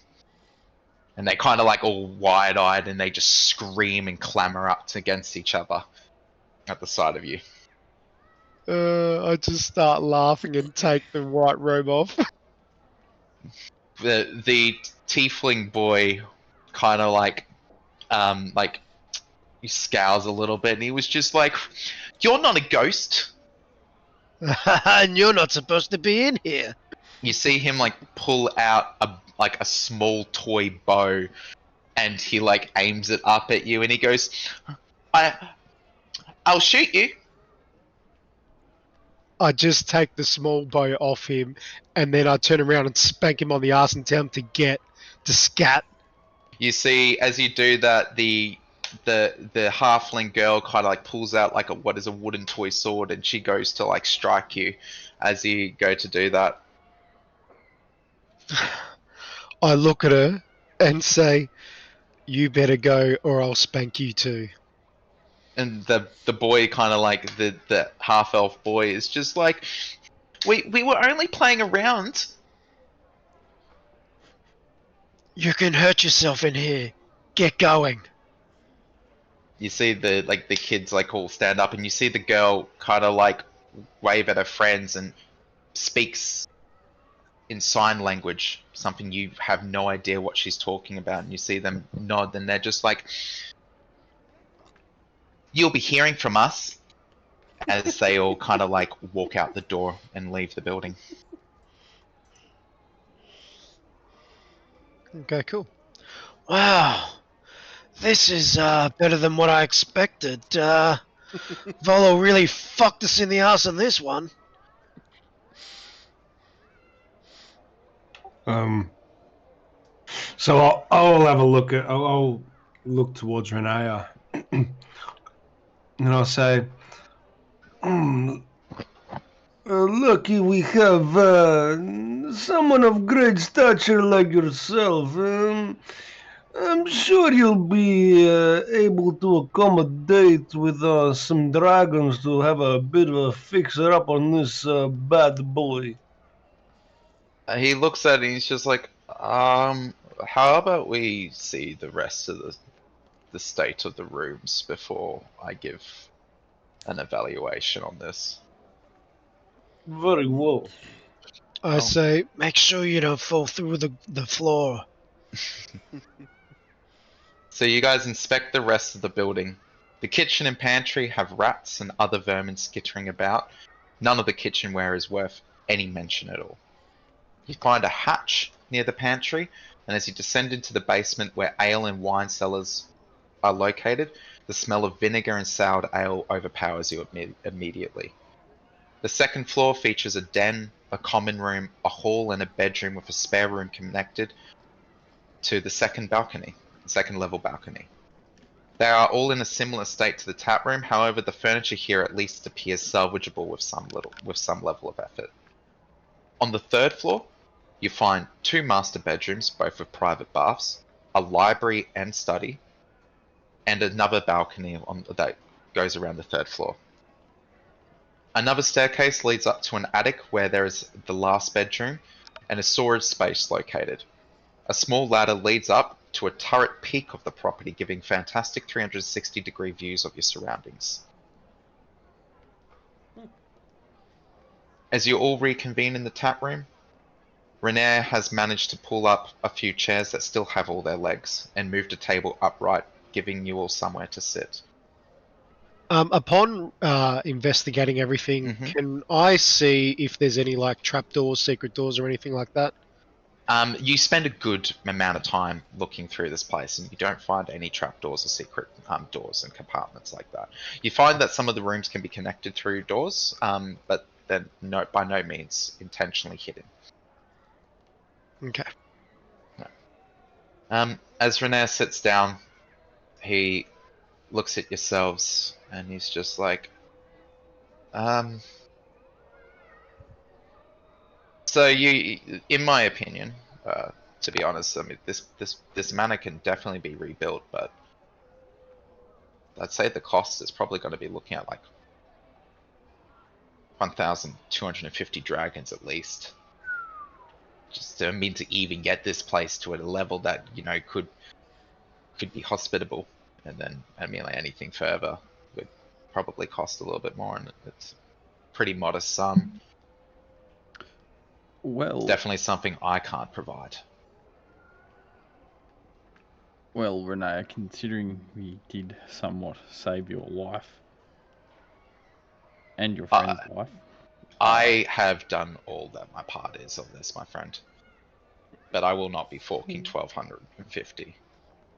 And they kind of all wide-eyed, and they just scream and clamor up against each other at the sight of you. I just start laughing and take the white robe off. The tiefling boy kind of he scowls a little bit, and he was just like, "You're not a ghost." And you're not supposed to be in here. You see him pull out a small toy bow, and he aims it up at you, and he goes, "I'll shoot you." I just take the small bow off him, and then I turn around and spank him on the ass and tell him to scat. You see, as you do that, the halfling girl kind of pulls out what is a wooden toy sword, and she goes to strike you as you go to do that. I look at her and say, "You better go, or I'll spank you too." And the boy kind of the half elf boy is just we were only playing around. You can hurt yourself in here. Get going. You see the kids all stand up, and you see the girl kind of wave at her friends and speaks in sign language, something you have no idea what she's talking about, and you see them nod, and they're just "You'll be hearing from us," as they all kind of walk out the door and leave the building. Okay, cool. Wow. This is better than what I expected. Volo really fucked us in the ass on this one. So I'll have a look at. I'll look towards Renaya, and I'll say, Lucky we have someone of great stature like yourself. I'm sure you'll be able to accommodate with some dragons to have a bit of a fixer-up on this bad boy. He looks at it, and he's just how about we see the rest of the state of the rooms before I give an evaluation on this? Very well. I say, make sure you don't fall through the floor. So you guys inspect the rest of the building. The kitchen and pantry have rats and other vermin skittering about. None of the kitchenware is worth any mention at all. You find a hatch near the pantry, and as you descend into the basement where ale and wine cellars are located, the smell of vinegar and soured ale overpowers you immediately. The second floor features a den, a common room, a hall, and a bedroom with a spare room connected to the second level balcony. They are all in a similar state to the tap room, however the furniture here at least appears salvageable with some level of effort. On the third floor, you find 2 master bedrooms, both with private baths, a library and study, and another balcony that goes around the third floor. Another staircase leads up to an attic where there is the last bedroom and a storage space located. A small ladder leads up to a turret peak of the property, giving fantastic 360-degree views of your surroundings. As you all reconvene in the tap room, Renair has managed to pull up a few chairs that still have all their legs and moved a table upright, giving you all somewhere to sit. Upon investigating everything, can I see if there's any like trapdoors, secret doors, or anything like that? You spend a good amount of time looking through this place, and you don't find any trapdoors or secret doors and compartments like that. You find that some of the rooms can be connected through doors, but they're by no means intentionally hidden. Okay. No. As Renair sits down, he looks at yourselves, and he's just like, So you, in my opinion, to be honest, I mean, this manor can definitely be rebuilt, but I'd say the cost is probably going to be looking at like 1,250 dragons at least. Just to even get this place to a level that could be hospitable, and then like anything further would probably cost a little bit more, and it's pretty modest sum. Well, definitely something I can't provide. Well, Renee, considering we did somewhat save your life and your friend's life, I have done all that my part is of this, my friend. But I will not be forking 1,250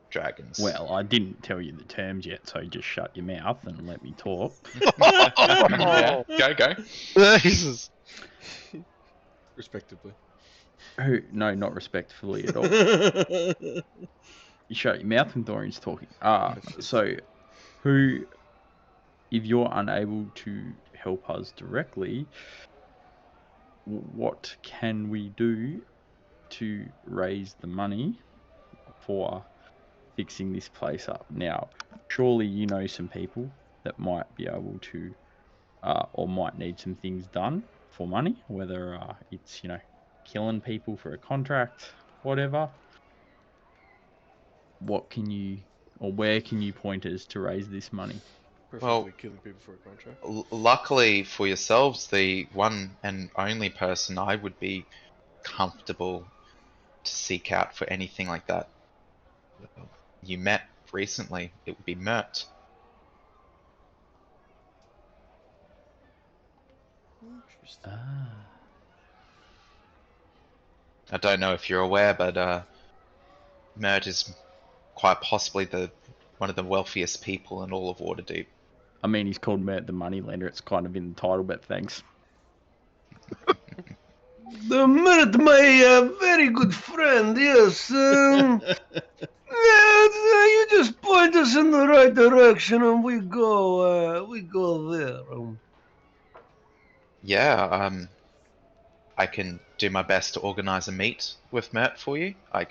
dragons. Well, I didn't tell you the terms yet, so just shut your mouth and let me talk. Yeah, go. Jesus. Respectively. No, not respectfully at all. You shut your mouth when Dorian's talking. So, if you're unable to help us directly, what can we do to raise the money for fixing this place up? Now, surely you know some people that might be able to, or might need some things done for money, whether it's, killing people for a contract, whatever. What can you, or where can you point us to raise this money? Preferably killing people for a contract. Luckily for yourselves, the one and only person I would be comfortable to seek out for anything like that you met recently, it would be Mert. Interesting. I don't know if you're aware, but Mert is quite possibly one of the wealthiest people in all of Waterdeep. I mean, he's called Mert the Moneylender. It's kind of in the title, but thanks. The Mert, my very good friend, yes. Yeah, you just point us in the right direction and we go there. Yeah, I can do my best to organize a meet with Mert for you. I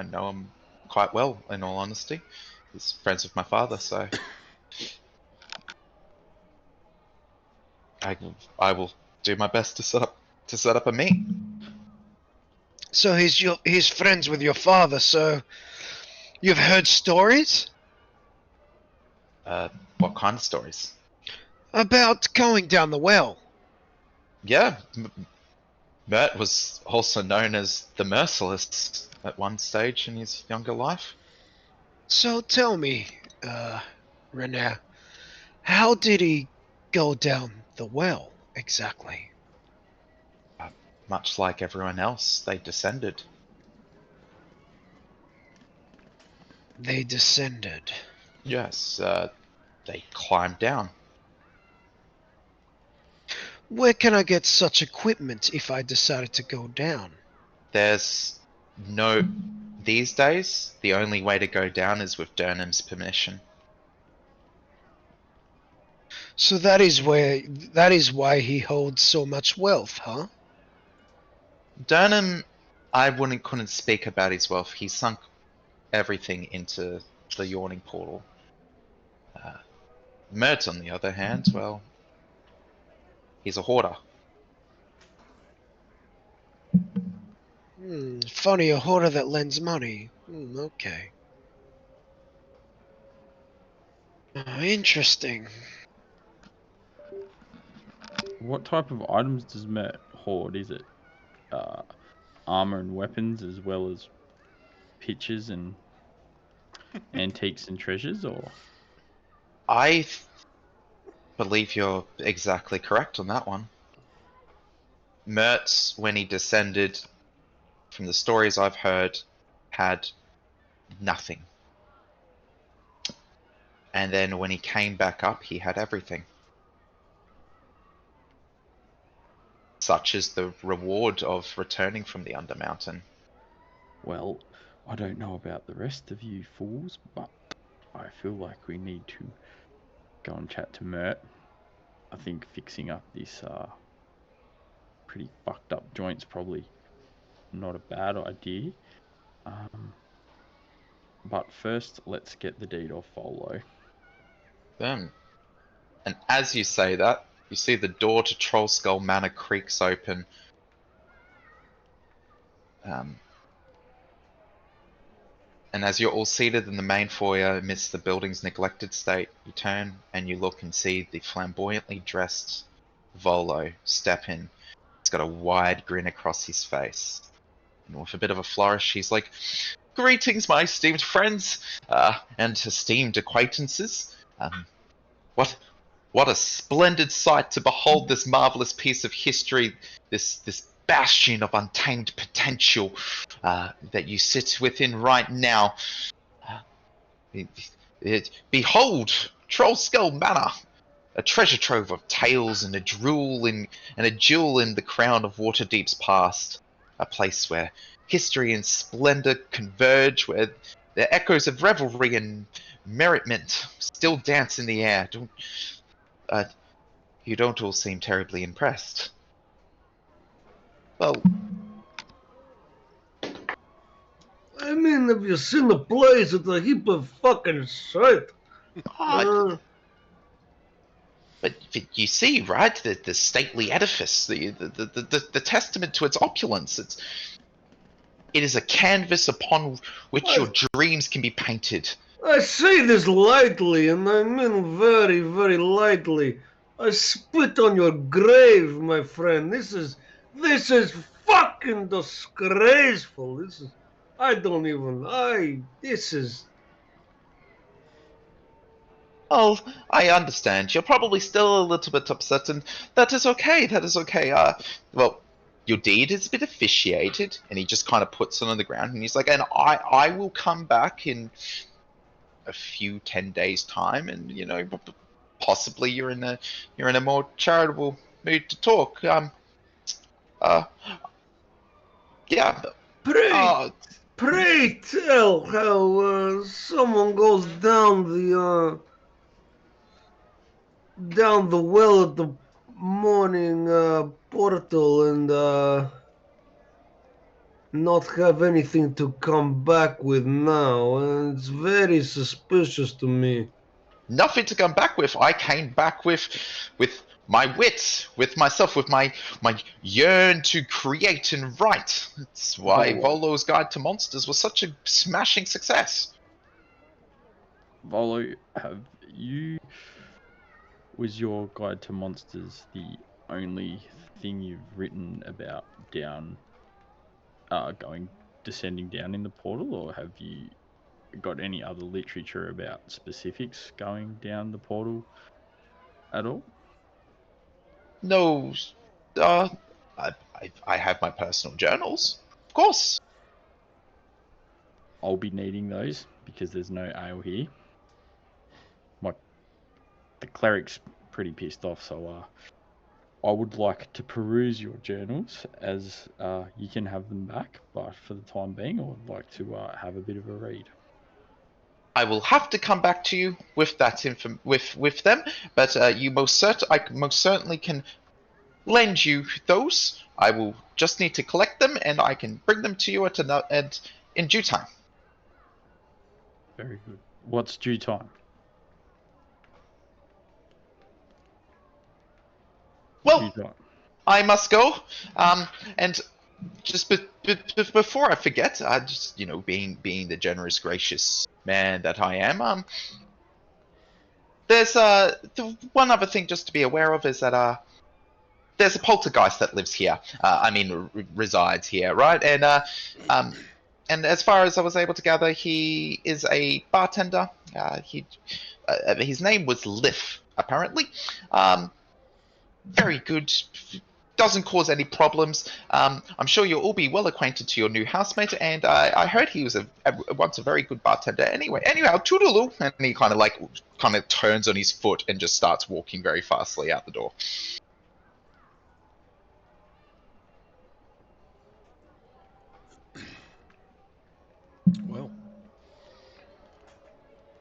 know him quite well, in all honesty. He's friends with my father, so I will do my best to set up a meet. So he's friends with your father, so you've heard stories? What kind of stories? About going down the well. Yeah, Mert was also known as the Merciless at one stage in his younger life. So tell me, Renner, how did he go down the well, exactly? Much like everyone else, they descended. They descended. Yes, they climbed down. Where can I get such equipment if I decided to go down? There's no... These days, the only way to go down is with Durnham's permission. So that is why he holds so much wealth, huh? Durnham, couldn't speak about his wealth. He sunk everything into the yawning portal. Mert, on the other hand, well, he's a hoarder. Funny, a hoarder that lends money. Okay. Interesting. What type of items does Mert hoard? Is it armor and weapons as well as pictures and antiques and treasures, or? I believe you're exactly correct on that one. Mert, when he descended, from the stories I've heard, had nothing. And then when he came back up, he had everything. Such is the reward of returning from the Undermountain. Well, I don't know about the rest of you fools, but I feel like we need to go and chat to Mert. I think fixing up this pretty fucked up joint's probably not a bad idea. But first, let's get the deed off Volo. And as you say that, you see the door to Trollskull Manor creaks open. And as you're all seated in the main foyer amidst the building's neglected state, you turn and you look and see the flamboyantly dressed Volo step in. He's got a wide grin across his face. And with a bit of a flourish, he's like, "Greetings, my esteemed friends, and esteemed acquaintances. What a splendid sight to behold this marvelous piece of history, this bastion of untamed potential that you sit within right now. Behold, Trollskull Manor, a treasure trove of tales and a jewel in the crown of Waterdeep's past, a place where history and splendor converge, where the echoes of revelry and merriment still dance in the air. You don't all seem terribly impressed. Well, I mean, have you seen the place? It's a heap of fucking shit. but you see, right? The stately edifice, the testament to its opulence. It is a canvas upon which your dreams can be painted. I say this lightly, and I mean very, very lightly. I spit on your grave, my friend. This is fucking disgraceful. This is... Oh, I understand. You're probably still a little bit upset, and that is okay. That is okay. Well, your deed has been officiated, and he just kind of puts it on the ground, and he's like, and I will come back in a few 10 days time, and possibly you're in a more charitable mood to talk. Yeah. Pray tell how someone goes down the well at the morning portal and not have anything to come back with now. And it's very suspicious to me. Nothing to come back with. I came back with my wit, with myself, with my yearn to create and write. That's why Volo's Guide to Monsters was such a smashing success. Volo, was your Guide to Monsters the only thing you've written about descending down in the portal, or have you got any other literature about specifics going down the portal at all? No, I have my personal journals, of course. I'll be needing those because there's no ale here. The cleric's pretty pissed off, so I would like to peruse your journals as you can have them back, but for the time being, I would like to have a bit of a read. I will have to come back to you with that with them, but I most certainly can lend you those. I will just need to collect them, and I can bring them to you in due time. Very good. What's due time? Well, I must go. And just before I forget, just being the generous, gracious man that I am, there's the one other thing just to be aware of is that there's a poltergeist that lives here. Resides here, right? And as far as I was able to gather, he is a bartender. His name was Liff, apparently. Very good. Doesn't cause any problems. I'm sure you'll all be well acquainted to your new housemate, and I heard he was once a very good bartender. Anyhow, toodaloo, and he kind of turns on his foot and just starts walking very fastly out the door. Well,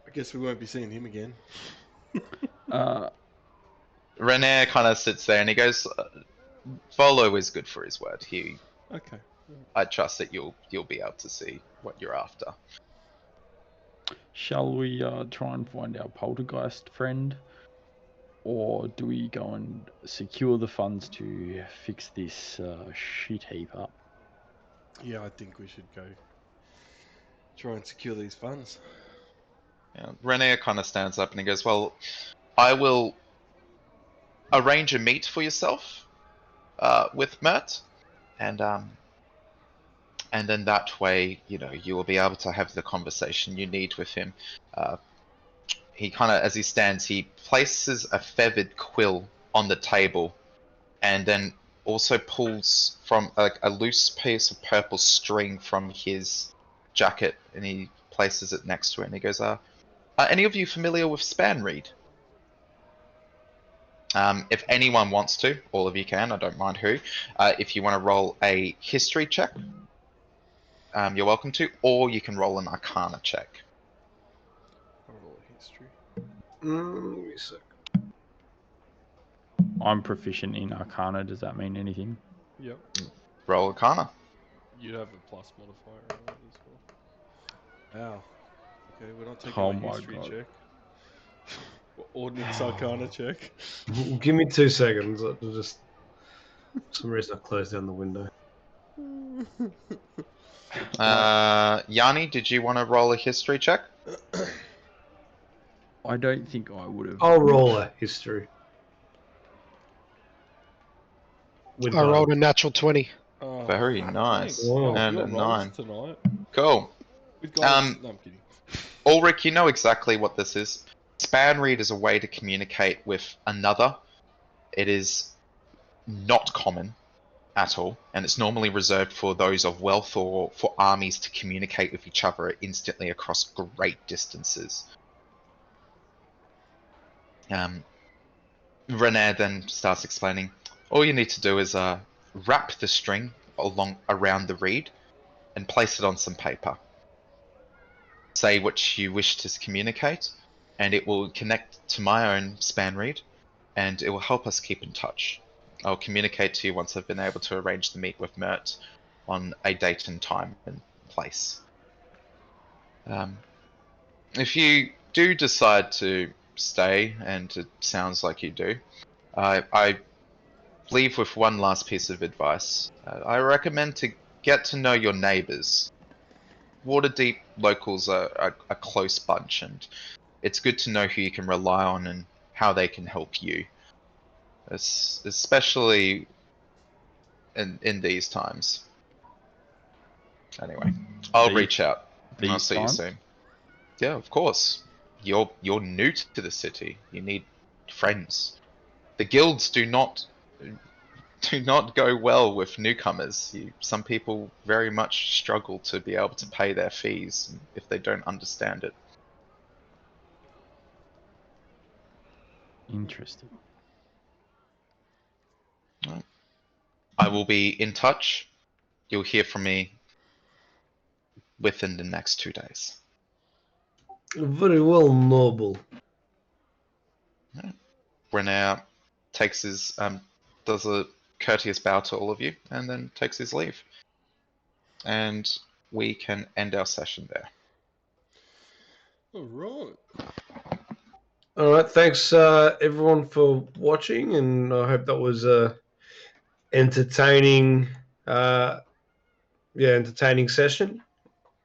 I guess we won't be seeing him again. René kind of sits there and he goes, Volo is good for his word. Okay. I trust that you'll be able to see what you're after. Shall we try and find our poltergeist friend? Or do we go and secure the funds to fix this shit heap up? Yeah, I think we should go try and secure these funds. Yeah, René kind of stands up and he goes, well, I will arrange a meet for yourself with Mert, and then that way, you will be able to have the conversation you need with him. He kind of, as he stands, he places a feathered quill on the table, and then also pulls from a loose piece of purple string from his jacket, and he places it next to it, and he goes, are any of you familiar with Spanreed? If anyone wants to, all of you can, I don't mind who. If you want to roll a history check, you're welcome to, or you can roll an arcana check. I'll roll a history. Give me a sec. I'm proficient in arcana, does that mean anything? Yep. Roll arcana. You'd have a plus modifier on it as well. Wow. Okay, we're not taking a history check. Ordnance arcana check. Give me 2 seconds. For some reason I closed down the window. Yanni, did you want to roll a history check? I don't think I would have. I'll roll a history. I rolled a natural 20. Oh, Very nice. Whoa. And your a rolls 9. tonight. Cool. We've got no, I'm kidding. Ulrick, you know exactly what this is. Spanreed is a way to communicate with another. It is not common at all, and it's normally reserved for those of wealth or for armies to communicate with each other instantly across great distances. René then starts explaining, all you need to do is wrap the string around the reed and place it on some paper. Say what you wish to communicate, and it will connect to my own Spanreed, and it will help us keep in touch. I'll communicate to you once I've been able to arrange the meet with Mert on a date and time and place. If you do decide to stay, and it sounds like you do, I leave with one last piece of advice. I recommend to get to know your neighbours. Waterdeep locals are a close bunch, and it's good to know who you can rely on and how they can help you. Especially in these times. Anyway, I'll reach out. And I'll see you soon. Yeah, of course. You're new to the city. You need friends. The guilds do not go well with newcomers. Some people very much struggle to be able to pay their fees if they don't understand it. Interesting. I will be in touch. You'll hear from me within the next 2 days. Very well, noble. Renair takes his does a courteous bow to all of you and then takes his leave. And we can end our session there. All right. All right, thanks everyone for watching, and I hope that was entertaining. Entertaining session.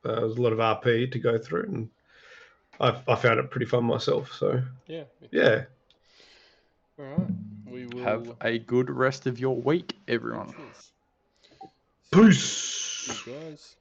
There was a lot of RP to go through, and I found it pretty fun myself. So Yeah. All right. We will Have a good rest of your week, everyone. Cheers. Peace. Cheers, guys.